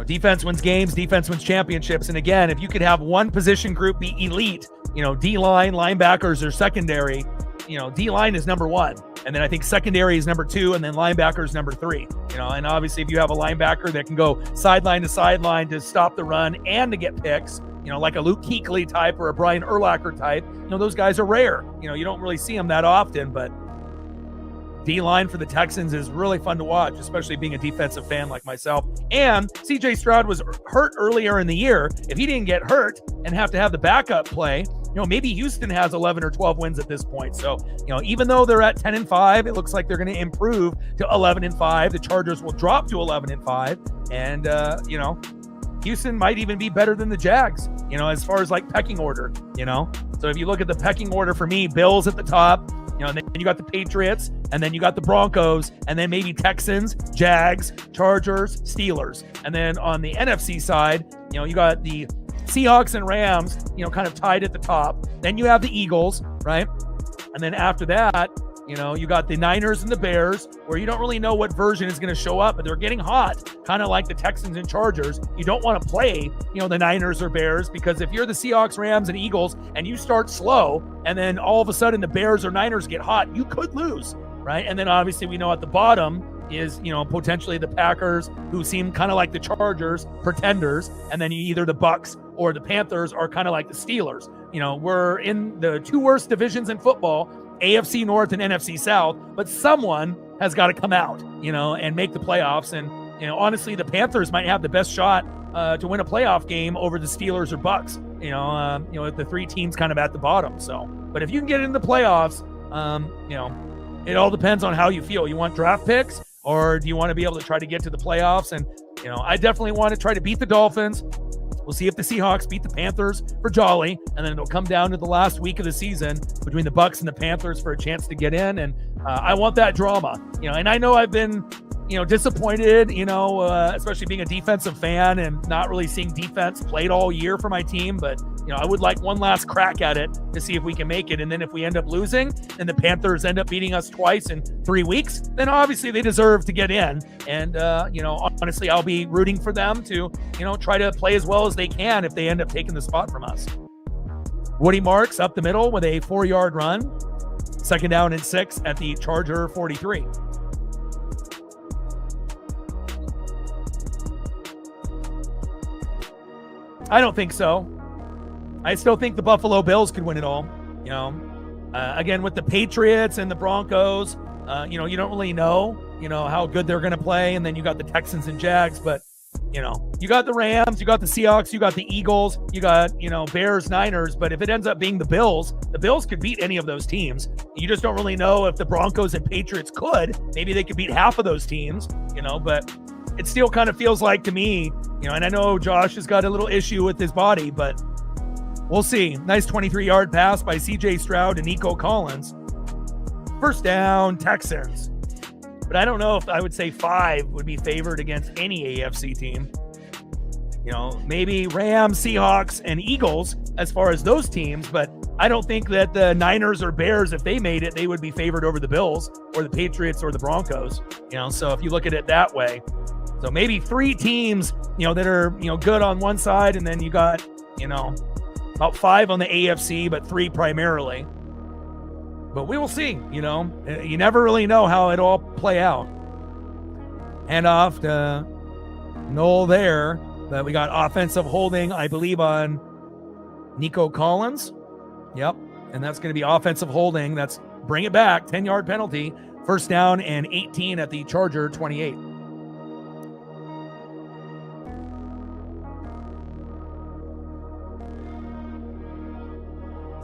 Defense wins games, defense wins championships. And again, if you could have one position group be elite, D-line, linebackers, or secondary, D-line is number 1. And then I think secondary is number 2, and then linebackers number 3. And obviously if you have a linebacker that can go sideline to sideline to stop the run and to get picks, like a Luke Kuechly type or a Brian Urlacher type, those guys are rare. You don't really see them that often, but D-line for the Texans is really fun to watch, especially being a defensive fan like myself. And CJ Stroud was hurt earlier in the year. If he didn't get hurt and have to have the backup play, maybe Houston has 11 or 12 wins at this point. So, even though they're at 10-5, it looks like they're going to improve to 11-5. The Chargers will drop to 11-5. And, Houston might even be better than the Jags, as far as like pecking order, So if you look at the pecking order for me, Bills at the top, and then you got the Patriots, and then you got the Broncos, and then maybe Texans, Jags, Chargers, Steelers. And then on the NFC side, you got the Seahawks and Rams, kind of tied at the top. Then you have the Eagles, right? And then after that, you got the Niners and the Bears, where you don't really know what version is going to show up, but they're getting hot, kind of like the Texans and Chargers. You don't want to play, the Niners or Bears, because if you're the Seahawks, Rams, and Eagles, and you start slow, and then all of a sudden the Bears or Niners get hot, you could lose, right? And then obviously we know at the bottom, is, potentially the Packers, who seem kind of like the Chargers, pretenders, and then either the Bucks or the Panthers are kind of like the Steelers. We're in the two worst divisions in football, AFC North and NFC South, but someone has got to come out, and make the playoffs. And, honestly, the Panthers might have the best shot to win a playoff game over the Steelers or Bucks, the three teams kind of at the bottom. So, but if you can get into the playoffs, it all depends on how you feel. You want draft picks, or do you want to be able to try to get to the playoffs? And, I definitely want to try to beat the Dolphins. We'll see if the Seahawks beat the Panthers for jolly, and then it'll come down to the last week of the season between the Bucks and the Panthers for a chance to get in. And I want that drama, and I know I've been, disappointed, especially being a defensive fan and not really seeing defense played all year for my team. But, I would like one last crack at it to see if we can make it. And then if we end up losing and the Panthers end up beating us twice in 3 weeks, then obviously they deserve to get in. And, honestly, I'll be rooting for them to, try to play as well as they can if they end up taking the spot from us. Woody Marks up the middle with a 4-yard run. 2nd down and 6 at the Charger 43. I don't think so. I still think the Buffalo Bills could win it all. Again, with the Patriots and the Broncos, you don't really know, how good they're going to play. And then you got the Texans and Jags, but, you got the Rams, you got the Seahawks, you got the Eagles, you got, Bears, Niners. But if it ends up being the Bills could beat any of those teams. You just don't really know if the Broncos and Patriots could. Maybe they could beat half of those teams, but it still kind of feels like to me, and I know Josh has got a little issue with his body, but we'll see. Nice 23-yard pass by C.J. Stroud and Nico Collins. 1st down, Texans. But I don't know if I would say 5 would be favored against any AFC team. Maybe Rams, Seahawks, and Eagles as far as those teams, but I don't think that the Niners or Bears, if they made it, they would be favored over the Bills or the Patriots or the Broncos. So if you look at it that way. So maybe 3 teams, that are, good on one side, and then you got, about 5 on the AFC, but 3 primarily. But we will see, You never really know how it all play out. Hand off to Noel there, but we got offensive holding, I believe, on Nico Collins. Yep, and that's going to be offensive holding. That's bring it back, 10-yard penalty. 1st down and 18 at the Charger 28.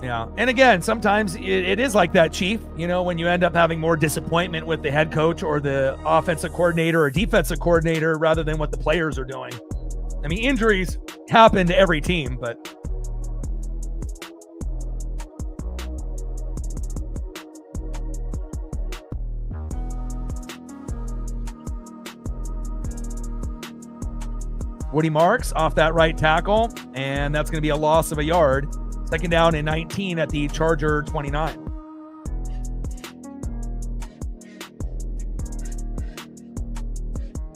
Yeah. And again, sometimes it is like that, Chief, when you end up having more disappointment with the head coach or the offensive coordinator or defensive coordinator rather than what the players are doing. I mean, injuries happen to every team, but Woody Marks off that right tackle, and that's going to be a loss of a yard. 2nd down and 19 at the Charger 29.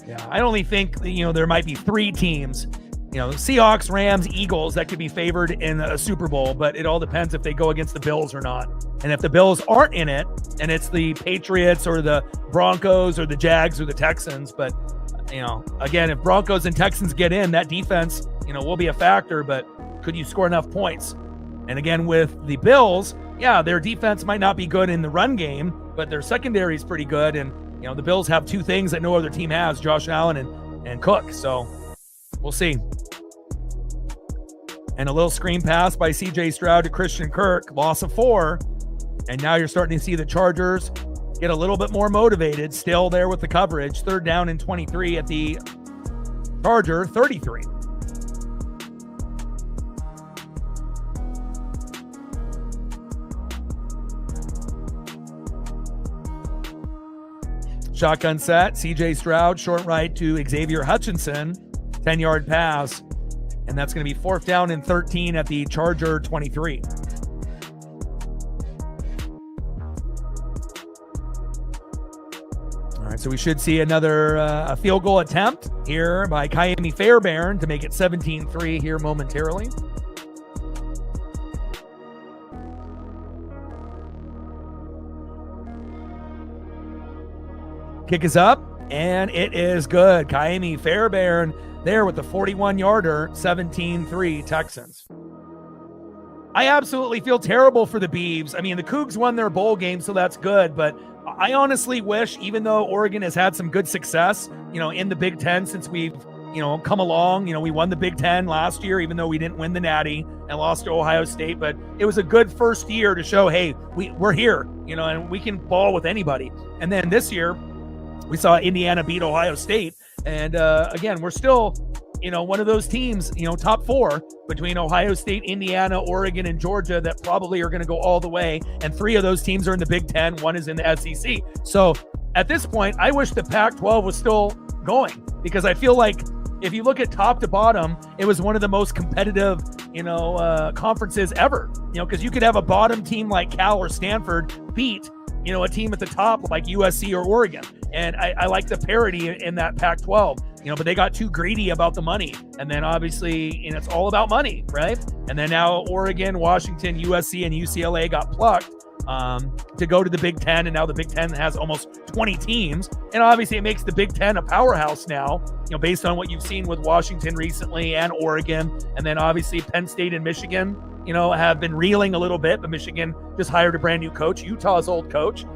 Yeah, I only think, there might be 3 teams, Seahawks, Rams, Eagles that could be favored in a Super Bowl, but it all depends if they go against the Bills or not. And if the Bills aren't in it, and it's the Patriots or the Broncos or the Jags or the Texans, but, again, if Broncos and Texans get in, that defense, will be a factor, but could you score enough points? And again, with the Bills, yeah, their defense might not be good in the run game, but their secondary is pretty good. And, the Bills have 2 things that no other team has, Josh Allen and Cook. So we'll see. And a little screen pass by C.J. Stroud to Christian Kirk, loss of 4. And now you're starting to see the Chargers get a little bit more motivated, still there with the coverage. 3rd down and 23 at the Charger 33. Shotgun set, C.J. Stroud, short right to Xavier Hutchinson, 10-yard pass, and that's going to be 4th down and 13 at the Charger 23. All right, so we should see another a field goal attempt here by Kyami Fairbairn to make it 17-3 here momentarily. Kick is up. And it is good. Kaimi Fairbairn there with the 41-yarder, 17-3 Texans. I absolutely feel terrible for the Beavs. I mean, the Cougs won their bowl game, so that's good. But I honestly wish, even though Oregon has had some good success, in the Big Ten since we've, come along. We won the Big Ten last year, even though we didn't win the Natty and lost to Ohio State. But it was a good first year to show, hey, we're here, and we can ball with anybody. And then this year, we saw Indiana beat Ohio State. And again, we're still, one of those teams, top four between Ohio State, Indiana, Oregon, and Georgia that probably are going to go all the way. And 3 of those teams are in the Big Ten. 1 is in the SEC. So at this point, I wish the Pac-12 was still going, because I feel like if you look at top to bottom, it was one of the most competitive, conferences ever, because you could have a bottom team like Cal or Stanford beat, a team at the top like USC or Oregon. And I like the parity in that Pac-12, but they got too greedy about the money. And then obviously, it's all about money, right? And then now Oregon, Washington, USC, and UCLA got plucked to go to the Big Ten. And now the Big Ten has almost 20 teams. And obviously it makes the Big Ten a powerhouse now, based on what you've seen with Washington recently and Oregon. And then obviously Penn State and Michigan, have been reeling a little bit, but Michigan just hired a brand new coach, Utah's old coach.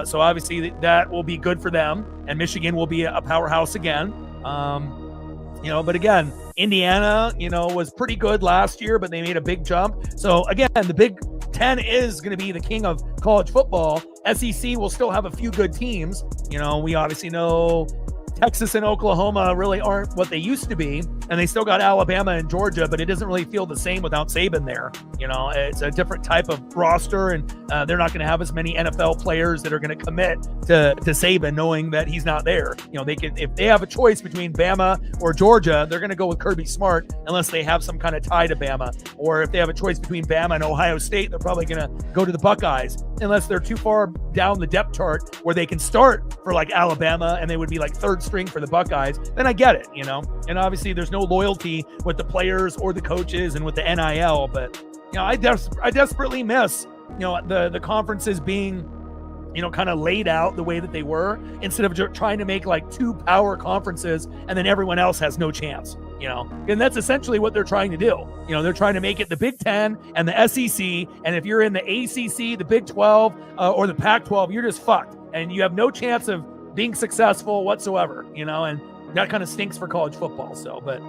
So obviously that will be good for them, and Michigan will be a powerhouse again. But again, Indiana, was pretty good last year, but they made a big jump. So again, the Big Ten is going to be the king of college football. SEC will still have a few good teams. We obviously know Texas and Oklahoma really aren't what they used to be, and they still got Alabama and Georgia, but it doesn't really feel the same without Saban there. It's a different type of roster, and they're not going to have as many NFL players that are going to commit to Saban, knowing that he's not there. They can, if they have a choice between Bama or Georgia, they're going to go with Kirby Smart unless they have some kind of tie to Bama. Or if they have a choice between Bama and Ohio State, they're probably going to go to the Buckeyes, unless they're too far down the depth chart where they can start for like Alabama and they would be like third string for the Buckeyes. Then I get it, and obviously there's no loyalty with the players or the coaches and with the NIL, but I desperately miss the conferences being kind of laid out the way that they were, instead of trying to make like 2 power conferences and then everyone else has no chance. And that's essentially what they're trying to do. They're trying to make it the Big Ten and the SEC. And if you're in the ACC, the Big 12, or the Pac-12, you're just fucked. And you have no chance of being successful whatsoever, and that kind of stinks for college football. So, but,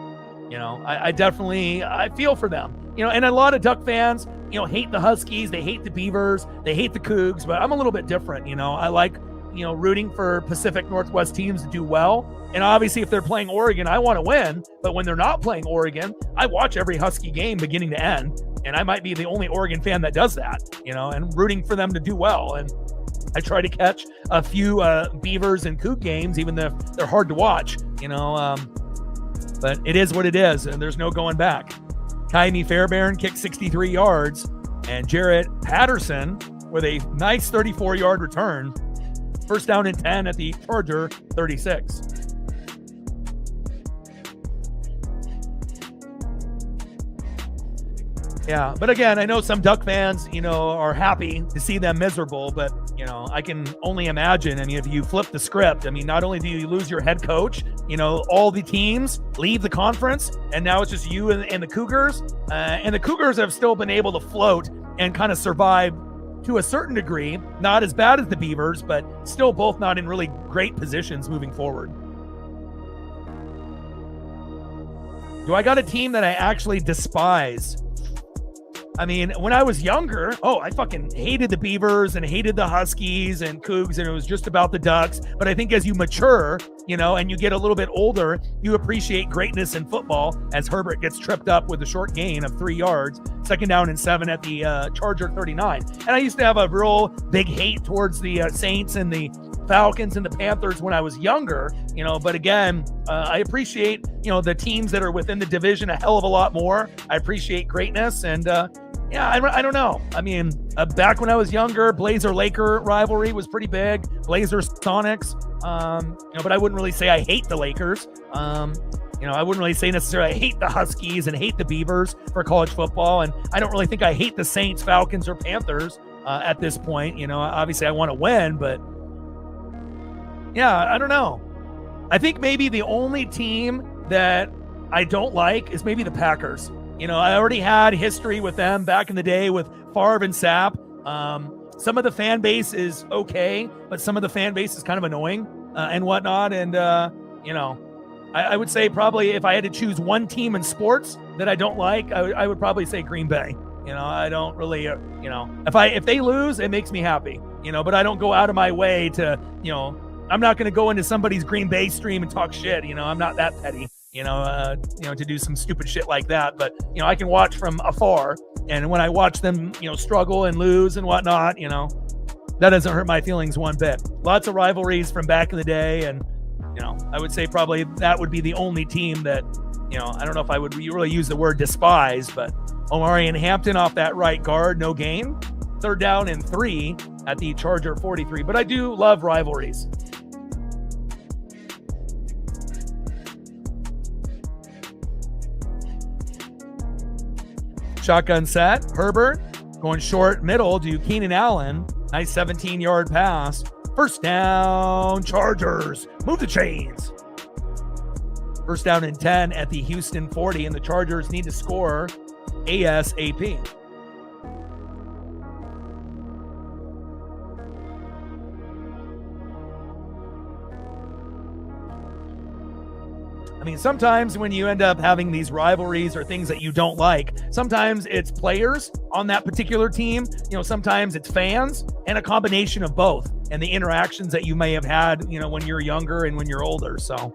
I feel for them, and a lot of Duck fans, hate the Huskies. They hate the Beavers. They hate the Cougs, but I'm a little bit different. I like, rooting for Pacific Northwest teams to do well. And obviously if they're playing Oregon, I want to win, but when they're not playing Oregon, I watch every Husky game beginning to end. And I might be the only Oregon fan that does that, and rooting for them to do well. And I try to catch a few Beavers and Coug games, even though they're hard to watch, but it is what it is, and there's no going back. Kaimi Fairbairn kicked 63 yards, and Jarrett Patterson with a nice 34-yard return. First down and 10 at the Charger 36. Yeah, but again, I know some Duck fans, are happy to see them miserable, but, I can only imagine. I mean, if you flip the script, not only do you lose your head coach, all the teams leave the conference, and now it's just you and the Cougars. And the Cougars have still been able to float and kind of survive to a certain degree, not as bad as the Beavers, but still both not in really great positions moving forward. Do I got a team that I actually despise? When I was younger, I fucking hated the Beavers and hated the Huskies and Cougs, and it was just about the Ducks. But I think as you mature, and you get a little bit older, you appreciate greatness in football, as Herbert gets tripped up with a short gain of 3 yards, 2nd down and 7 at the Charger 39. And I used to have a real big hate towards the Saints and the Falcons and the Panthers when I was younger, but again, I appreciate, the teams that are within the division a hell of a lot more. I appreciate greatness, and I don't know. Back when I was younger, Blazer-Laker rivalry was pretty big. Blazers-Sonics, but I wouldn't really say I hate the Lakers. I wouldn't really say necessarily I hate the Huskies and hate the Beavers for college football, and I don't really think I hate the Saints, Falcons, or Panthers at this point. Obviously I want to win, but yeah, I don't know. I think maybe the only team that I don't like is maybe the Packers. I already had history with them back in the day with Favre and Sapp. Some of the fan base is okay, but some of the fan base is kind of annoying and whatnot. And, I would say probably if I had to choose one team in sports that I don't like, I would probably say Green Bay. I don't really, if they lose, it makes me happy, but I don't go out of my way to, I'm not going to go into somebody's Green Bay stream and talk shit. I'm not that petty, to do some stupid shit like that. But, I can watch from afar. And when I watch them, struggle and lose and whatnot, that doesn't hurt my feelings one bit. Lots of rivalries from back in the day. And, I would say probably that would be the only team that, I don't know if I would really use the word despise, but Omari and Hampton off that right guard, no gain. 3rd down and 3 at the Charger 43. But I do love rivalries. Shotgun set. Herbert going short middle to Keenan Allen. Nice 17-yard pass. 1st down, Chargers. Move the chains. 1st down and 10 at the Houston 40, and the Chargers need to score ASAP. I mean, sometimes when you end up having these rivalries or things that you don't like, sometimes it's players on that particular team, sometimes it's fans, and a combination of both, and the interactions that you may have had, when you're younger and when you're older. So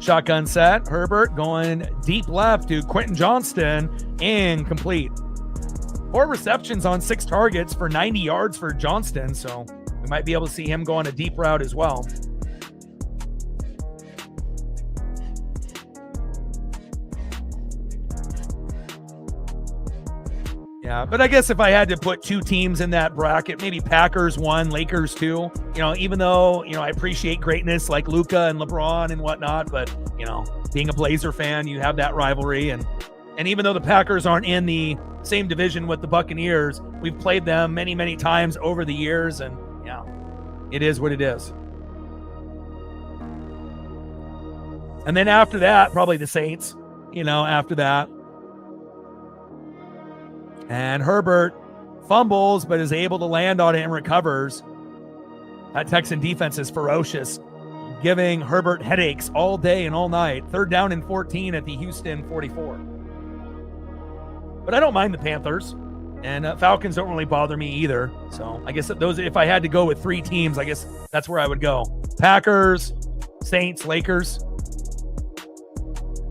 shotgun set. Herbert going deep left to Quentin Johnston. Incomplete. 4 receptions on 6 targets for 90 yards for Johnston. So we might be able to see him go on a deep route as well. Yeah, but I guess if I had to put 2 teams in that bracket, maybe Packers 1, Lakers 2, even though, I appreciate greatness like Luka and LeBron and whatnot, but, being a Blazer fan, you have that rivalry. And even though the Packers aren't in the same division with the Buccaneers, we've played them many, many times over the years. And yeah, it is what it is. And then after that, probably the Saints, after that. And Herbert fumbles, but is able to land on it and recovers. That Texan defense is ferocious, giving Herbert headaches all day and all night. 3rd down and 14 at the Houston 44. But I don't mind the Panthers. And Falcons don't really bother me either. So I guess those, if I had to go with 3 teams, I guess that's where I would go. Packers, Saints, Lakers.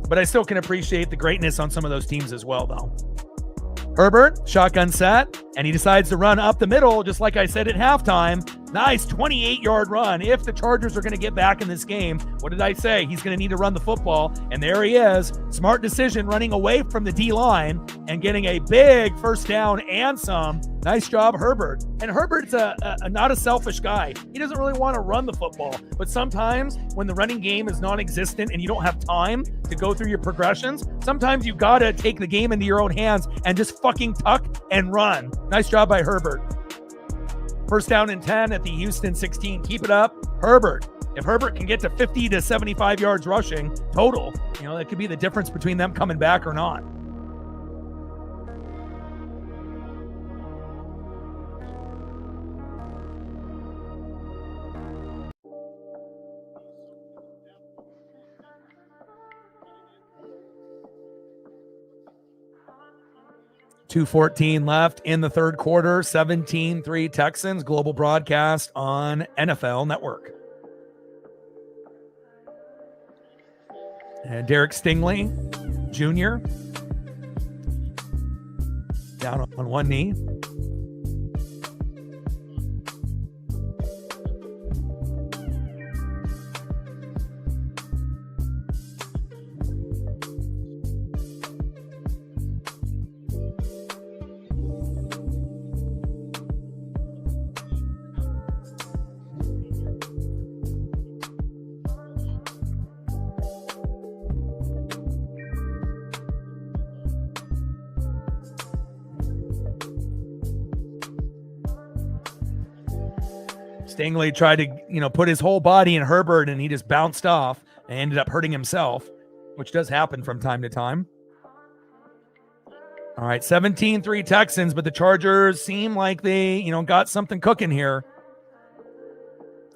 But I still can appreciate the greatness on some of those teams as well, though. Herbert, shotgun set, and he decides to run up the middle, just like I said at halftime. Nice 28-yard run. If the Chargers are going to get back in this game, what did I say? He's going to need to run the football, and there he is. Smart decision, running away from the D-line and getting a big 1st down and some. Nice job, Herbert. And Herbert's not a selfish guy. He doesn't really want to run the football, but sometimes when the running game is non-existent and you don't have time to go through your progressions, sometimes you got to take the game into your own hands and just fucking tuck and run. Nice job by Herbert. 1st down and 10 at the Houston 16. Keep it up. Herbert. If Herbert can get to 50 to 75 yards rushing total, that could be the difference between them coming back or not. .2:14 left in the 3rd quarter. 17-3 Texans. Global broadcast on NFL Network. And Derek Stingley Jr. down on one knee. Stingley tried to, put his whole body in Herbert, and he just bounced off and ended up hurting himself, which does happen from time to time. All right, 17-3 Texans, but the Chargers seem like they, got something cooking here.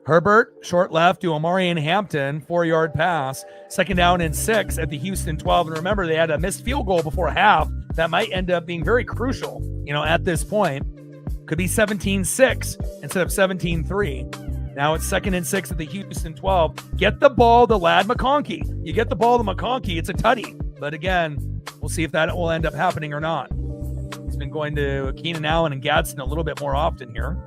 Herbert, short left to Omari and Hampton, 4-yard pass. 2nd down and 6 at the Houston 12. And remember, they had a missed field goal before half. That might end up being very crucial, at this point. Could be 17-6 instead of 17-3. Now it's 2nd and 6 at the Houston 12. Get the ball to Ladd McConkey. You get the ball to McConkey, it's a tutty. But again, we'll see if that will end up happening or not. He's been going to Keenan Allen and Gadsden a little bit more often here.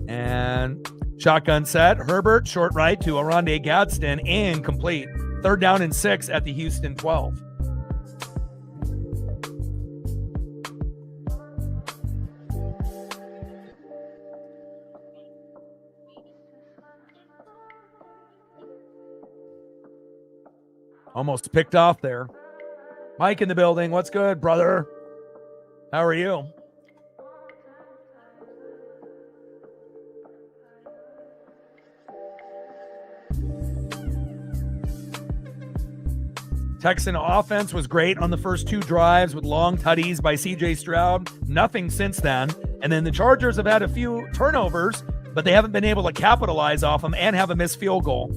And shotgun set. Herbert, short right to Oronde Gadsden, incomplete. 3rd down and 6 at the Houston 12. Almost picked off there. Mike in the building. What's good, brother? How are you? Texan offense was great on the first 2 drives with long tutties by C.J. Stroud. Nothing since then. And then the Chargers have had a few turnovers, but they haven't been able to capitalize off them and have a missed field goal.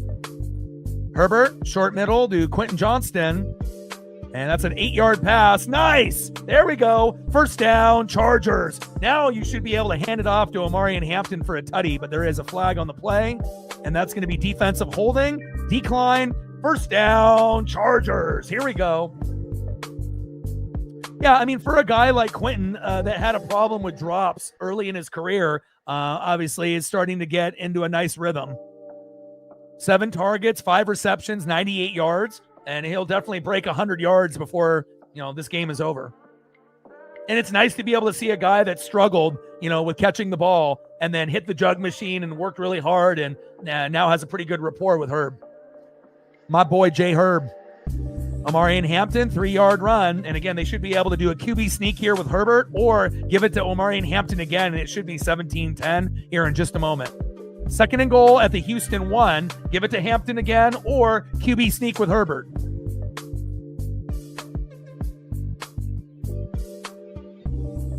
Herbert, short middle to Quentin Johnston. And that's an 8-yard pass. Nice. There we go. 1st down, Chargers. Now you should be able to hand it off to Omari and Hampton for a tutty, but there is a flag on the play, and that's going to be defensive holding. Decline. 1st down, Chargers. Here we go. Yeah, I mean, for a guy like Quentin that had a problem with drops early in his career, obviously is starting to get into a nice rhythm. 7 targets, 5 receptions, 98 yards, and he'll definitely break 100 yards before, this game is over. And it's nice to be able to see a guy that struggled, with catching the ball and then hit the jug machine and worked really hard and now has a pretty good rapport with Herb. My boy, J. Herb. Omari and Hampton, 3-yard run. And again, they should be able to do a QB sneak here with Herbert or give it to Omari and Hampton again, and it should be 17-10 here in just a moment. 2nd and goal at the Houston 1. Give it to Hampton again or QB sneak with Herbert.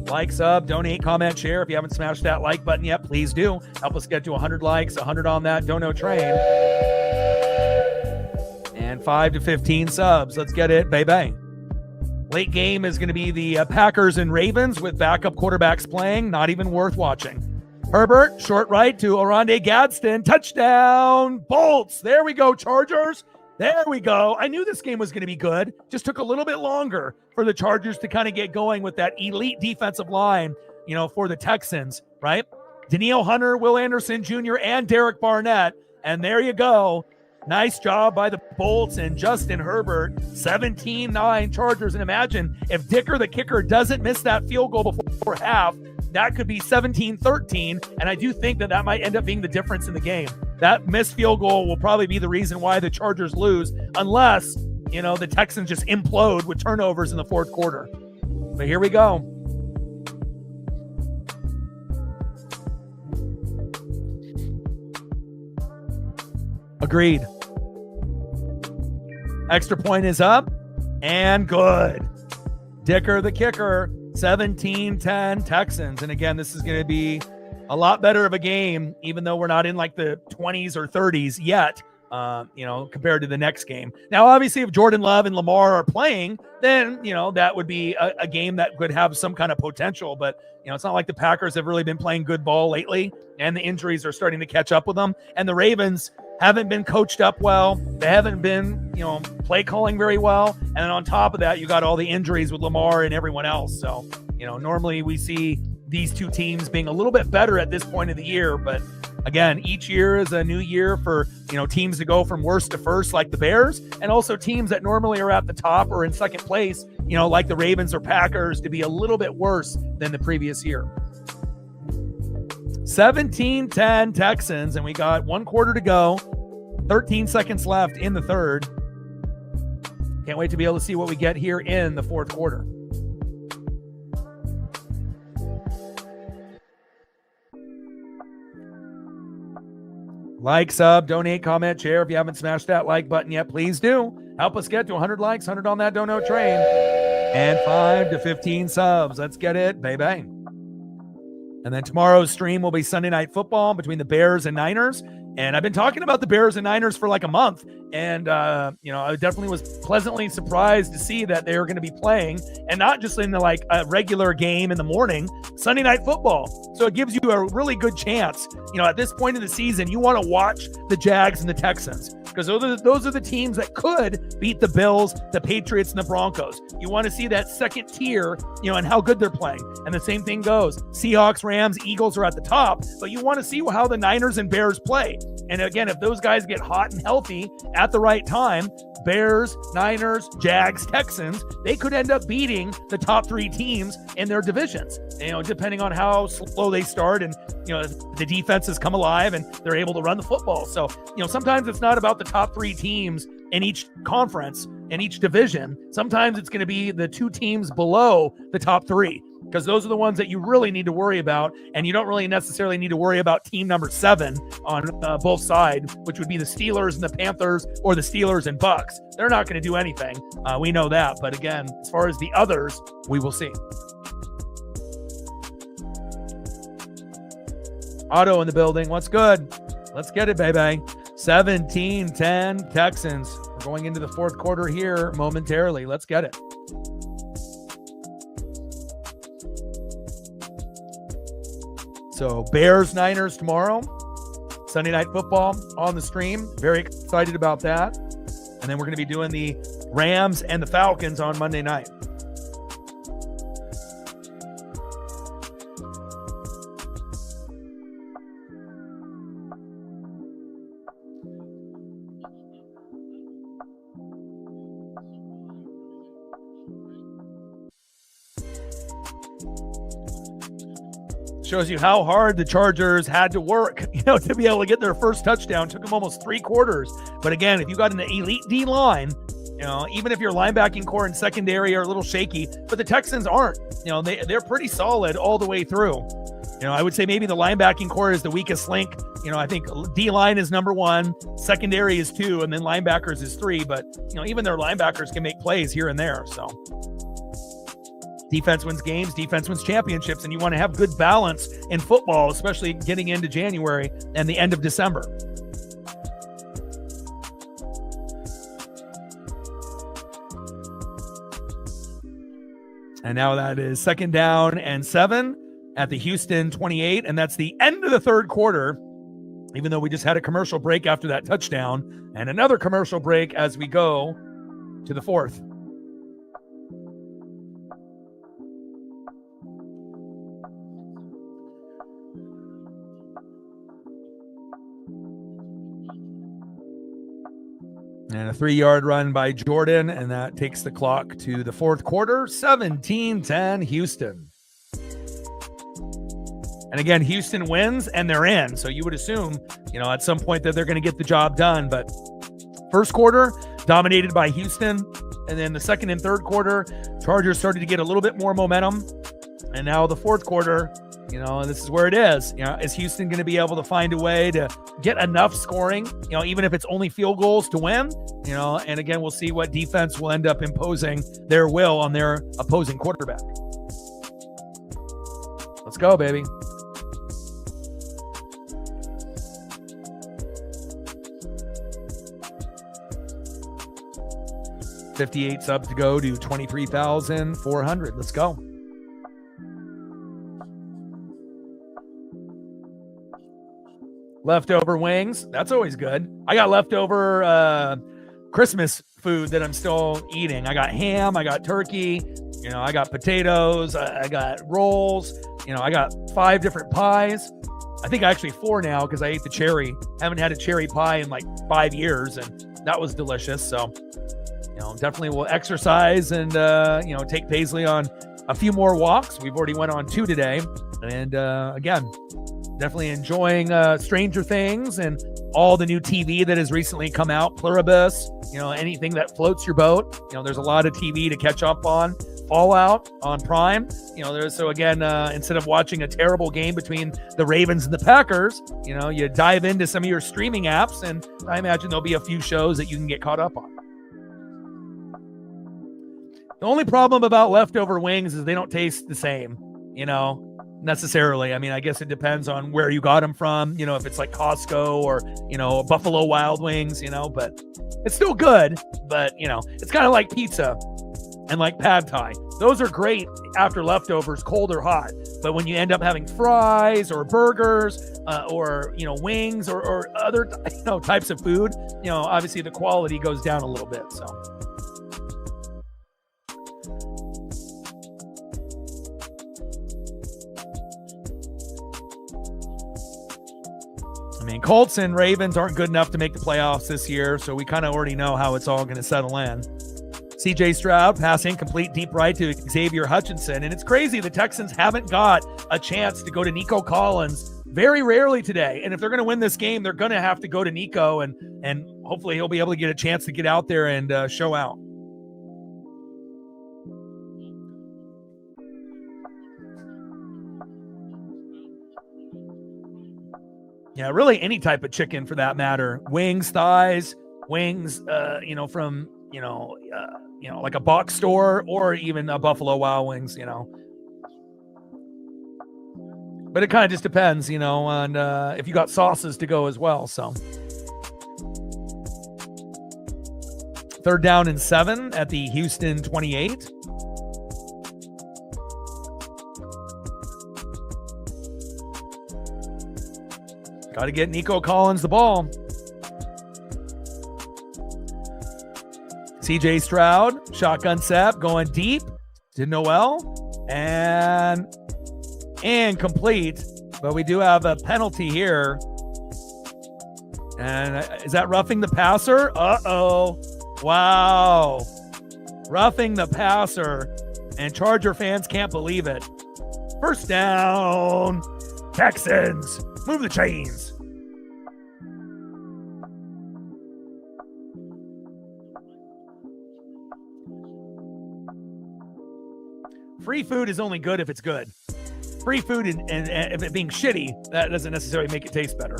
Like, sub, donate, comment, share. If you haven't smashed that like button yet, please do. Help us get to 100 likes, 100 on that dono train. And 5 to 15 subs. Let's get it, baby. Late game is going to be the Packers and Ravens with backup quarterbacks playing. Not even worth watching. Herbert, short right to Oronde Gadsden. Touchdown, Bolts. There we go, Chargers. There we go. I knew this game was going to be good. Just took a little bit longer for the Chargers to kind of get going with that elite defensive line, for the Texans, right? Danielle Hunter, Will Anderson Jr., and Derek Barnett. And there you go. Nice job by the Bolts and Justin Herbert. 17-9 Chargers. And imagine if Dicker, the kicker, doesn't miss that field goal before half, that could be 17-13. And I do think that might end up being the difference in the game. That missed field goal will probably be the reason why the Chargers lose, unless, the Texans just implode with turnovers in the 4th quarter. But here we go. Agreed. Extra point is up and good. Dicker, the kicker, 17-10 Texans. And again, this is going to be a lot better of a game, even though we're not in like the 20s or 30s yet, compared to the next game. Now, obviously, if Jordan Love and Lamar are playing, then, that would be a game that could have some kind of potential. But, it's not like the Packers have really been playing good ball lately, and the injuries are starting to catch up with them. And the Ravens haven't been coached up well. They haven't been, play calling very well. And then on top of that, you got all the injuries with Lamar and everyone else. So, normally we see these two teams being a little bit better at this point of the year. But again, each year is a new year for, teams to go from worst to first, like the Bears, and also teams that normally are at the top or in second place, like the Ravens or Packers, to be a little bit worse than the previous year. 17-10 Texans, and we got 1 quarter to go. 13 seconds left in the 3rd. Can't wait to be able to see what we get here in the 4th quarter. Like, sub, donate, comment, share. If you haven't smashed that like button yet, please do. Help us get to 100 likes, 100 on that dono train, and 5 to 15 subs. Let's get it, baby. And then tomorrow's stream will be Sunday Night Football between the Bears and Niners. And I've been talking about the Bears and Niners for like a month. And, I definitely was pleasantly surprised to see that they were going to be playing, and not just in the like a regular game in the morning, Sunday Night Football. So it gives you a really good chance. At this point in the season, you want to watch the Jags and the Texans, because those are the teams that could beat the Bills, the Patriots, and the Broncos. You want to see that second tier, and how good they're playing. And the same thing goes. Seahawks, Rams, Eagles are at the top, but you want to see how the Niners and Bears play. And again, if those guys get hot and healthy at the right time, Bears, Niners, Jags, Texans, they could end up beating the top 3 teams in their divisions, depending on how slow they start, and, the defenses come alive and they're able to run the football. So, sometimes it's not about the top 3 teams in each conference, in each division. Sometimes it's going to be the 2 teams below the top 3, because those are the ones that you really need to worry about. And you don't really necessarily need to worry about team number 7 on both sides, which would be the Steelers and the Panthers, or the Steelers and Bucks. They're not going to do anything. We know that. But again, as far as the others, we will see. Otto in the building. What's good? Let's get it, baby. 17-10 Texans. We're going into the fourth quarter here momentarily. Let's get it. So Bears, Niners tomorrow. Sunday Night Football on the stream. Very excited about that. And then we're going to be doing the Rams and the Falcons on Monday night. Shows you how hard the Chargers had to work, to be able to get their first touchdown. Took them almost 3 quarters. But again, if you got an elite D line, even if your linebacking core and secondary are a little shaky, but the Texans aren't. They're pretty solid all the way through. I would say maybe the linebacking core is the weakest link. I think D line is number 1, secondary is 2, and then linebackers is 3. But even their linebackers can make plays here and there. So. Defense wins games, defense wins championships, and you want to have good balance in football, especially getting into January and the end of December. And now that is 2nd down and 7 at the Houston 28, and that's the end of the third quarter, even though we just had a commercial break after that touchdown, and another commercial break as we go to the fourth. And a 3-yard run by Jordan, and that takes the clock to the fourth quarter, 17-10 Houston. And again, Houston wins, and they're in. So you would assume, at some point that they're going to get the job done. But first quarter, dominated by Houston. And then the second and third quarter, Chargers started to get a little bit more momentum. And now the fourth quarter, this is where it is. Is Houston going to be able to find a way to get enough scoring, even if it's only field goals to win? And again, we'll see what defense will end up imposing their will on their opposing quarterback. Let's go, baby. $58 subs to go to 23,400. Let's go. Leftover wings. That's always good. I got leftover Christmas food that I'm still eating. I got ham. I got turkey. I got potatoes. I got rolls. I got 5 different pies. I think actually 4 now because I ate the cherry. Haven't had a cherry pie in like 5 years, and that was delicious. So, definitely will exercise and, take Paisley on a few more walks. We've already went on 2 today. And again, Definitely enjoying Stranger Things and all the new TV that has recently come out. Pluribus, anything that floats your boat. There's a lot of TV to catch up on. Fallout on Prime. So again, instead of watching a terrible game between the Ravens and the Packers, you dive into some of your streaming apps, and I imagine there'll be a few shows that you can get caught up on. The only problem about leftover wings is they don't taste the same, necessarily. I mean, I guess it depends on where you got them from, if it's like Costco or, Buffalo Wild Wings, but it's still good. But, it's kind of like pizza and like pad thai. Those are great after leftovers, cold or hot. But when you end up having fries or burgers or, wings or other, types of food, obviously the quality goes down a little bit. So. I mean, Colts and Ravens aren't good enough to make the playoffs this year, so we kind of already know how it's all going to settle in. C.J. Stroud, pass incomplete, deep right to Xavier Hutchinson. And it's crazy, the Texans haven't got a chance to go to Nico Collins very rarely today. And if they're going to win this game, they're going to have to go to Nico, and hopefully he'll be able to get a chance to get out there and show out. Yeah, really any type of chicken for that matter. Wings, thighs, wings, from, like a box store or even a Buffalo Wild Wings, But it kind of just depends, on if you got sauces to go as well. So 3rd down and 7 at the Houston 28. Got to get Nico Collins the ball. C.J. Stroud, shotgun set, going deep to Noel, and complete. But we do have a penalty here. And is that roughing the passer? Uh-oh. Wow. Roughing the passer. And Charger fans can't believe it. 1st down. Texans. Move the chains. Free food is only good if it's good. Free food and if it being shitty, that doesn't necessarily make it taste better.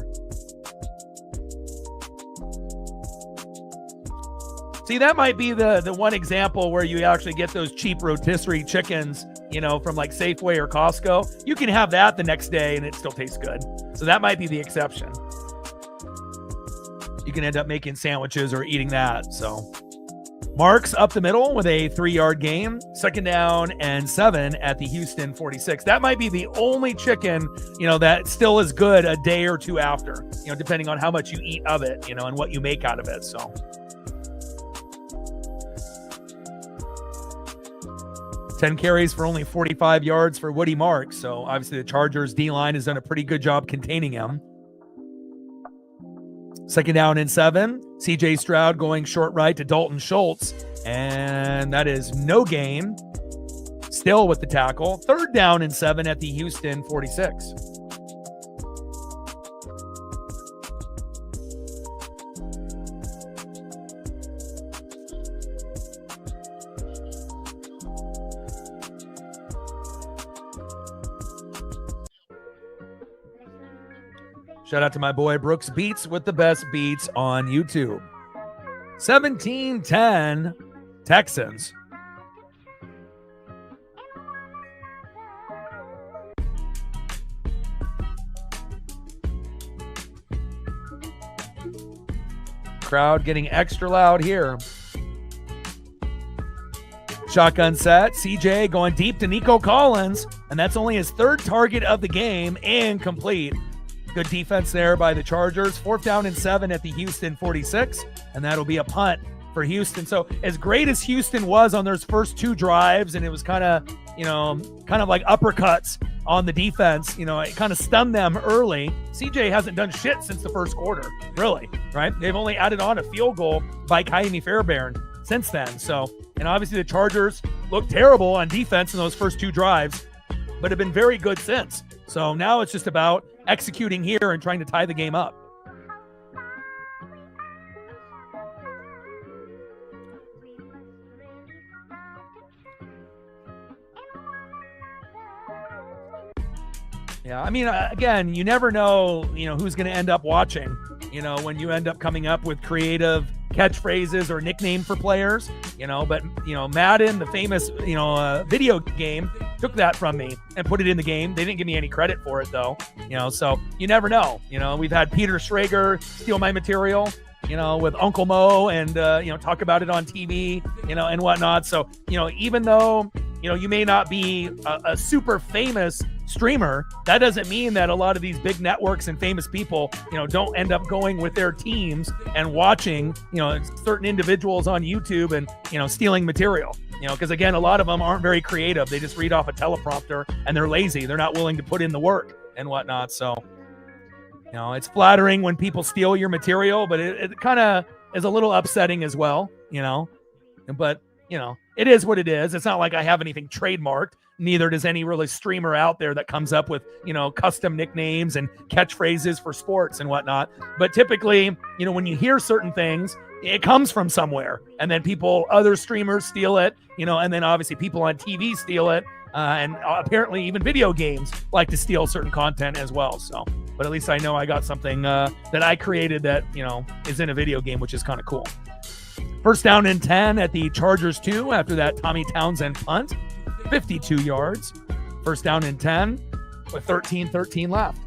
See, that might be the one example where you actually get those cheap rotisserie chickens, from like Safeway or Costco. You can have that the next day and it still tastes good. So that might be the exception. You can end up making sandwiches or eating that. So Marks up the middle with a 3-yard gain. 2nd down and 7 at the Houston 46. That might be the only chicken, that still is good a day or two after, depending on how much you eat of it, and what you make out of it. So 10 carries for only 45 yards for Woody Marks. So obviously the Chargers D-line has done a pretty good job containing him. 2nd down and 7. C.J. Stroud going short right to Dalton Schultz. And that is no gain. Still with the tackle. 3rd down and 7 at the Houston 46. Shout out to my boy Brooks Beats with the best beats on YouTube. 17-10 Texans. Crowd getting extra loud here. Shotgun set. CJ going deep to Nico Collins, and that's only his 3rd target of the game and complete. Good defense there by the Chargers. 4th down and 7 at the Houston 46, and that'll be a punt for Houston. So as great as Houston was on those first 2 drives, and it was kind of like uppercuts on the defense, it kind of stunned them early. CJ hasn't done shit since the 1st quarter, really, right? They've only added on a field goal by Kaimi Fairbairn since then. So, and obviously the Chargers looked terrible on defense in those first 2 drives, but have been very good since. So now it's just about executing here and trying to tie the game up. Yeah, I mean, again, you never know, who's going to end up watching, when you end up coming up with creative catchphrases or nickname for players, but, Madden, the famous, video game, took that from me and put it in the game. They didn't give me any credit for it, though, so you never know. We've had Peter Schrager steal my material, with Uncle Mo and, talk about it on TV, and whatnot. So, even though, you may not be a super famous streamer, that doesn't mean that a lot of these big networks and famous people, don't end up going with their teams and watching, certain individuals on YouTube and, stealing material, because again, a lot of them aren't very creative. They just read off a teleprompter and they're lazy. They're not willing to put in the work and whatnot. So, it's flattering when people steal your material, but it kind of is a little upsetting as well, but it is what it is. It's not like I have anything trademarked. Neither does any really streamer out there that comes up with, custom nicknames and catchphrases for sports and whatnot. But typically, when you hear certain things, it comes from somewhere. And then other streamers steal it, and then obviously people on TV steal it. And apparently even video games like to steal certain content as well. So, but at least I know I got something that I created that, is in a video game, which is kind of cool. First down and 10 at the Chargers 2 after that Tommy Townsend punt. 52 yards. First down and 10 with 13 left.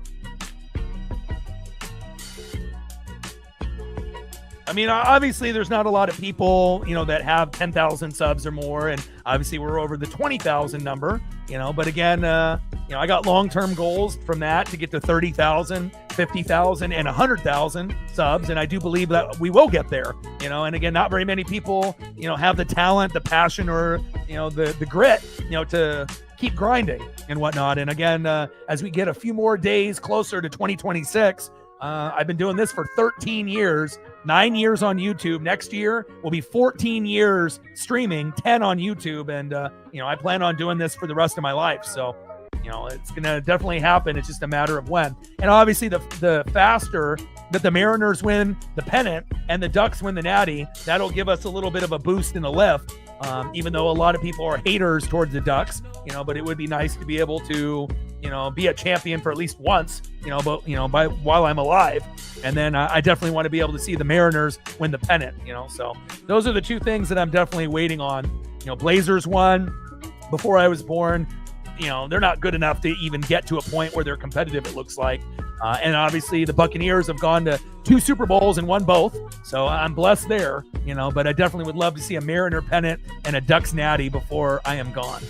I mean, obviously there's not a lot of people, that have 10,000 subs or more. And obviously we're over the 20,000 number, but again, I got long-term goals from that to get to 30,000, 50,000 and 100,000 subs. And I do believe that we will get there, and again, not very many people, have the talent, the passion, or, the grit, to keep grinding and whatnot. And again, as we get a few more days closer to 2026, I've been doing this for 13 years, 9 years on YouTube. Next year will be 14 years streaming, 10 on YouTube. And, I plan on doing this for the rest of my life. So, it's going to definitely happen. It's just a matter of when. And obviously the faster that the Mariners win the pennant and the Ducks win the Natty, that'll give us a little bit of a boost in the lift. Even though a lot of people are haters towards the Ducks, but it would be nice to be able to, be a champion for at least once, while I'm alive. And then I definitely want to be able to see the Mariners win the pennant, so those are the two things that I'm definitely waiting on. Blazers won before I was born. They're not good enough to even get to a point where they're competitive, it looks like. And obviously the Buccaneers have gone to 2 Super Bowls and won both. So I'm blessed there, but I definitely would love to see a Mariner pennant and a Ducks natty before I am gone.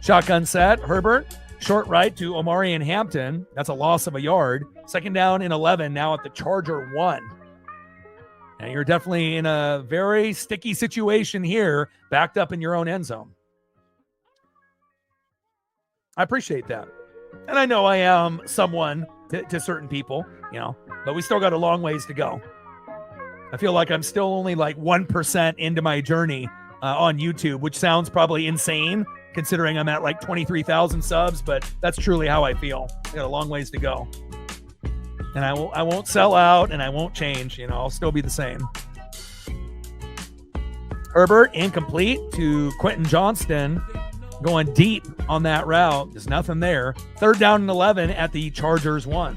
Shotgun set, Herbert, short right to Omari and Hampton. That's a loss of a yard. Second down and 11 now at the Charger 1. And you're definitely in a very sticky situation here, backed up in your own end zone. I appreciate that. And I know I am someone to certain people, but we still got a long ways to go. I feel like I'm still only like 1% into my journey on YouTube, which sounds probably insane considering I'm at like 23,000 subs, but that's truly how I feel. I got a long ways to go. And I won't sell out and I won't change, I'll still be the same. Herbert incomplete to Quentin Johnston. Going deep on that route. There's nothing there. Third down and 11 at the Chargers 1.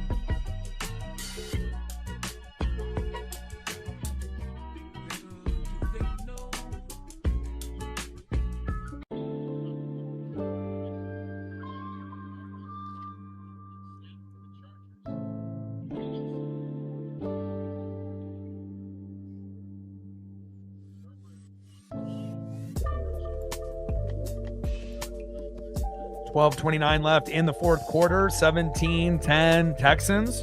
12:29 left in the fourth quarter. 17-10 Texans.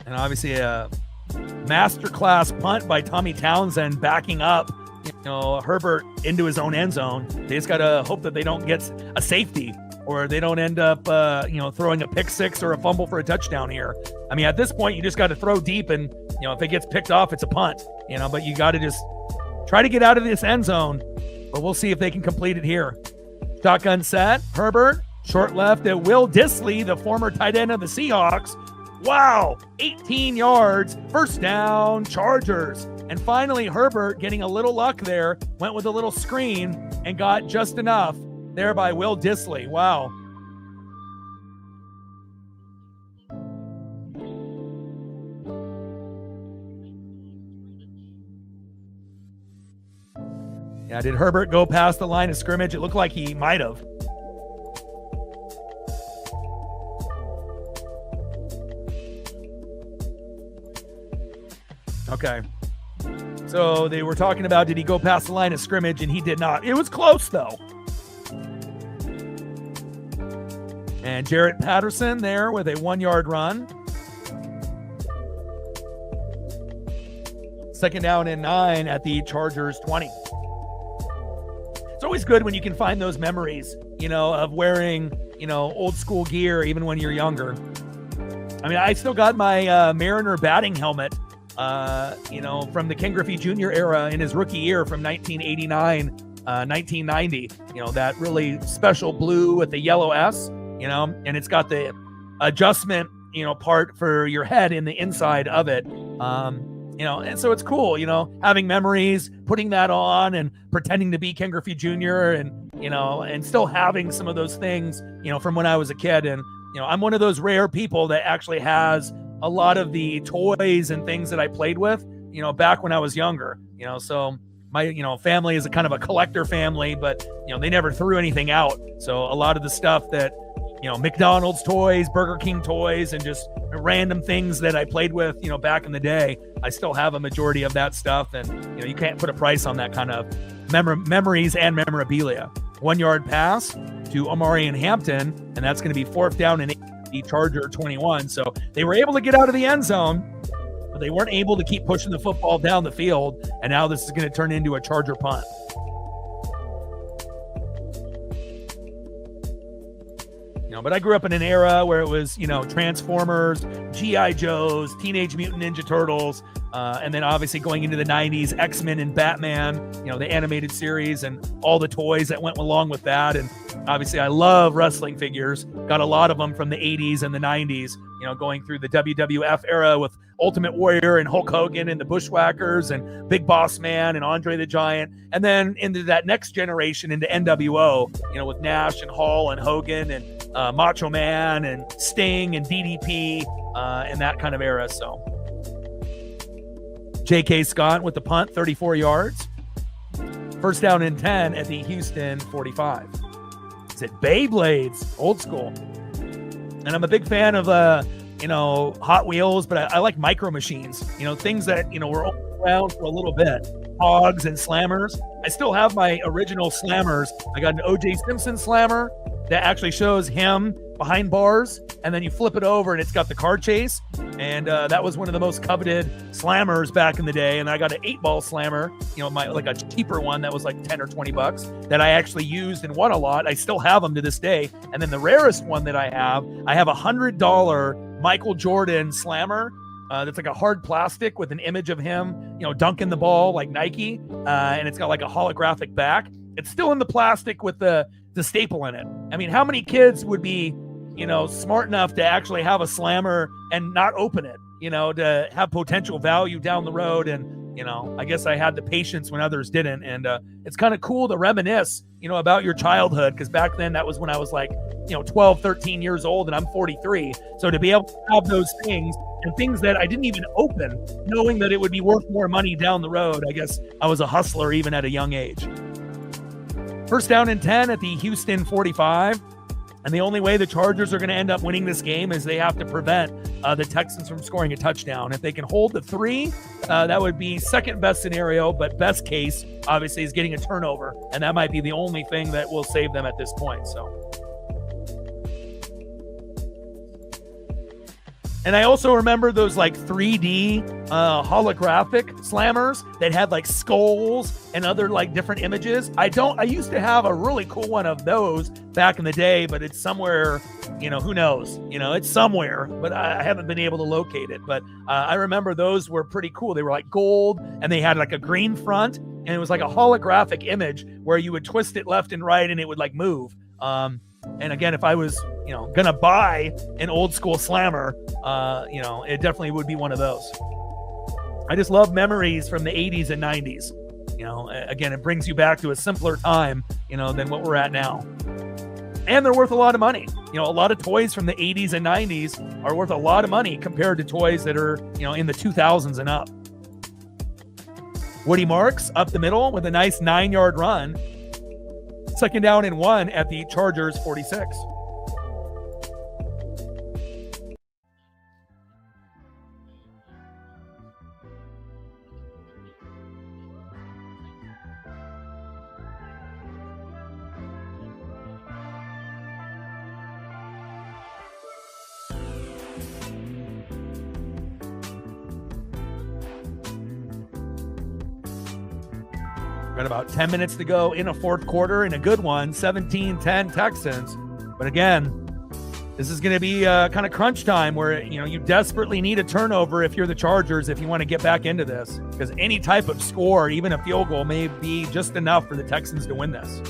And obviously a masterclass punt by Tommy Townsend backing up, Herbert into his own end zone. They just got to hope that they don't get a safety or they don't end up, throwing a pick six or a fumble for a touchdown here. I mean, at this point, you just got to throw deep and, if it gets picked off, it's a punt, but you got to just try to get out of this end zone. But we'll see if they can complete it here. Shotgun set. Herbert Short left at Will Dissly, the former tight end of the Seahawks. Wow, 18 yards, first down, Chargers. And finally, Herbert, getting a little luck there, went with a little screen and got just enough there by Will Dissly. Wow. Yeah, did Herbert go past the line of scrimmage? It looked like he might have. Okay. So they were talking about, did he go past the line of scrimmage? And he did not. It was close, though. And Jarrett Patterson there with a 1-yard run. Second down and 9 at the Chargers 20. It's always good when you can find those memories, of wearing, old school gear, even when you're younger. I mean, I still got my Mariner batting helmet, from the Ken Griffey Jr. era in his rookie year from 1989, 1990, that really special blue with the yellow S, and it's got the adjustment, part for your head in the inside of it. And so it's cool, having memories, putting that on and pretending to be Ken Griffey Jr. and still having some of those things, from when I was a kid. And, I'm one of those rare people that actually has a lot of the toys and things that I played with, back when I was younger, so my, family is a kind of a collector family, but, they never threw anything out. So a lot of the stuff that, McDonald's toys, Burger King toys, and just random things that I played with, back in the day, I still have a majority of that stuff. And, you can't put a price on that kind of memories and memorabilia. 1-yard pass to Omari and Hampton, and that's going to be 4th down and 8, the Charger 21. So they were able to get out of the end zone, but they weren't able to keep pushing the football down the field. And now this is going to turn into a Charger punt. But I grew up in an era where it was, Transformers, G.I. Joes, Teenage Mutant Ninja Turtles, and then obviously going into the 90s, X-Men and Batman, the animated series and all the toys that went along with that. And obviously I love wrestling figures, got a lot of them from the 80s and the 90s, going through the WWF era with Ultimate Warrior and Hulk Hogan and the Bushwhackers and Big Boss Man and Andre the Giant. And then into that next generation into NWO, with Nash and Hall and Hogan and Macho Man and Sting and DDP and that kind of era. So J.K. Scott with the punt, 34 yards. First down and 10 at the Houston 45. It's at Beyblades, old school. And I'm a big fan of, Hot Wheels, but I like micro machines, things that, were around for a little bit. Hogs and slammers. I still have my original slammers. I got an O.J. Simpson slammer that actually shows him behind bars, and then you flip it over and it's got the car chase. And that was one of the most coveted slammers back in the day. And I got an 8-ball slammer, like a cheaper one that was like 10 or 20 bucks that I actually used and won a lot. I still have them to this day. And then the rarest one that I have a $100 Michael Jordan slammer. That's like a hard plastic with an image of him, dunking the ball like Nike. And it's got like a holographic back. It's still in the plastic with the staple in it. I mean, how many kids would be, smart enough to actually have a slammer and not open it, to have potential value down the road? And, I guess I had the patience when others didn't. And it's kind of cool to reminisce, about your childhood, because back then that was when I was like, 12, 13 years old, and I'm 43. So to be able to have those things and things that I didn't even open, knowing that it would be worth more money down the road, I guess I was a hustler even at a young age. First down and 10 at the Houston 45. And the only way the Chargers are going to end up winning this game is they have to prevent the Texans from scoring a touchdown. If they can hold the 3, that would be second best scenario, but best case, obviously, is getting a turnover. And that might be the only thing that will save them at this point. So. And I also remember those like 3D holographic slammers that had like skulls and other like different images. I used to have a really cool one of those back in the day, but it's somewhere, who knows, it's somewhere, but I haven't been able to locate it. But I remember those were pretty cool. They were like gold and they had like a green front, and it was like a holographic image where you would twist it left and right and it would like move. And again, if I was, going to buy an old school slammer, it definitely would be one of those. I just love memories from the 80s and 90s. Again, it brings you back to a simpler time, than what we're at now. And they're worth a lot of money. A lot of toys from the 80s and 90s are worth a lot of money compared to toys that are, in the 2000s and up. Woody Marks up the middle with a nice 9-yard run. 2nd down and 1 at the Chargers 46. Got about 10 minutes to go in a fourth quarter in a good one, 17-10 Texans. But again, this is going to be kind of crunch time where, you desperately need a turnover if you're the Chargers, if you want to get back into this, because any type of score, even a field goal, may be just enough for the Texans to win this.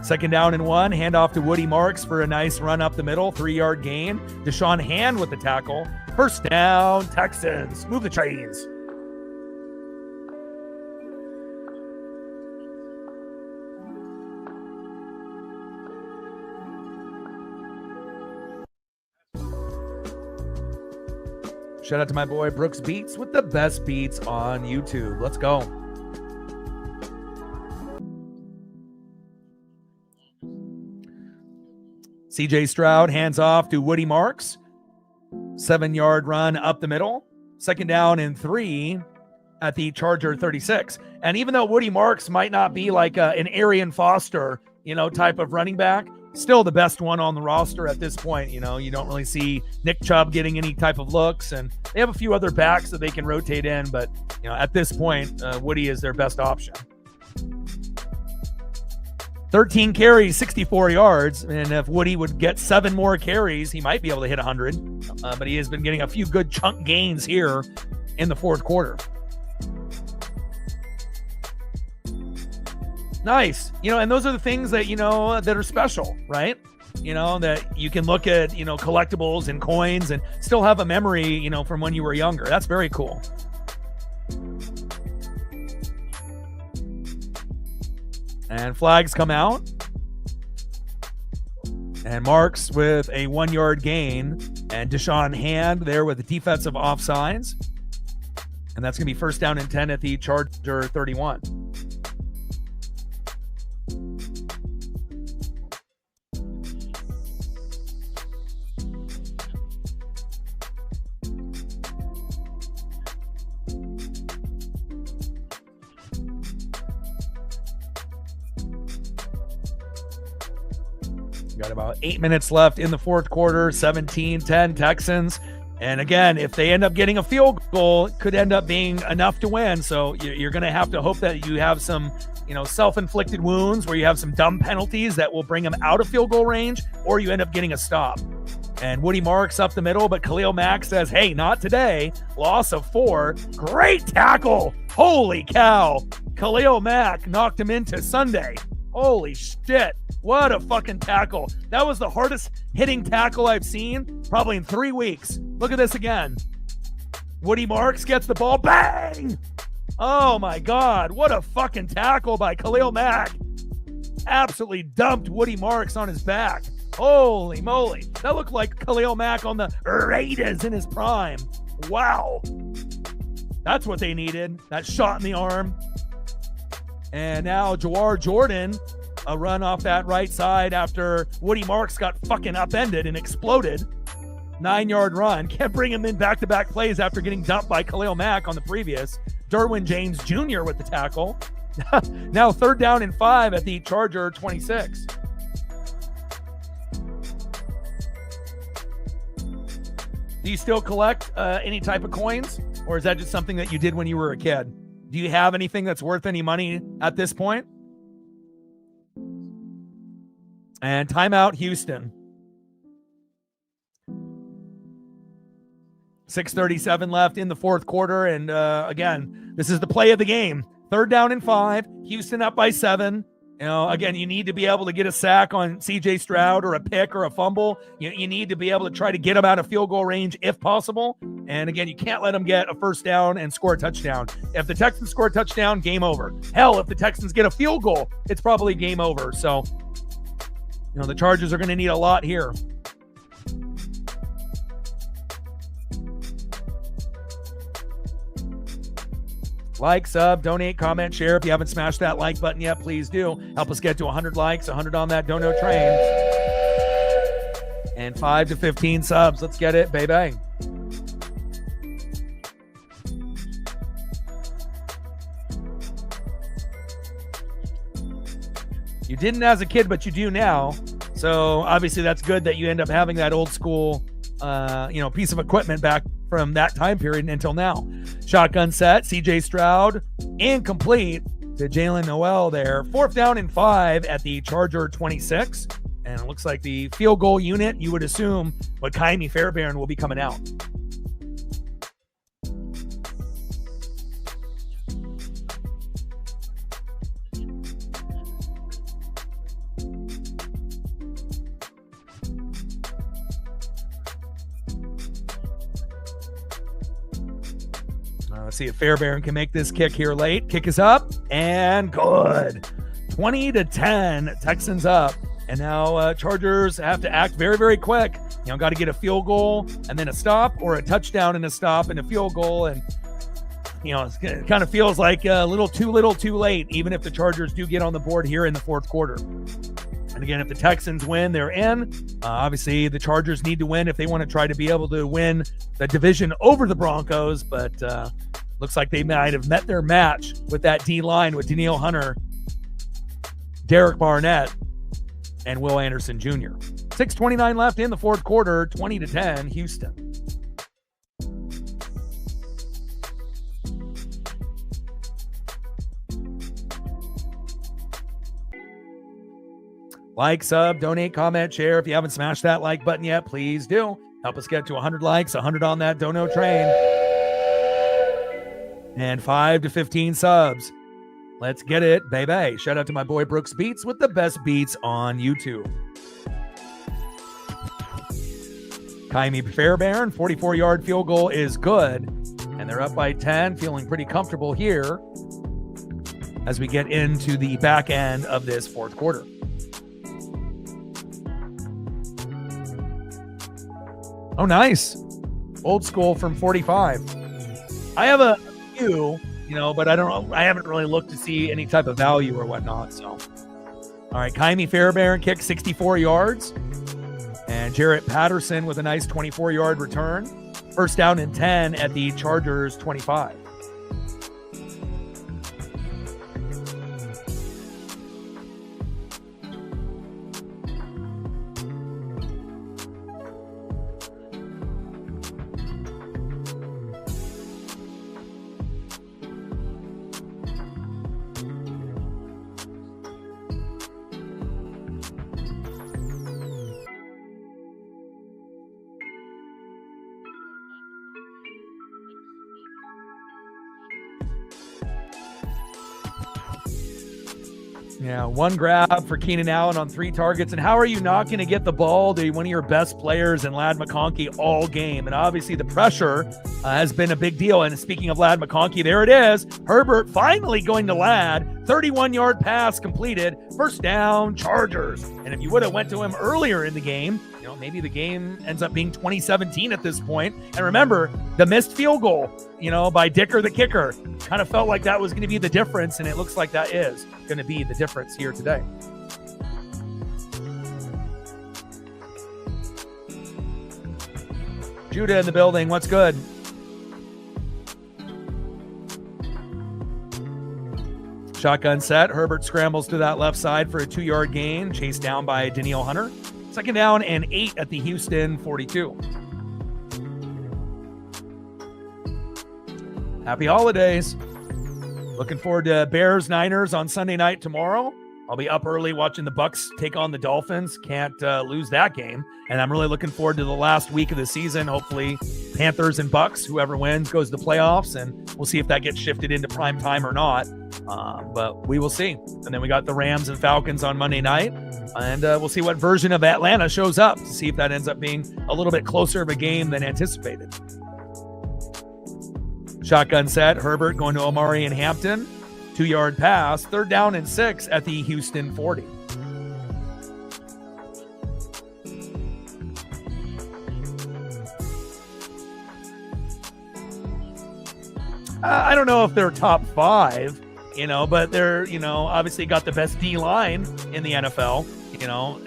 Second down and 1, handoff to Woody Marks for a nice run up the middle, 3-yard gain. Deshaun Hand with the tackle. First down, Texans. Move the chains. Shout out to my boy Brooks Beats with the best beats on YouTube. Let's go. CJ Stroud hands off to Woody Marks. 7-yard run up the middle. 2nd down and 3 at the Charger 36. And even though Woody Marks might not be like an Arian Foster, type of running back, still the best one on the roster at this point. You don't really see Nick Chubb getting any type of looks, and they have a few other backs that they can rotate in. But, at this point, Woody is their best option. 13 carries, 64 yards. And if Woody would get 7 more carries, he might be able to hit 100. But he has been getting a few good chunk gains here in the fourth quarter. Nice. And those are the things that, that are special, right? That you can look at, collectibles and coins and still have a memory, from when you were younger. That's very cool. And flags come out. And Marks with a 1-yard gain. And Deshaun Hand there with the defensive offsides. And that's going to be first down and 10 at the Charger 31. Got about 8 minutes left in the fourth quarter, 17-10 Texans. And again, if they end up getting a field goal, it could end up being enough to win. So you're going to have to hope that you have some, self-inflicted wounds where you have some dumb penalties that will bring them out of field goal range, or you end up getting a stop. And Woody Marks up the middle, but Khalil Mack says, hey, not today. Loss of 4. Great tackle. Holy cow. Khalil Mack knocked him into Sunday. Holy shit. What a fucking tackle. That was the hardest hitting tackle I've seen probably in 3 weeks. Look at this again. Woody Marks gets the ball. Bang! Oh my God. What a fucking tackle by Khalil Mack. Absolutely dumped Woody Marks on his back. Holy moly. That looked like Khalil Mack on the Raiders in his prime. Wow. That's what they needed. That shot in the arm. And now Jawar Jordan, a run off that right side after Woody Marks got fucking upended and exploded. 9-yard run. Can't bring him in back-to-back plays after getting dumped by Khalil Mack on the previous. Derwin James Jr. with the tackle. Now 3rd down and 5 at the Charger 26. Do you still collect any type of coins? Or is that just something that you did when you were a kid? Do you have anything that's worth any money at this point? And timeout, Houston. 6:37 left in the fourth quarter. And again, this is the play of the game. 3rd down and 5. Houston up by 7. You know, again, you need to be able to get a sack on CJ Stroud or a pick or a fumble. You need to be able to try to get them out of field goal range if possible. And again, you can't let them get a 1st down and score a touchdown. If the Texans score a touchdown, game over. Hell, if the Texans get a field goal, it's probably game over. So, you know, the Chargers are going to need a lot here. Like, sub, donate, comment, share. If you haven't smashed that like button yet, please do. Help us get to 100 likes, 100 on that dono train. And 5 to 15 subs. Let's get it, baby. You didn't as a kid, but you do now. So obviously that's good that you end up having that old school, piece of equipment back from that time period until now. Shotgun set, CJ Stroud, incomplete to Jalen Noel there. 4th down and 5 at the Charger 26. And it looks like the field goal unit, you would assume, but Kaimi Fairbairn will be coming out. Let's see if Fairbairn can make this kick here late. Kick is up and good. 20-10, Texans up. And now Chargers have to act very, very quick. You know, got to get a field goal and then a stop, or a touchdown and a stop and a field goal. And, you know, it kind of feels like a little too late, even if the Chargers do get on the board here in the 4th quarter. And again, if the Texans win, they're in. Obviously, the Chargers need to win if they want to try to be able to win the division over the Broncos. But looks like they might have met their match with that D-line with Danielle Hunter, Derek Barnett, and Will Anderson Jr. 6:29 left in the 4th quarter, 20-10, Houston. Like, sub, donate, comment, share. If you haven't smashed that like button yet, please do. Help us get to 100 likes, 100 on that dono train. And 5 to 15 subs. Let's get it, baby. Shout out to my boy Brooks Beats with the best beats on YouTube. Kaimi Fairbairn, 44-yard field goal is good. And they're up by 10, feeling pretty comfortable here as we get into the back end of this 4th quarter. Oh, nice. Old school from 45. I have a few, but I haven't really looked to see any type of value or whatnot. So, all right. Kaimi Fairbairn kicked 64 yards. And Jarrett Patterson with a nice 24-yard return. 1st down and 10 at the Chargers 25. Yeah, 1 grab for Keenan Allen on 3 targets. And how are you not going to get the ball to one of your best players in Ladd McConkey all game? And obviously the pressure has been a big deal. And speaking of Ladd McConkey, there it is. Herbert finally going to Ladd. 31-yard pass completed. 1st down, Chargers. And if you would have went to him earlier in the game, maybe the game ends up being 2017 at this point. And remember, the missed field goal, by Dicker the kicker, kind of felt like that was going to be the difference. And it looks like that is going to be the difference here today. Judah in the building. What's good? Shotgun set. Herbert scrambles to that left side for a 2-yard gain. Chased down by Danielle Hunter. 2nd down and 8 at the Houston 42. Happy holidays. Looking forward to Bears-Niners on Sunday night tomorrow. I'll be up early watching the Bucs take on the Dolphins. Can't lose that game. And I'm really looking forward to the last week of the season. Hopefully Panthers and Bucks. Whoever wins goes to the playoffs, and we'll see if that gets shifted into prime time or not. But we will see. And then we got the Rams and Falcons on Monday night, and we'll see what version of Atlanta shows up to see if that ends up being a little bit closer of a game than anticipated. Shotgun set, Herbert going to Omari and Hampton. 2-yard pass, 3rd down and 6 at the Houston 40. I don't know if they're top 5, but they're, obviously got the best D-line in the NFL,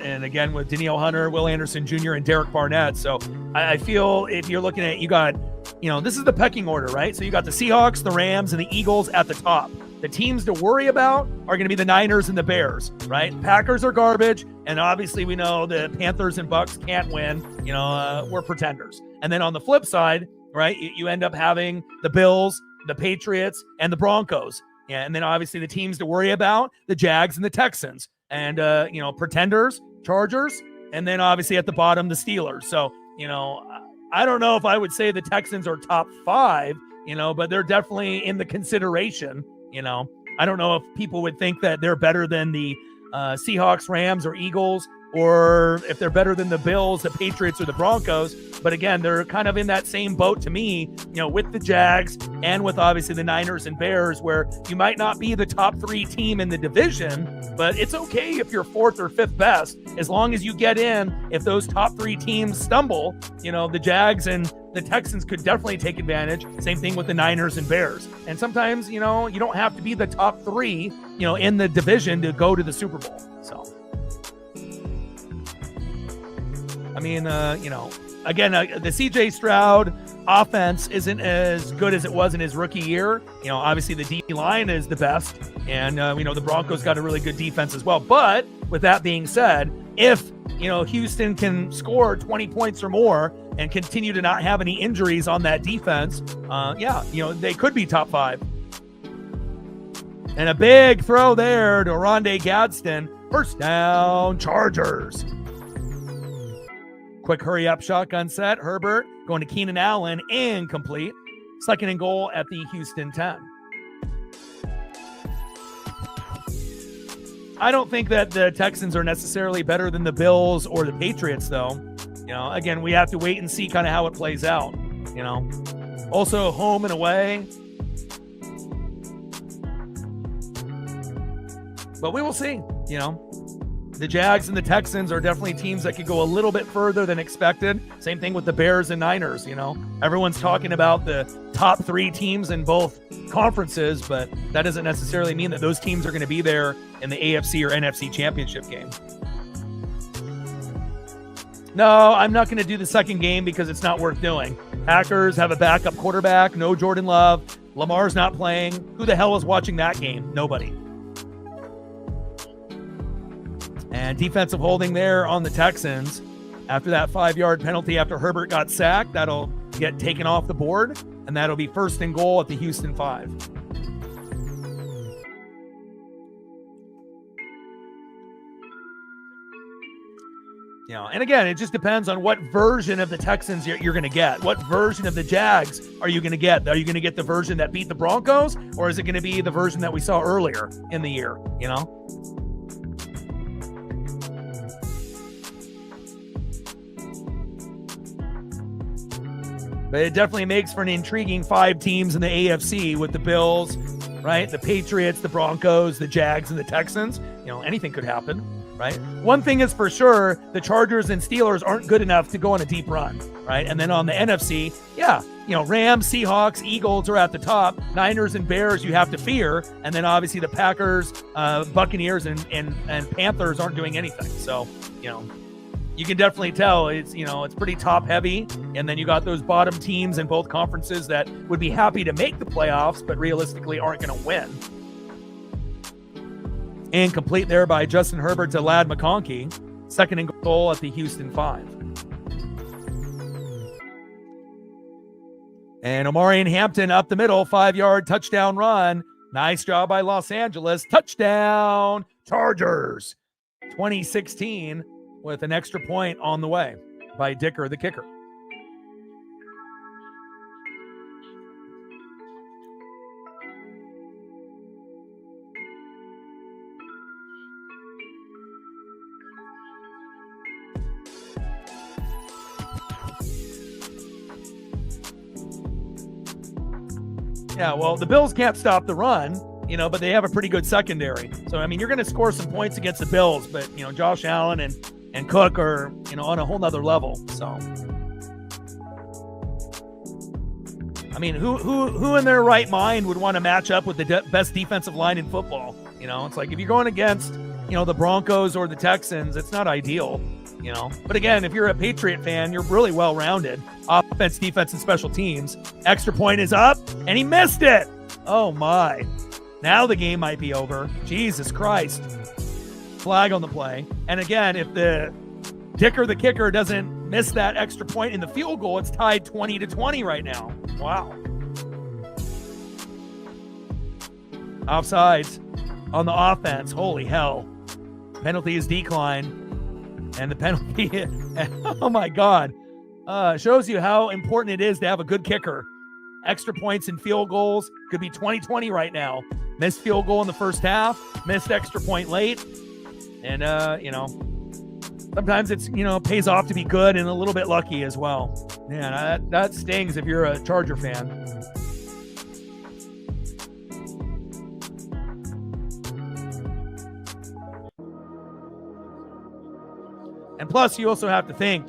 and again with Danielle Hunter, Will Anderson Jr., and Derek Barnett. So I feel if you're looking at, you got, this is the pecking order, right? So you got the Seahawks, the Rams, and the Eagles at the top. The teams to worry about are going to be the Niners and the Bears, right? Packers are garbage, and obviously we know the Panthers and Bucks can't win. We're pretenders. And then on the flip side, right, you end up having the Bills, the Patriots, and the Broncos. Yeah, and then obviously the teams to worry about, the Jags and the Texans. And, pretenders, Chargers, and then obviously at the bottom, the Steelers. So, I don't know if I would say the Texans are top 5, but they're definitely in the consideration. I don't know if people would think that they're better than the Seahawks, Rams, or Eagles, or if they're better than the Bills, the Patriots, or the Broncos. But again, they're kind of in that same boat to me, with the Jags and with obviously the Niners and Bears, where you might not be the top 3 team in the division, but it's okay if you're 4th or 5th best, as long as you get in. If those top 3 teams stumble, the Jags and the Texans could definitely take advantage. Same thing with the Niners and Bears. And sometimes, you don't have to be the top 3, in the division to go to the Super Bowl. So, I mean, again, the CJ Stroud offense isn't as good as it was in his rookie year. Obviously the D line is the best, and the Broncos got a really good defense as well. But with that being said, if Houston can score 20 points or more and continue to not have any injuries on that defense, they could be top 5. And a big throw there to Rondé Gadsden. First down, Chargers. Quick hurry-up shotgun set. Herbert going to Keenan Allen, incomplete. 2nd and goal at the Houston 10. I don't think that the Texans are necessarily better than the Bills or the Patriots, though. Again, we have to wait and see kind of how it plays out. Also home and away. But we will see, The Jags and the Texans are definitely teams that could go a little bit further than expected. Same thing with the Bears and Niners, Everyone's talking about the top 3 teams in both conferences, but that doesn't necessarily mean that those teams are going to be there in the AFC or NFC championship game. No, I'm not going to do the second game because it's not worth doing. Packers have a backup quarterback, no Jordan Love. Lamar's not playing. Who the hell is watching that game? Nobody. And defensive holding there on the Texans after that 5-yard penalty after Herbert got sacked. That'll get taken off the board, and that'll be 1st and goal at the Houston 5. And again, it just depends on what version of the Texans you're going to get. What version of the Jags are you going to get? Are you going to get the version that beat the Broncos, or is it going to be the version that we saw earlier in the year, But it definitely makes for an intriguing 5 teams in the AFC with the Bills, right? The Patriots, the Broncos, the Jags, and the Texans. Anything could happen, right? One thing is for sure, the Chargers and Steelers aren't good enough to go on a deep run, right? And then on the NFC, Rams, Seahawks, Eagles are at the top. Niners and Bears you have to fear. And then obviously the Packers, Buccaneers, and Panthers aren't doing anything. So, you can definitely tell it's pretty top heavy. And then you got those bottom teams in both conferences that would be happy to make the playoffs, but realistically aren't going to win. Incomplete there by Justin Herbert to Ladd McConkey. 2nd and goal at the Houston 5. And Omari and Hampton up the middle, 5-yard touchdown run. Nice job by Los Angeles. Touchdown, Chargers. 2016 with an extra point on the way by Dicker, the kicker. Yeah, well, the Bills can't stop the run, but they have a pretty good secondary. So, I mean, you're going to score some points against the Bills, but, Josh Allen and Cook are, on a whole nother level. So, I mean, who in their right mind would want to match up with the best defensive line in football? It's like if you're going against, the Broncos or the Texans, it's not ideal, But again, if you're a Patriot fan, you're really well-rounded. Offense, defense, and special teams. Extra point is up, and he missed it. Oh, my. Now the game might be over. Jesus Christ. Flag on the play. And again, if the kicker doesn't miss that extra point in the field goal, it's tied 20-20 right now. Wow. Offsides on the offense. Holy hell. Penalty is declined. And the penalty, oh my God, shows you how important it is to have a good kicker. Extra points and field goals could be 20-20 right now. Missed field goal in the first half, missed extra point late. And, sometimes it's, pays off to be good and a little bit lucky as well. Man, that stings if you're a Charger fan. And plus, you also have to think,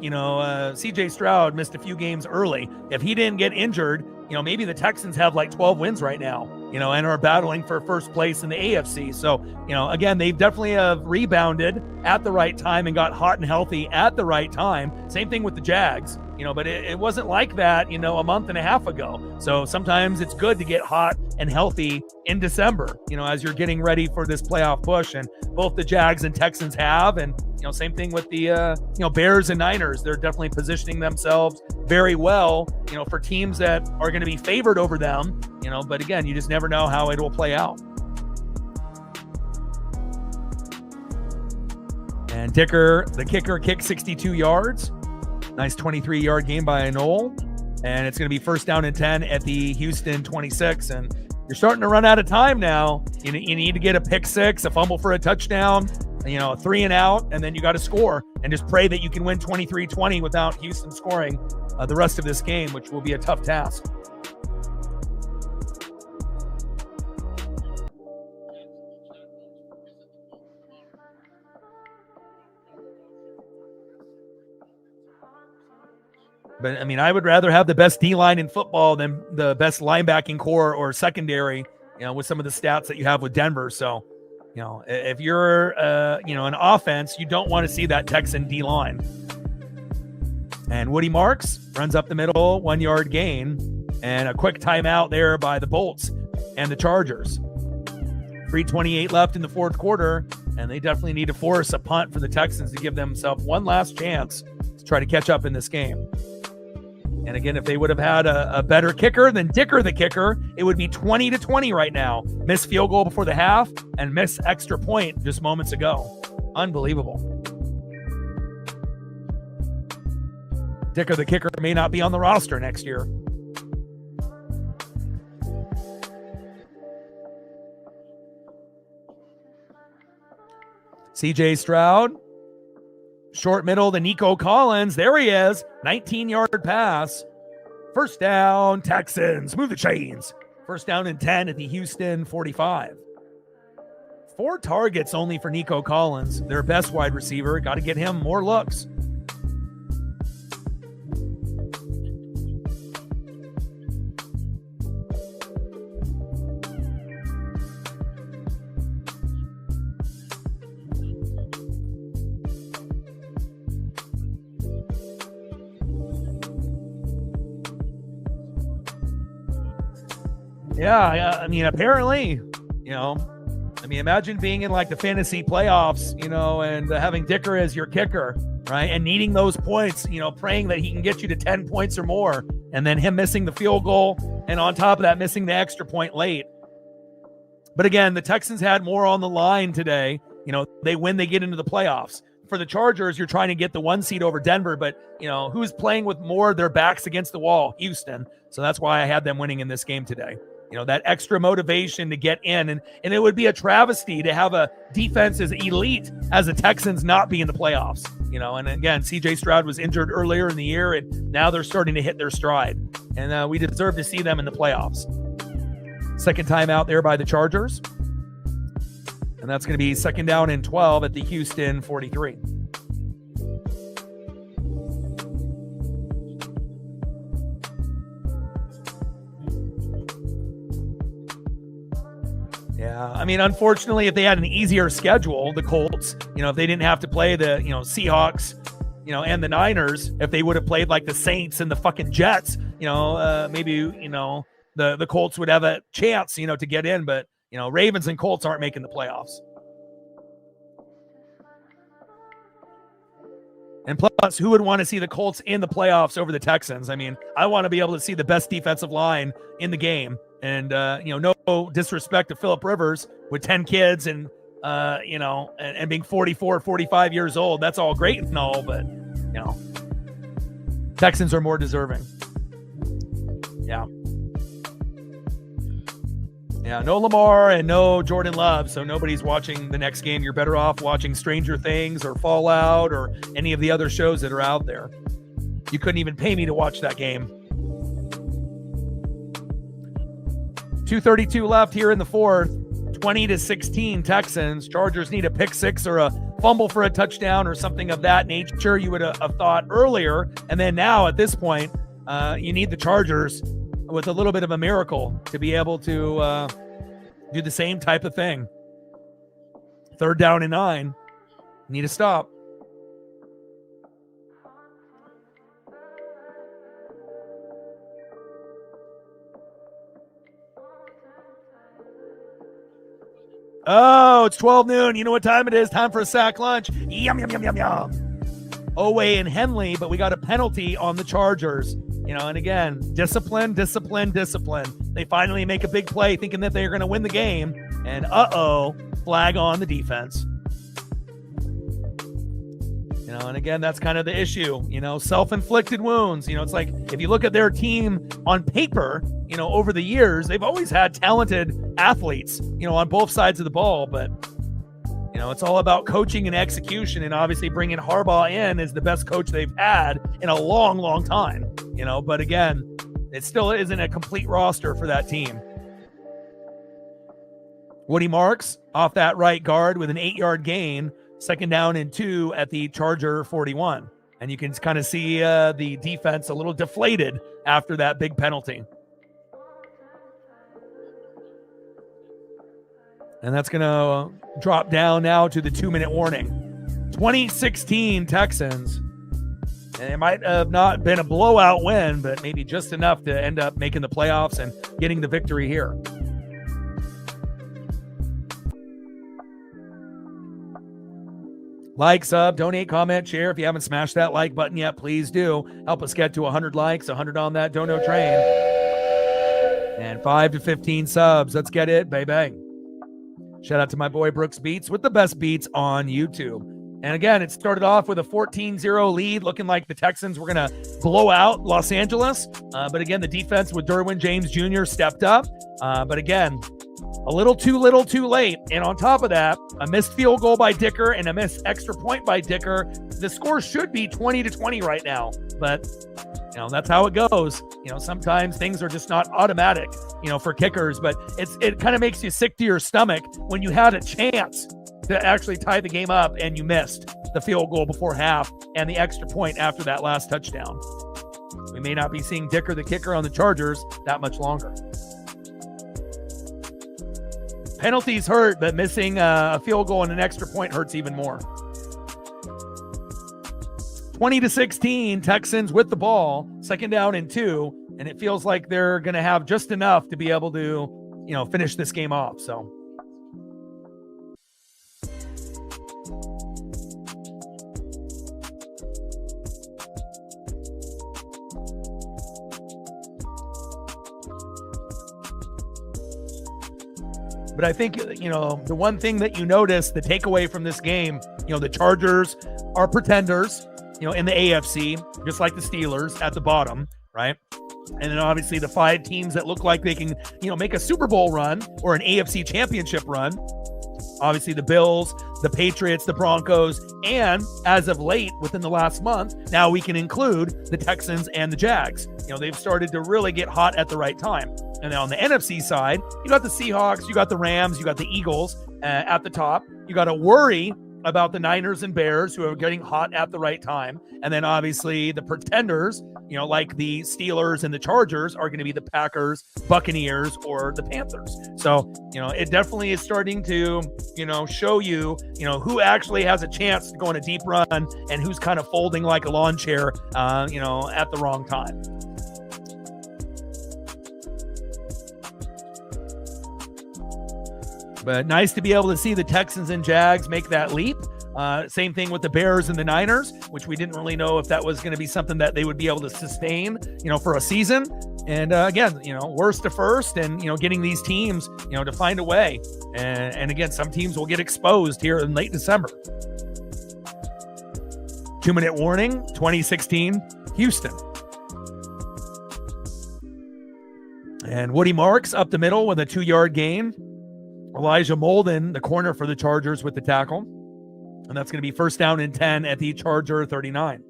C.J. Stroud missed a few games early. If he didn't get injured, maybe the Texans have like 12 wins right now, and are battling for first place in the AFC. So, again, they definitely have rebounded at the right time and got hot and healthy at the right time. Same thing with the Jags, but it wasn't like that, a month and a half ago. So sometimes it's good to get hot and healthy in December, as you're getting ready for this playoff push. And both the Jags and Texans have, and same thing with the, Bears and Niners. They're definitely positioning themselves very well, for teams that are going to be favored over them, but again, you just never know how it will play out. And the kicker kicked 62 yards. Nice 23-yard game by Noel. And it's going to be first down and 10 at the Houston 26. And you're starting to run out of time now. You need to get a pick six, a fumble for a touchdown, a 3 and out, and then you got to score and just pray that you can win 23-20 without Houston scoring the rest of this game, which will be a tough task. But, I mean, I would rather have the best D-line in football than the best linebacking core or secondary, with some of the stats that you have with Denver. So, if you're, an offense, you don't want to see that Texan D-line. And Woody Marks runs up the middle, 1 yard gain, and a quick timeout there by the Bolts and the Chargers. 3:28 left in the fourth quarter, and they definitely need to force a punt for the Texans to give themselves one last chance to try to catch up in this game. And again, if they would have had a better kicker than Dicker the kicker, it would be 20-20 right now. Missed field goal before the half and missed extra point just moments ago. Unbelievable. Dicker the kicker may not be on the roster next year. C.J. Stroud. Short middle to Nico Collins. There he is. 19-yard pass. First down, Texans. Move the chains. First down and 10 at the Houston 45. 4 targets only for Nico Collins, their best wide receiver. Got to get him more looks. Yeah, I mean, apparently, imagine being in like the fantasy playoffs, and having Dicker as your kicker, right? And needing those points, praying that he can get you to 10 points or more, and then him missing the field goal, and on top of that, missing the extra point late. But again, the Texans had more on the line today. They win, they get into the playoffs. For the Chargers, you're trying to get the 1 seed over Denver, but, who's playing with more of their backs against the wall? Houston. So that's why I had them winning in this game today. That extra motivation to get in. And it would be a travesty to have a defense as elite as the Texans not be in the playoffs. And again, C.J. Stroud was injured earlier in the year, and now they're starting to hit their stride. And we deserve to see them in the playoffs. Second time out there by the Chargers. And that's going to be 2nd down and 12 at the Houston 43. Yeah, I mean, unfortunately, if they had an easier schedule, the Colts, if they didn't have to play the, Seahawks, and the Niners, if they would have played like the Saints and the fucking Jets, maybe, the Colts would have a chance, to get in, but, Ravens and Colts aren't making the playoffs. And plus, who would want to see the Colts in the playoffs over the Texans? I mean, I want to be able to see the best defensive line in the game. And, no disrespect to Phillip Rivers with 10 kids and, and being 44, 45 years old. That's all great and all, but, Texans are more deserving. Yeah. Yeah, no Lamar and no Jordan Love, so nobody's watching the next game. You're better off watching Stranger Things or Fallout or any of the other shows that are out there. You couldn't even pay me to watch that game. 2:32 left here in the fourth. 20-16 Texans. Chargers need a pick six or a fumble for a touchdown or something of that nature. You would have thought earlier. And then now at this point, you need the Chargers with a little bit of a miracle to be able to do the same type of thing. 3rd down and 9. Need a stop. Oh, it's 12 noon. You know what time it is? Time for a sack lunch. Yum, yum, yum, yum, yum. Oweh and Henley, but we got a penalty on the Chargers. And again, discipline. They finally make a big play thinking that they're going to win the game. And flag on the defense. And again, that's kind of the issue, self-inflicted wounds. It's like if you look at their team on paper, over the years, they've always had talented athletes, on both sides of the ball. But, it's all about coaching and execution. And obviously bringing Harbaugh in is the best coach they've had in a long, long time. But again, it still isn't a complete roster for that team. Woody Marks off that right guard with an 8-yard gain, 2nd down and 2 at the Charger 41. And you can kind of see the defense a little deflated after that big penalty. And that's going to drop down now to the 2-minute warning. 2016 Texans. And it might have not been a blowout win, but maybe just enough to end up making the playoffs and getting the victory here. Like, sub, donate, comment, share. If you haven't smashed that like button yet, please do. Help us get to 100 likes, 100 on that dono train. And 5 to 15 subs. Let's get it, baby. Shout out to my boy Brooks Beats with the best beats on YouTube. And again, it started off with a 14-0 lead, looking like the Texans were going to blow out Los Angeles. But again, the defense with Derwin James Jr. stepped up. But again, a little too late. And on top of that, a missed field goal by Dicker and a missed extra point by Dicker. The score should be 20-20 right now. But, that's how it goes. Sometimes things are just not automatic, for kickers. But it kind of makes you sick to your stomach when you had a chance to actually tie the game up and you missed the field goal before half and the extra point after that last touchdown. We may not be seeing Dicker the kicker on the Chargers that much longer. Penalties hurt, but missing a field goal and an extra point hurts even more. 20-16, Texans with the ball, 2nd down and 2, and it feels like they're going to have just enough to be able to, finish this game off. So. But I think, the one thing that you notice, the takeaway from this game, the Chargers are pretenders, in the AFC, just like the Steelers at the bottom, right? And then obviously the 5 teams that look like they can, make a Super Bowl run or an AFC championship run. Obviously the Bills, the Patriots, the Broncos, and as of late, within the last month, now we can include the Texans and the Jags. They've started to really get hot at the right time. And then on the NFC side, you got the Seahawks, you got the Rams, you got the Eagles at the top. You got to worry about the Niners and Bears, who are getting hot at the right time. And then obviously the pretenders, like the Steelers and the Chargers, are going to be the Packers, Buccaneers, or the Panthers. So, it definitely is starting to, show you, who actually has a chance to go on a deep run and who's kind of folding like a lawn chair, at the wrong time. But nice to be able to see the Texans and Jags make that leap. Same thing with the Bears and the Niners, which we didn't really know if that was going to be something that they would be able to sustain, for a season. And again, worst to first, and getting these teams, to find a way. And again, some teams will get exposed here in late December. 2-minute warning, 2016, Houston. And Woody Marks up the middle with a 2-yard gain. Elijah Molden, the corner for the Chargers, with the tackle. And that's going to be first down and 10 at the Charger 39.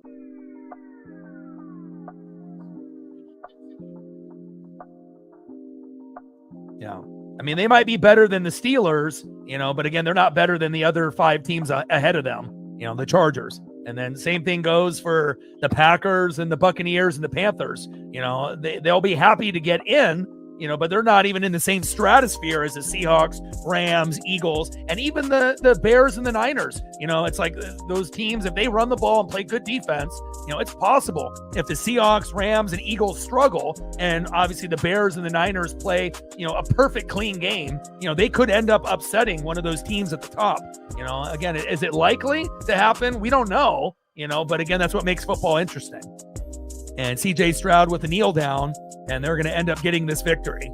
Yeah. I mean, they might be better than the Steelers, but again, they're not better than the other 5 teams ahead of them, the Chargers. And then same thing goes for the Packers and the Buccaneers and the Panthers. They'll be happy to get in, but they're not even in the same stratosphere as the Seahawks, Rams, Eagles, and even the Bears and the Niners. It's like those teams, if they run the ball and play good defense, it's possible. If the Seahawks, Rams, and Eagles struggle, and obviously the Bears and the Niners play, a perfect clean game, they could end up upsetting one of those teams at the top. Again, is it likely to happen? We don't know, but again, that's what makes football interesting. And CJ Stroud with a kneel down, and they're going to end up getting this victory.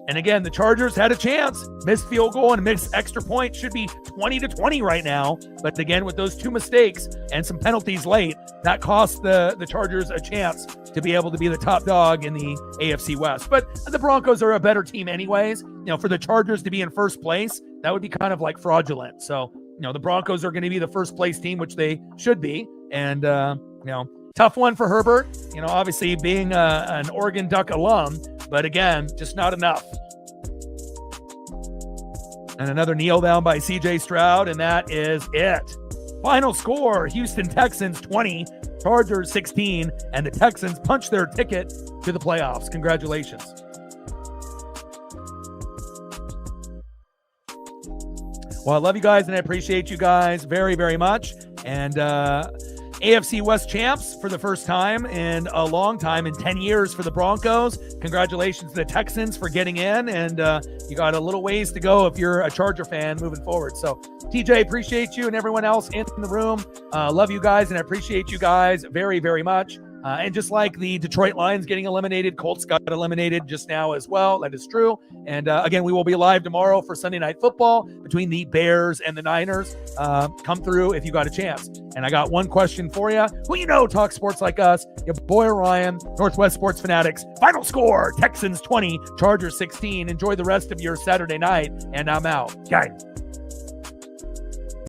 And again, the Chargers had a chance. Missed field goal and missed extra point. Should be 20-20 right now. But again, with those 2 mistakes and some penalties late, that cost the Chargers a chance to be able to be the top dog in the AFC West. But the Broncos are a better team anyways. For the Chargers to be in first place, that would be kind of like fraudulent. So, the Broncos are going to be the first place team, which they should be. And, tough one for Herbert, obviously being an Oregon Duck alum, but again, just not enough. And another kneel down by CJ Stroud, and that is it. Final score, Houston Texans 20, Chargers 16, and the Texans punch their ticket to the playoffs. Congratulations. Well, I love you guys, and I appreciate you guys very, very much. And AFC West champs for the first time in a long time, in 10 years for the Broncos. Congratulations to the Texans for getting in, and you got a little ways to go if you're a Charger fan moving forward. So, TJ, appreciate you and everyone else in the room. Love you guys, and I appreciate you guys very, very much. And just like the Detroit Lions getting eliminated, Colts got eliminated just now as well. That is true. And again, we will be live tomorrow for Sunday Night Football between the Bears and the Niners. Come through if you got a chance. And I got one question for you. Who talk sports like us? Your boy Ryan, Northwest Sports Fanatics. Final score, Texans 20, Chargers 16. Enjoy the rest of your Saturday night, and I'm out. Gang.